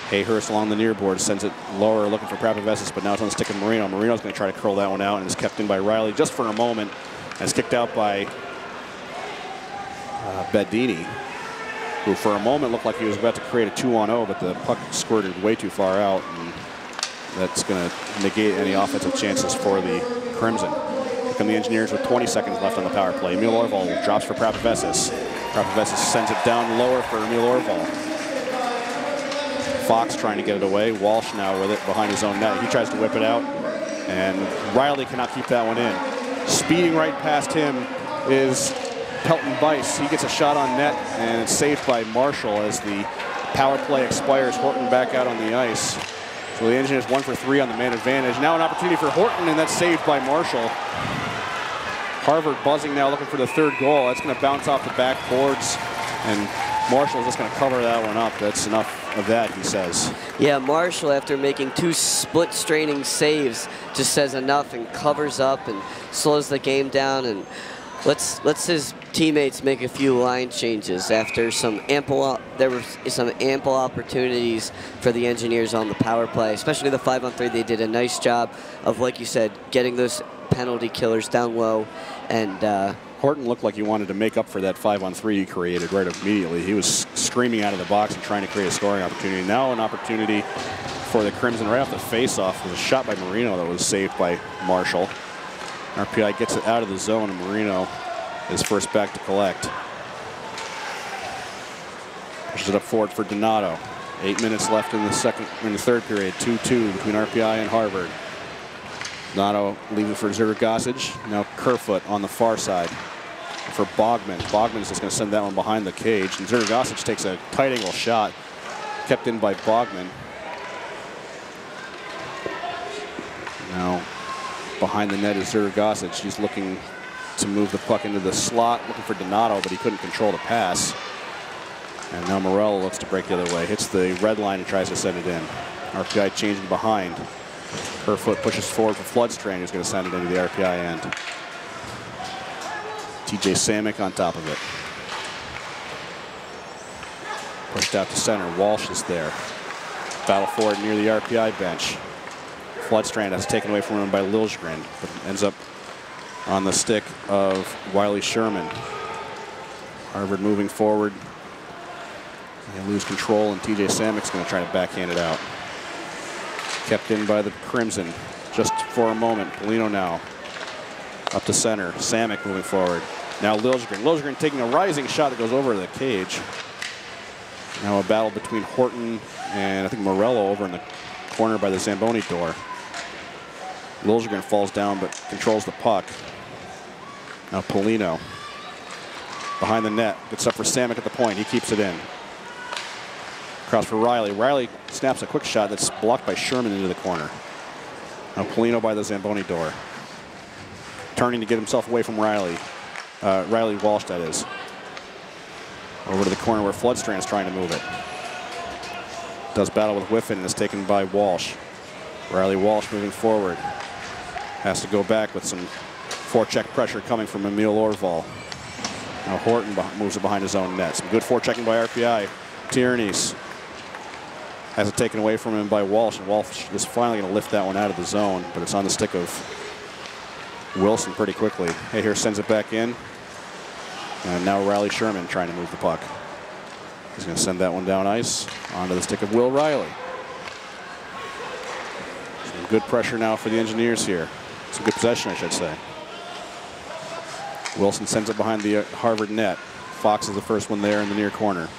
Hayhurst along the near board sends it lower, looking for Prapavesis, but now it's on the stick of Marino. Marino's going to try to curl that one out, and is kept in by Riley just for a moment. And it's kicked out by Bedini, who for a moment looked like he was about to create a 2-on-0, but the puck squirted way too far out, and that's going to negate any offensive chances for the Crimson. Here come the Engineers with 20 seconds left on the power play. Emil Orval drops for Prapavesis. Prapavesis sends it down lower for Emil Orval. Fox trying to get it away. Walsh now with it behind his own net. He tries to whip it out, and Riley cannot keep that one in. Speeding right past him is Pelton Bice. He gets a shot on net, and it's saved by Marshall as the power play expires. Horton back out on the ice. So the Engineers 1 for 3 on the man advantage. Now an opportunity for Horton, and that's saved by Marshall. Harvard buzzing now, looking for the 3rd goal. That's going to bounce off the backboards, and Marshall's just going to cover that one up. That's enough of that, he says. Yeah, Marshall, after making 2 split-straining saves, just says enough and covers up and slows the game down and lets his teammates make a few line changes after there were some ample opportunities for the Engineers on the power play, especially the 5-on-3. They did a nice job of, like you said, getting those penalty killers down low. And Horton looked like he wanted to make up for that 5-on-3 he created right immediately. He was screaming out of the box and trying to create a scoring opportunity. Now an opportunity for the Crimson right off the face-off was a shot by Marino that was saved by Marshall. RPI gets it out of the zone, and Marino is first back to collect. Pushes it up forward for Donato. 8 minutes left in the 3rd period. 2-2 between RPI and Harvard. Donato leaves it for Zergasic. Now Kerfoot on the far side for Bogman. Bogman's just going to send that one behind the cage, and Zergasic takes a tight angle shot, kept in by Bogman. Now behind the net is Zergasic. He's looking to move the puck into the slot, looking for Donato, but he couldn't control the pass. And now Morello looks to break the other way. Hits the red line and tries to send it in. RPI changing behind. Kerfoot pushes forward for Floodstrain, who's going to send it into the RPI end. TJ Samick on top of it. Pushed out to center. Walsh is there. Battle for it near the RPI bench. Floodstrand has taken away from him by Liljegren, but ends up on the stick of Wiley Sherman. Harvard moving forward. They lose control, and TJ Samek's going to try to backhand it out. Kept in by the Crimson just for a moment. Polino now up to center. Samek moving forward. Now Liljegren. Liljegren taking a rising shot that goes over the cage. Now a battle between Horton and I think Morello over in the corner by the Zamboni door. Liljegren falls down but controls the puck. Now Polino behind the net. Gets up for Samek at the point. He keeps it in. Across for Riley. Riley snaps a quick shot that's blocked by Sherman into the corner. Now Polino by the Zamboni door. Turning to get himself away from Riley. Riley Walsh, that is. Over to the corner where Floodstrand is trying to move it. Does battle with Whiffen and is taken by Walsh. Riley Walsh moving forward. Has to go back with some forecheck pressure coming from Emil Orval. Now Horton moves it behind his own net. Some good forechecking by RPI. Tierney's has it taken away from him by Walsh, and Walsh is finally going to lift that one out of the zone, but it's on the stick of Wilson pretty quickly. Here sends it back in. And now Riley Sherman trying to move the puck. He's going to send that one down ice onto the stick of Will Riley. Some good pressure now for the Engineers here. Some good possession, I should say. Wilson sends it behind the Harvard net. Fox is the first one there in the near corner.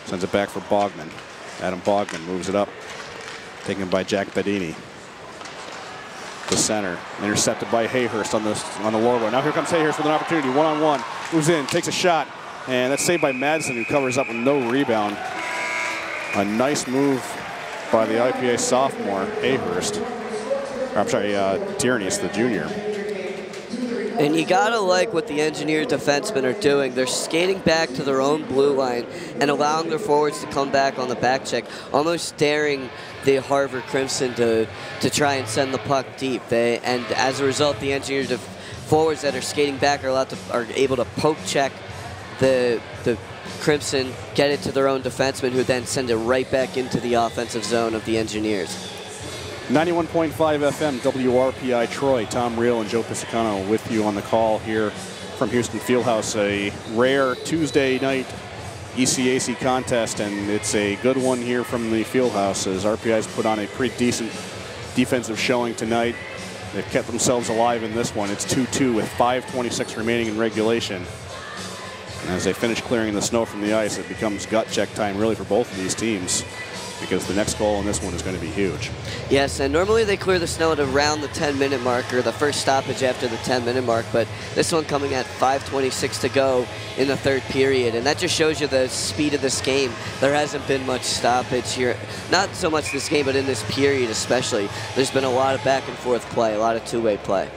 Sends it back for Bogman. Adam Bogman moves it up. Taken by Jack Bedini. The center, intercepted by Hayhurst on the lower line. Now here comes Hayhurst with an opportunity, one-on-one. Moves in, takes a shot, and that's saved by Madsen, who covers up with no rebound. A nice move by the IPA sophomore, Hayhurst. I'm sorry, Tierney, the junior. And you gotta like what the Engineer defensemen are doing. They're skating back to their own blue line and allowing their forwards to come back on the back check, almost daring the Harvard Crimson to try and send the puck deep. And as a result, the Engineer forwards that are skating back are able to poke check the Crimson, get it to their own defensemen, who then send it right back into the offensive zone of the Engineers. 91.5 FM WRPI Troy. Tom Reel and Joe Piscicano with you on the call here from Houston Fieldhouse. A rare Tuesday night ECAC contest, and it's a good one here from the Fieldhouse as RPI's put on a pretty decent defensive showing tonight. They've kept themselves alive in this one. It's 2-2 with 5:26 remaining in regulation. And as they finish clearing the snow from the ice, it becomes gut check time really for both of these teams, because the next goal in this one is going to be huge. Yes, and normally they clear the snow at around the 10-minute mark, or the first stoppage after the 10-minute mark, but this one coming at 5:26 to go in the third period, and that just shows you the speed of this game. There hasn't been much stoppage here. Not so much this game, but in this period especially. There's been a lot of back and forth play, a lot of two-way play.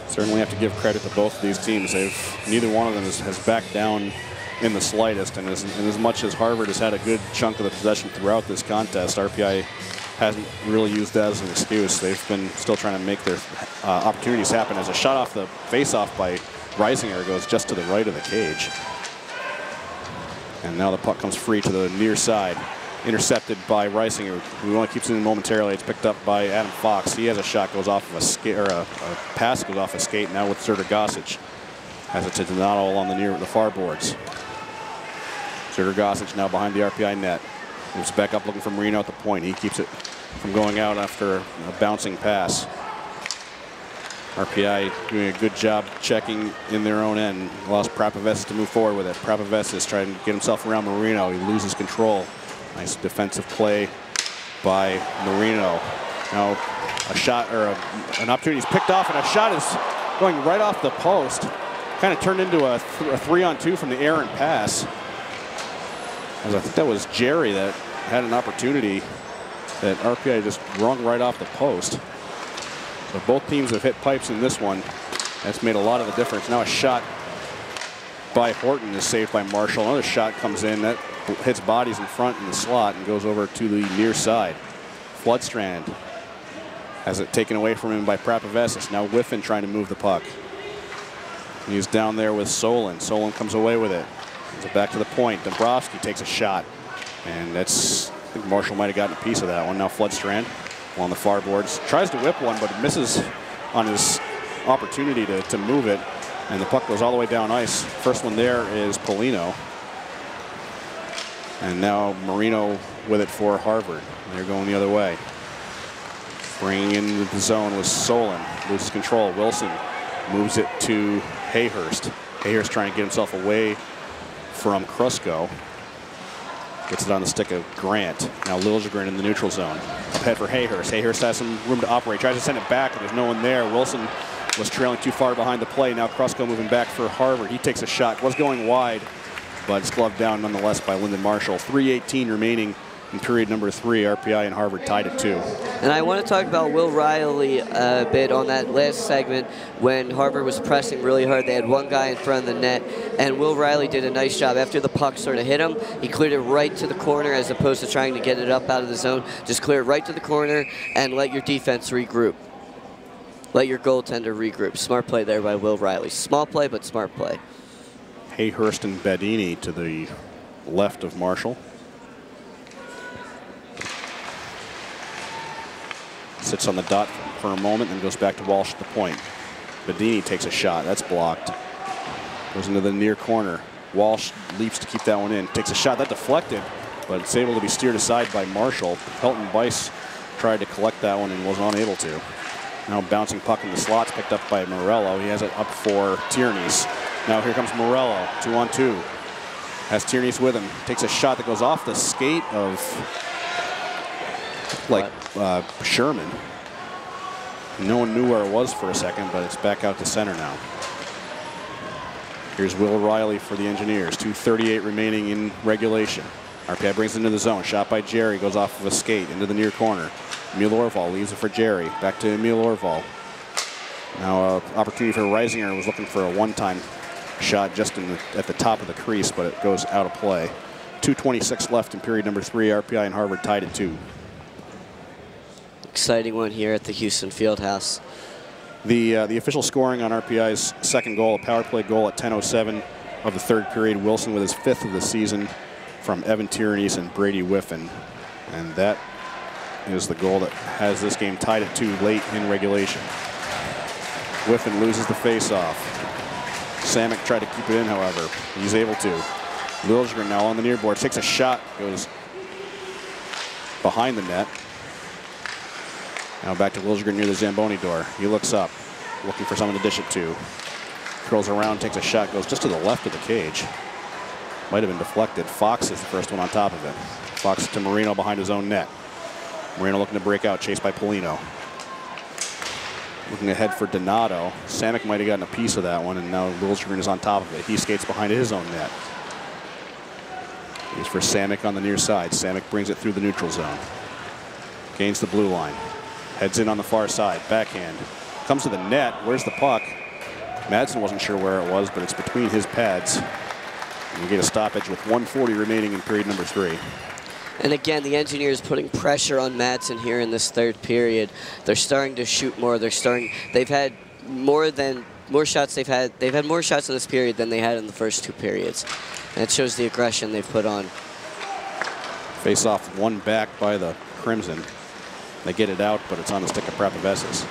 Certainly have to give credit to both of these teams. Neither one of them has backed down in the slightest, and as much as Harvard has had a good chunk of the possession throughout this contest, RPI hasn't really used that as an excuse. They've been still trying to make their opportunities happen, as a shot off the face-off by Reisinger goes just to the right of the cage. And now the puck comes free to the near side, intercepted by Reisinger, who only keeps it in momentarily. It's picked up by Adam Fox. He has a shot, goes off of a skate, or a pass goes off a skate, now with Serta Gossage. Has it to Donato on the far boards. Serta Gossage now behind the RPI net. Moves back up looking for Marino at the point. He keeps it from going out after a bouncing pass. RPI doing a good job checking in their own end. Allows Prapavesis to move forward with it. Prapavesis trying to get himself around Marino. He loses control. Nice defensive play by Marino. Now a shot, or an opportunity is picked off, and a shot is going right off the post. Kind of turned into a 3-on-2 from the Aaron pass. As I think that was Jerry that had an opportunity that RPI just rung right off the post. So both teams have hit pipes in this one. That's made a lot of the difference. Now a shot by Horton is saved by Marshall. Another shot comes in that hits bodies in front in the slot and goes over to the near side. Floodstrand has it taken away from him by Prapavesis. Now Whiffen trying to move the puck. He's down there with Solon. Solon comes away with it. Brings it back to the point. Dombrowski takes a shot. And that's, I think Marshall might have gotten a piece of that one. Now Floodstrand on the far boards. Tries to whip one, but misses on his opportunity to move it. And the puck goes all the way down ice. First one there is Polino. And now Marino with it for Harvard. They're going the other way. Bringing in the zone was Solon. Loses control. Wilson moves it to Hayhurst. Hayhurst trying to get himself away from Krusko. Gets it on the stick of Grant. Now Liljegren in the neutral zone. Ahead for Hayhurst. Hayhurst has some room to operate. Tries to send it back, and there's no one there. Wilson was trailing too far behind the play. Now Krusko moving back for Harvard. He takes a shot. Was going wide, but it's gloved down nonetheless by Lyndon Marshall. 3:18 remaining in period number 3. RPI and Harvard tied at 2. And I want to talk about Will Riley a bit on that last segment when Harvard was pressing really hard. They had one guy in front of the net, and Will Riley did a nice job. After the puck sort of hit him, he cleared it right to the corner as opposed to trying to get it up out of the zone. Just clear it right to the corner and let your defense regroup. Let your goaltender regroup. Smart play there by Will Riley. Small play, but smart play. Hayhurst and Bedini to the left of Marshall. Sits on the dot for a moment, then goes back to Walsh at the point. Bedini takes a shot. That's blocked. Goes into the near corner. Walsh leaps to keep that one in. Takes a shot. That deflected, but it's able to be steered aside by Marshall. Pelton Bice tried to collect that one and was unable to. Now bouncing puck in the slots, picked up by Morello. He has it up for Tierney's. Now here comes Morello, 2-on-2. Has Tierney's with him. Takes a shot that goes off the skate of Sherman. No one knew where it was for a second, but it's back out to center now. Here's Will Riley for the Engineers. 2:38 remaining in regulation. RPI brings it into the zone. Shot by Jerry. Goes off of a skate into the near corner. Emil Orval leaves it for Jerry. Back to Emil Orval. Now opportunity for Reisinger. Was looking for a one-time shot just at the top of the crease, but it goes out of play. 2:26 left in period number 3. RPI and Harvard tied at 2. Exciting one here at the Houston Fieldhouse. The official scoring on RPI's second goal, a power play goal at 10:07 of the third period. Wilson with his 5th of the season from Evan Tierney's and Brady Whiffen. And that is the goal that has this game tied at 2 late in regulation. Whiffen loses the face-off. Samek tried to keep it in, however. He's able to. Liljegren now on the near board. Takes a shot. Goes behind the net. Now back to Liljegren near the Zamboni door. He looks up, looking for someone to dish it to. Curls around, takes a shot, goes just to the left of the cage. Might have been deflected. Fox is the first one on top of it. Fox to Marino behind his own net. Marino looking to break out, chased by Polino. Looking ahead for Donato. Samek might have gotten a piece of that one, and now Liljegren is on top of it. He skates behind his own net. He's for Samek on the near side. Samek brings it through the neutral zone. Gains the blue line. Heads in on the far side. Backhand. Comes to the net. Where's the puck? Madsen wasn't sure where it was, but it's between his pads. And we get a stoppage with 1:40 remaining in period number 3. And again, the Engineers putting pressure on Madsen here in this third period. They're starting to shoot more. They've had more shots they've had more shots in this period than they had in the first 2 periods. And it shows the aggression they've put on. Face off one back by the Crimson. They get it out, but it's on the stick of Prapavesis.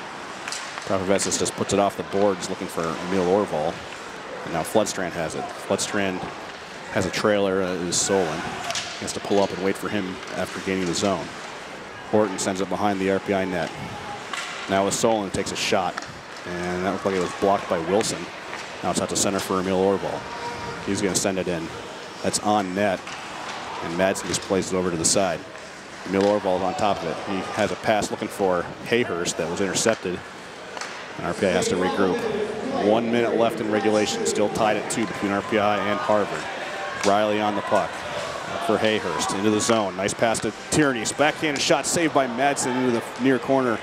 Prapavesis just puts it off the boards looking for Emil Orval. And now Floodstrand has it. Floodstrand has a trailer, is Solon. He has to pull up and wait for him after gaining the zone. Horton sends it behind the RPI net. Now with Solon takes a shot. And that looked like it was blocked by Wilson. Now it's out to center for Emil Orval. He's going to send it in. That's on net. And Madsen just plays it over to the side. Emil Orval is on top of it. He has a pass looking for Hayhurst that was intercepted. And RPI has to regroup. 1 minute left in regulation. Still tied at 2 between RPI and Harvard. Riley on the puck for Hayhurst into the zone. Nice pass to Tierney's. Backhanded shot saved by Madsen into the near corner.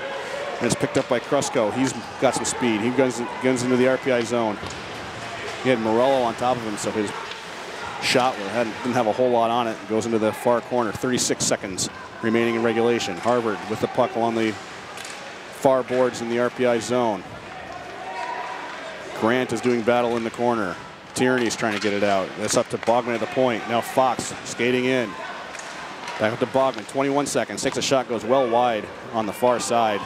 And it's picked up by Krusko. He's got some speed. He guns into the RPI zone. He had Morello on top of him, so his shot didn't have a whole lot on it. Goes into the far corner. 36 seconds remaining in regulation. Harvard with the puck along the far boards in the RPI zone. Grant is doing battle in the corner. Tierney's trying to get it out. That's up to Bogman at the point. Now Fox skating in. Back up to Bogman. 21 seconds. Takes a shot, goes well wide on the far side.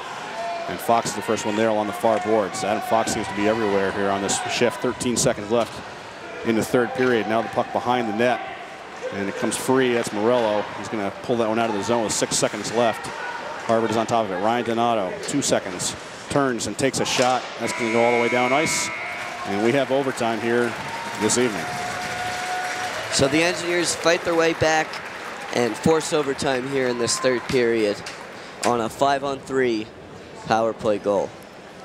And Fox is the first one there along the far boards. Adam Fox seems to be everywhere here on this shift. 13 seconds left in the third period. Now the puck behind the net. And it comes free. That's Morello. He's going to pull that one out of the zone with 6 seconds left. Harvard is on top of it. Ryan Donato, 2 seconds. Turns and takes a shot. That's going to go all the way down ice. And we have overtime here this evening. So the Engineers fight their way back and force overtime here in this third period on a 5-on-3 power play goal.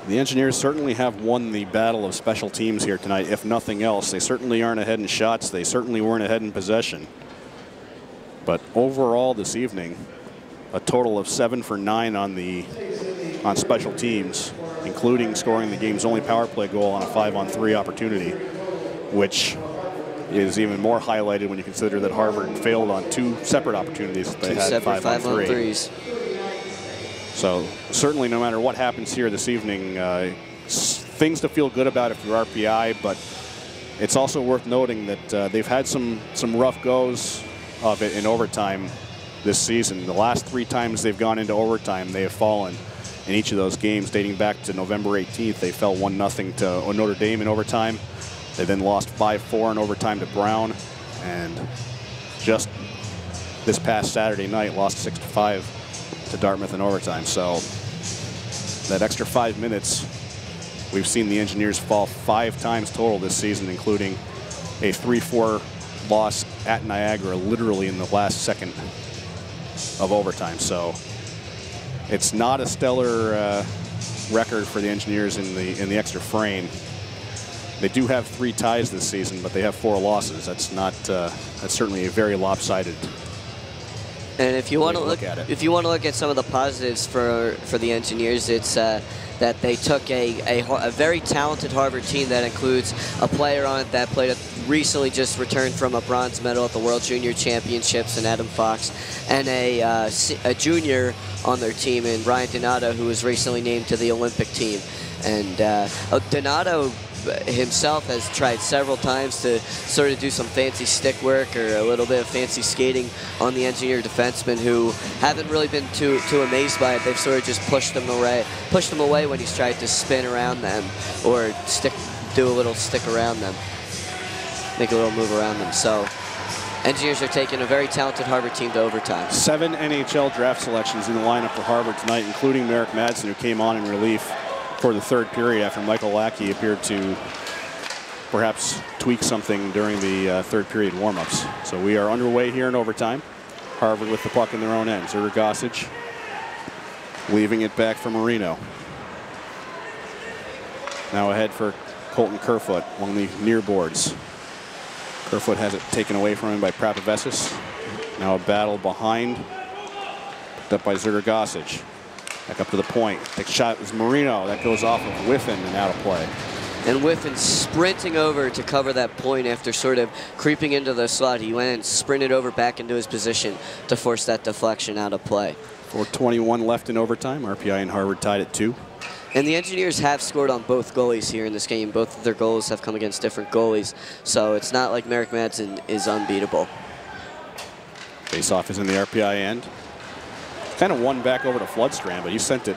The Engineers certainly have won the battle of special teams here tonight, if nothing else. They certainly aren't ahead in shots. They certainly weren't ahead in possession. But overall this evening, a total of 7 for 9 on special teams, including scoring the game's only power play goal on a 5-on-3 opportunity, which is even more highlighted when you consider that Harvard failed on 2 separate opportunities that they had 5-on-3s. So certainly no matter what happens here this evening, things to feel good about if you're RPI, but it's also worth noting that they've had some rough goes of it in overtime this season. The last 3 times they've gone into overtime, they have fallen in each of those games. Dating back to November 18th, they fell 1-0 to Notre Dame in overtime. They then lost 5-4 in overtime to Brown, and just this past Saturday night lost 6-5 to Dartmouth in overtime. So that extra 5 minutes, we've seen the Engineers fall 5 times total this season, including a 3-4 loss at Niagara literally in the last second of overtime. So it's not a stellar record for the Engineers in the extra frame. They do have 3 ties this season, but they have 4 losses. That's not that's certainly a very lopsided. And if you want to look at it, if you want to look at some of the positives for the Engineers, it's that they took a very talented Harvard team that includes a player on it that recently just returned from a bronze medal at the World Junior Championships in Adam Fox, and a junior on their team in Ryan Donato, who was recently named to the Olympic team. And Donato himself has tried several times to sort of do some fancy stick work or a little bit of fancy skating on the Engineer defensemen, who haven't really been too amazed by it. They've sort of just pushed him away when he's tried to spin around them or do a little stick around them, make a little move around them. So Engineers are taking a very talented Harvard team to overtime. 7 NHL draft selections in the lineup for Harvard tonight, including Merrick Madsen, who came on in relief for the third period after Michael Lackey appeared to perhaps tweak something during the third period warm-ups. So we are underway here in overtime. Harvard with the puck in their own end. Zergasic leaving it back for Marino. Now ahead for Colton Kerfoot along the near boards. Kerfoot has it taken away from him by Prapavesis. Now a battle behind, picked up by Zergasic. Back up to the point. Takes a shot is Marino. That goes off of Whiffen and out of play. And Whiffen sprinting over to cover that point after sort of creeping into the slot. He went and sprinted over back into his position to force that deflection out of play. 4:21 left in overtime. RPI and Harvard tied at 2. And the Engineers have scored on both goalies here in this game. Both of their goals have come against different goalies. So it's not like Merrick Madsen is unbeatable. Face-off is in the RPI end. Kind of won back over to Floodstrand, but he sent it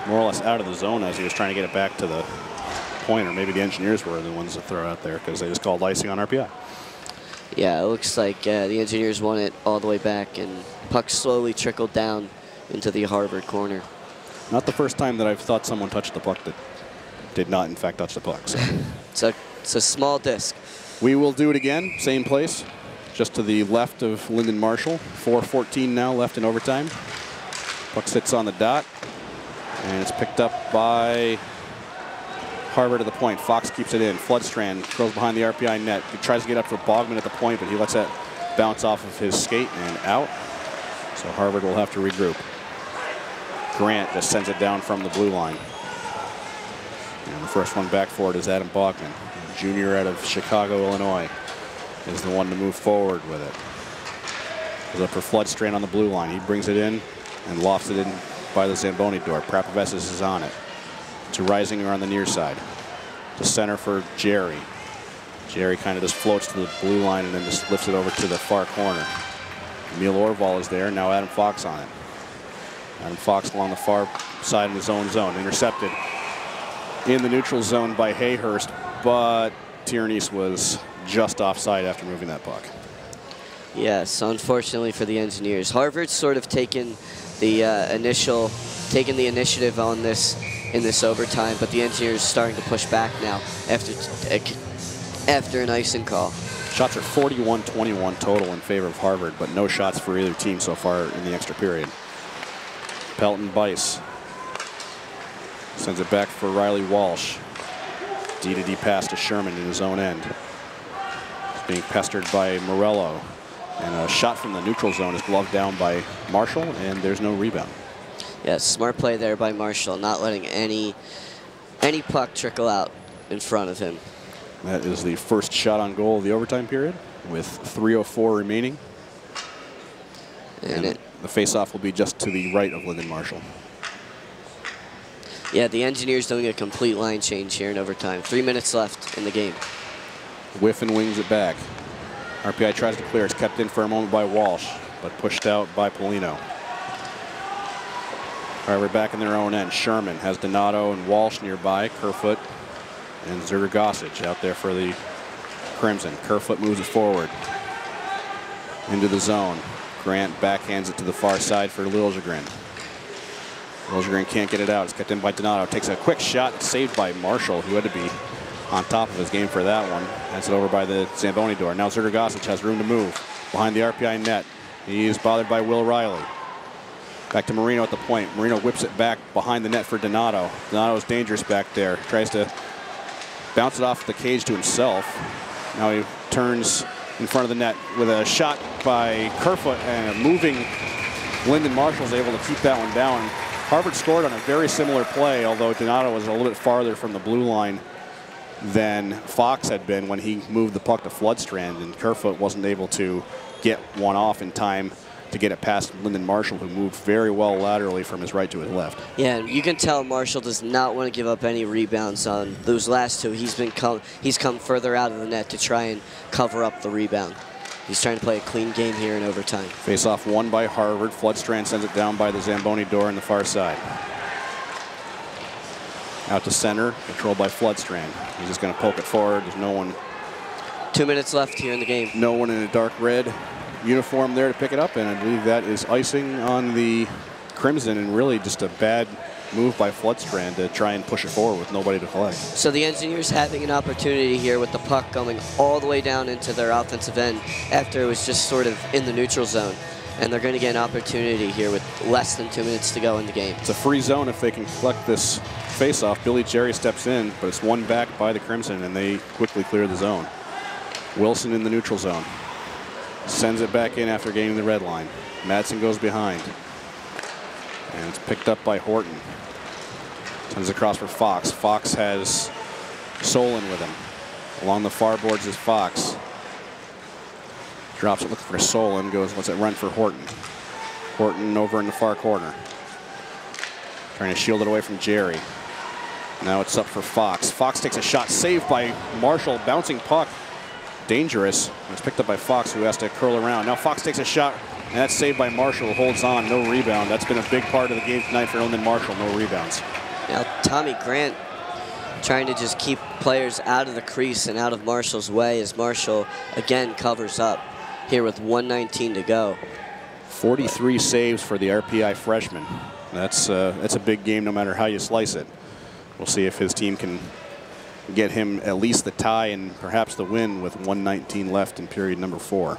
more or less out of the zone as he was trying to get it back to the point, or maybe the Engineers were the ones that throw it out there because they just called icing on RPI. Yeah, it looks like the Engineers won it all the way back, and puck slowly trickled down into the Harvard corner. Not the first time that I've thought someone touched the puck that did not, in fact, touch the puck. So. It's a small disc. We will do it again, same place, just to the left of Lyndon Marshall. 4:14 now left in overtime. Puck sits on the dot, and it's picked up by Harvard at the point. Fox keeps it in. Floodstrand goes behind the RPI net. He tries to get up for Bogman at the point, but he lets that bounce off of his skate and out. So Harvard will have to regroup. Grant just sends it down from the blue line. And the first one back for it is Adam Bogman, junior out of Chicago, Illinois, is the one to move forward with it. Goes up for Floodstrand on the blue line. He brings it in and lofts it in by the Zamboni door. Prapavesis is on it. To Reisinger on the near side. To center for Jerry. Jerry kind of just floats to the blue line and then just lifts it over to the far corner. Emil Orval is there. Now Adam Fox on it. Adam Fox along the far side in his own zone. Intercepted in the neutral zone by Hayhurst, but Tierney's was just offside after moving that puck. Yes, unfortunately for the Engineers. Harvard's sort of taken the initiative on this in this overtime, but the Engineers starting to push back now after an icing call. Shots are 41-21 total in favor of Harvard, but no shots for either team so far in the extra period. Pelton Bice sends it back for Riley Walsh. D-to-D pass to Sherman in his own end. He's being pestered by Morello. And a shot from the neutral zone is gloved down by Marshall, and there's no rebound. Yeah, smart play there by Marshall, not letting any puck trickle out in front of him. That is the first shot on goal of the overtime period with 3:04 remaining. And the faceoff will be just to the right of Lyndon Marshall. Yeah, the Engineers doing a complete line change here in overtime. 3 minutes left in the game. Whiff and wings it back. RPI tries to clear. It's kept in for a moment by Walsh, but pushed out by Polino. However, back in their own end, Sherman has Donato and Walsh nearby. Kerfoot and Zergosic out there for the Crimson. Kerfoot moves it forward into the zone. Grant backhands it to the far side for Liljegren. Liljegren can't get it out. It's kept in by Donato. Takes a quick shot, saved by Marshall, who had to be on top of his game for that one. Has it over by the Zamboni door. Now Zergosic has room to move behind the RPI net. He's bothered by Will Riley. Back to Marino at the point. Marino whips it back behind the net for Donato. Donato's dangerous back there. Tries to bounce it off the cage to himself. Now he turns in front of the net with a shot by Kerfoot, and a moving Lyndon Marshall is able to keep that one down. Harvard scored on a very similar play, although Donato was a little bit farther from the blue line than Fox had been when he moved the puck to Floodstrand, and Kerfoot wasn't able to get one off in time to get it past Lyndon Marshall, who moved very well laterally from his right to his left. Yeah, you can tell Marshall does not want to give up any rebounds on those last two. He's come further out of the net to try and cover up the rebound. He's trying to play a clean game here in overtime. Face-off won by Harvard. Floodstrand sends it down by the Zamboni door on the far side. Out to center, controlled by Floodstrand. He's just going to poke it forward. There's no one. 2 minutes left here in the game. No one in a dark red uniform there to pick it up, and I believe that is icing on the Crimson, and really just a bad move by Floodstrand to try and push it forward with nobody to collect. So the Engineers having an opportunity here with the puck going all the way down into their offensive end after it was just sort of in the neutral zone. And they're going to get an opportunity here with less than 2 minutes to go in the game. It's a free zone if they can collect this face-off. Billy Jerry steps in, but it's won back by the Crimson, and they quickly clear the zone. Wilson in the neutral zone. Sends it back in after gaining the red line. Madsen goes behind. And it's picked up by Horton. Sends it across for Fox. Fox has Solon with him. Along the far boards is Fox. Drops it looking for Solon. Lets it run for Horton. Horton over in the far corner. Trying to shield it away from Jerry. Now it's up for Fox. Fox takes a shot, saved by Marshall. Bouncing puck. Dangerous. It's picked up by Fox, who has to curl around. Now Fox takes a shot, and that's saved by Marshall, who holds on. No rebound. That's been a big part of the game tonight for Lyndon Marshall. No rebounds. Now Tommy Grant trying to just keep players out of the crease and out of Marshall's way as Marshall again covers up here with 1:19 to go. 43 saves for the RPI freshman. That's a big game no matter how you slice it. We'll see if his team can get him at least the tie and perhaps the win with 1:19 left in period number 4.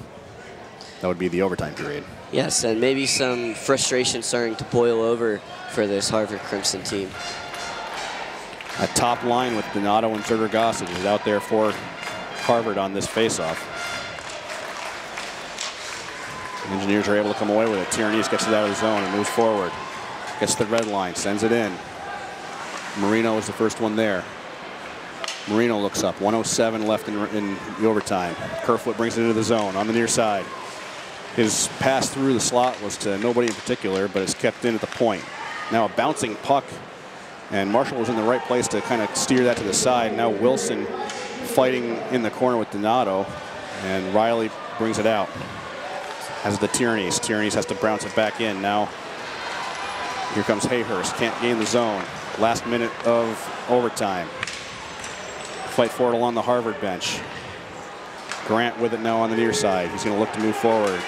That would be the overtime period. Yes, and maybe some frustration starting to boil over for this Harvard Crimson team. A top line with Donato and Zergosic is out there for Harvard on this faceoff. The Engineers are able to come away with it. Tyrannese gets it out of the zone and moves forward. Gets the red line, sends it in. Marino is the first one there. Marino looks up. 1:07 left in the overtime. Kerfoot brings it into the zone on the near side. His pass through the slot was to nobody in particular, but it's kept in at the point. Now a bouncing puck, and Marshall was in the right place to kind of steer that to the side. Now Wilson fighting in the corner with Donato, and Riley brings it out. Has the Tyrannese. Tyrannese has to bounce it back in. Now here comes Hayhurst. Can't gain the zone. Last minute of overtime. Fight for it along the Harvard bench. Grant with it now on the near side. He's going to look to move forward.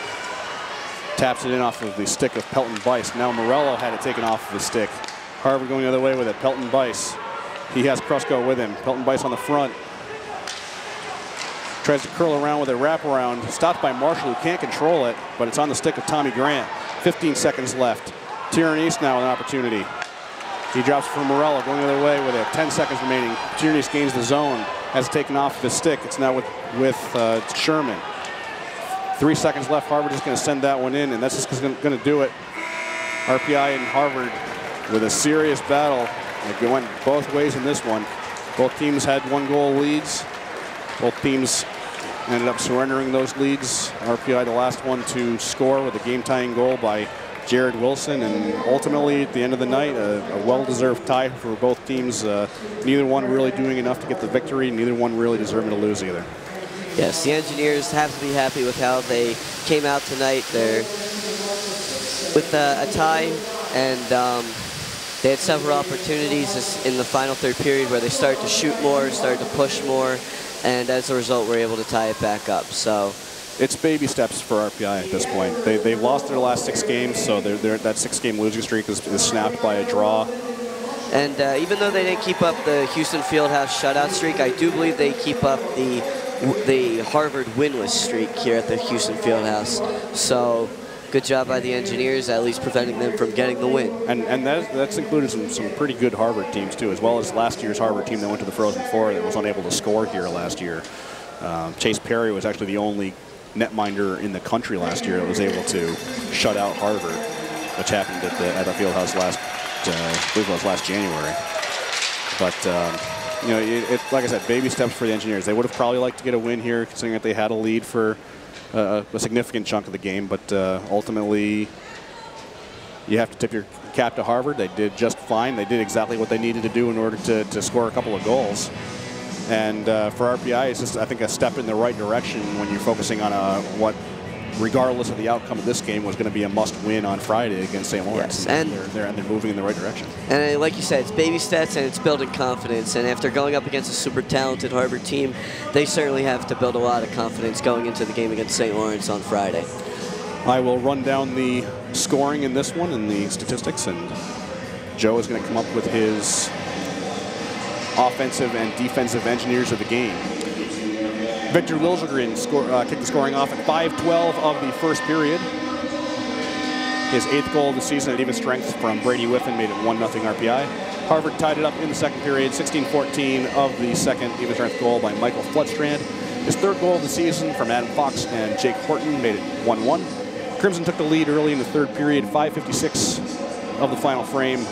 Taps it in off of the stick of Pelton Bice. Now Morello had it taken off of his stick. Harvard going the other way with it. Pelton Bice. He has Krusko with him. Pelton Bice on the front. Tries to curl around with a wraparound. Stopped by Marshall, who can't control it, but it's on the stick of Tommy Grant. 15 seconds left. Tyrannese now with an opportunity. He drops for Morello, going the other way with it. 10 seconds remaining. Tyrannese gains the zone. Has taken off of his stick. It's now with Sherman. 3 seconds left. Harvard is going to send that one in, and that's just going to do it. RPI and Harvard with a serious battle. It went both ways in this one. Both teams had 1-goal leads. Both teams ended up surrendering those leads. RPI the last one to score with a game-tying goal by Jared Wilson, and ultimately at the end of the night, a well-deserved tie for both teams. Neither one really doing enough to get the victory, neither one really deserving to lose either. Yes, the Engineers have to be happy with how they came out tonight. They're with a tie, and they had several opportunities in the final third period where they started to shoot more, started to push more, and as a result, were able to tie it back up. So it's baby steps for RPI at this point. They've lost their last 6 games, so that 6-game losing streak is snapped by a draw. And even though they didn't keep up the Houston Fieldhouse shutout streak, I do believe they keep up the Harvard winless streak here at the Houston Fieldhouse. So good job by the Engineers, at least preventing them from getting the win. And that's included some pretty good Harvard teams too, as well as last year's Harvard team that went to the Frozen Four that was unable to score here last year. Chase Perry was actually the only netminder in the country last year that was able to shut out Harvard, which happened at the Fieldhouse I believe it was last January. But you know, like I said, baby steps for the Engineers. They would have probably liked to get a win here, considering that they had a lead for a significant chunk of the game. But ultimately, you have to tip your cap to Harvard. They did just fine. They did exactly what they needed to do in order to score a couple of goals. And for RPI, it's just, I think, a step in the right direction when you're focusing on what, regardless of the outcome of this game, was going to be a must-win on Friday against St. Lawrence. Yes, and they're moving in the right direction. And like you said, it's baby steps and it's building confidence. And after going up against a super talented Harvard team, they certainly have to build a lot of confidence going into the game against St. Lawrence on Friday. I will run down the scoring in this one and the statistics, and Joe is going to come up with his offensive and defensive engineers of the game. Victor Liljegren kicked the scoring off at 5:12 of the first period. His 8th goal of the season at even strength from Brady Whiffen made it 1-0 RPI. Harvard tied it up in the second period, 16-14 of the second even strength goal by Michael Floodstrand. His 3rd goal of the season from Adam Fox and Jake Horton made it 1-1. Crimson took the lead early in the 3rd period, 5:56 of the final frame.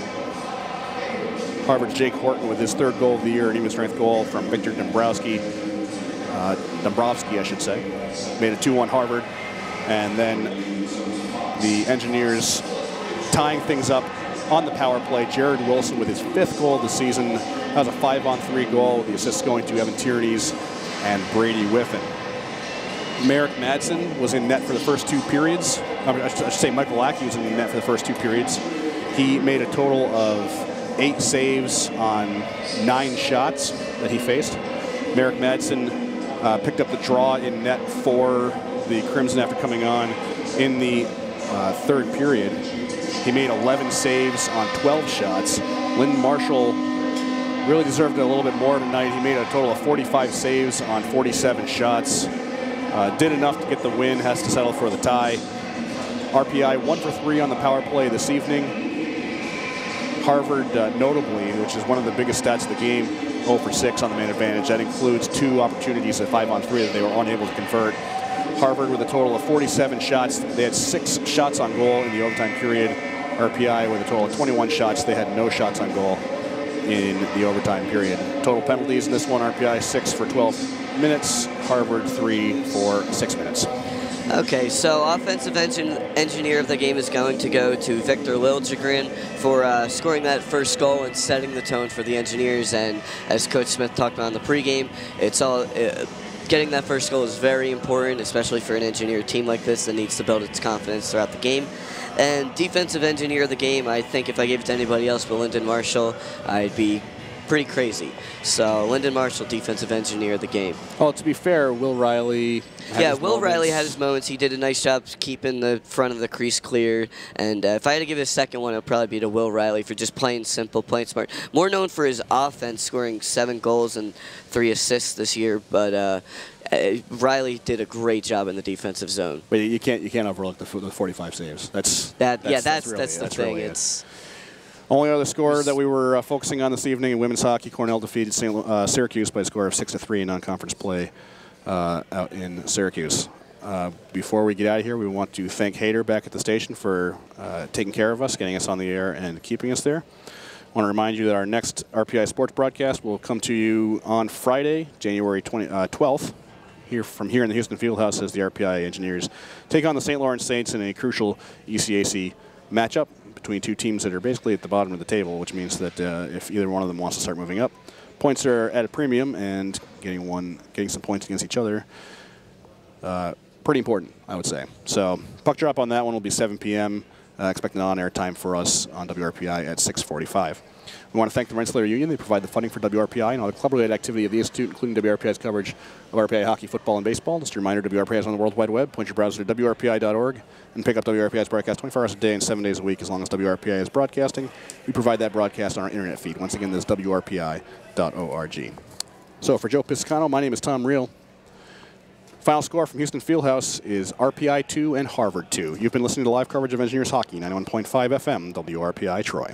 Harvard's Jake Horton with his 3rd goal of the year, an even strength goal from Victor Dombrowski. Dombrowski, I should say, made it 2-1 Harvard. And then the Engineers tying things up on the power play. Jared Wilson with his 5th goal of the season. That was a 5-on-3 goal, with the assists going to Evan Tyrannese and Brady Whiffen. Merrick Madsen was in net for the first 2 periods. I should say Michael Lackey was in net for the first 2 periods. He made a total of 8 saves on 9 shots that he faced. Merrick Madsen picked up the draw in net for the Crimson after coming on in the 3rd period. He made 11 saves on 12 shots. Lyndon Marshall really deserved it a little bit more tonight. He made a total of 45 saves on 47 shots. Did enough to get the win, has to settle for the tie. RPI 1 for 3 on the power play this evening. Harvard, notably, which is one of the biggest stats of the game, 0 for 6 on the man advantage. That includes 2 opportunities at 5-on-3 that they were unable to convert. Harvard with a total of 47 shots. They had 6 shots on goal in the overtime period. RPI with a total of 21 shots. They had no shots on goal in the overtime period. Total penalties in this one, RPI 6 for 12 minutes. Harvard 3 for 6 minutes. Okay, so offensive engineer of the game is going to go to Victor Liljegren for scoring that first goal and setting the tone for the Engineers. And as Coach Smith talked about in the pregame, it's all getting that first goal is very important, especially for an Engineer team like this that needs to build its confidence throughout the game. And defensive engineer of the game, I think if I gave it to anybody else but Lyndon Marshall, I'd be pretty crazy. So Lyndon Marshall, defensive engineer of the game. Well, to be fair, Will Riley had his Riley had his moments. He did a nice job keeping the front of the crease clear. And if I had to give it a second one, it would probably be to Will Riley for just playing simple, playing smart. More known for his offense, scoring 7 goals and 3 assists this year. But Riley did a great job in the defensive zone. But you can't overlook the 45 saves. That's the thing. Really it's only other score that we were focusing on this evening in women's hockey. Cornell defeated Syracuse by a score of 6-3 in non-conference play out in Syracuse. Before we get out of here, we want to thank Hader back at the station for taking care of us, getting us on the air, and keeping us there. I want to remind you that our next RPI sports broadcast will come to you on Friday, January 12th, from here in the Houston Fieldhouse as the RPI Engineers take on the St. Lawrence Saints in a crucial ECAC matchup between two teams that are basically at the bottom of the table, which means that if either one of them wants to start moving up, points are at a premium, and getting some points against each other, pretty important, I would say. So puck drop on that one will be 7 p.m. Expect an on-air time for us on WRPI at 6:45. We want to thank the Rensselaer Union. They provide the funding for WRPI and all the club-related activity of the Institute, including WRPI's coverage of RPI hockey, football, and baseball. Just a reminder, WRPI is on the World Wide Web. Point your browser to WRPI.org and pick up WRPI's broadcast 24 hours a day and 7 days a week as long as WRPI is broadcasting. We provide that broadcast on our internet feed. Once again, this is WRPI.org. So for Joe Piscano, my name is Tom Reel. Final score from Houston Fieldhouse is RPI 2 and Harvard 2. You've been listening to live coverage of Engineers Hockey, 91.5 FM, WRPI Troy.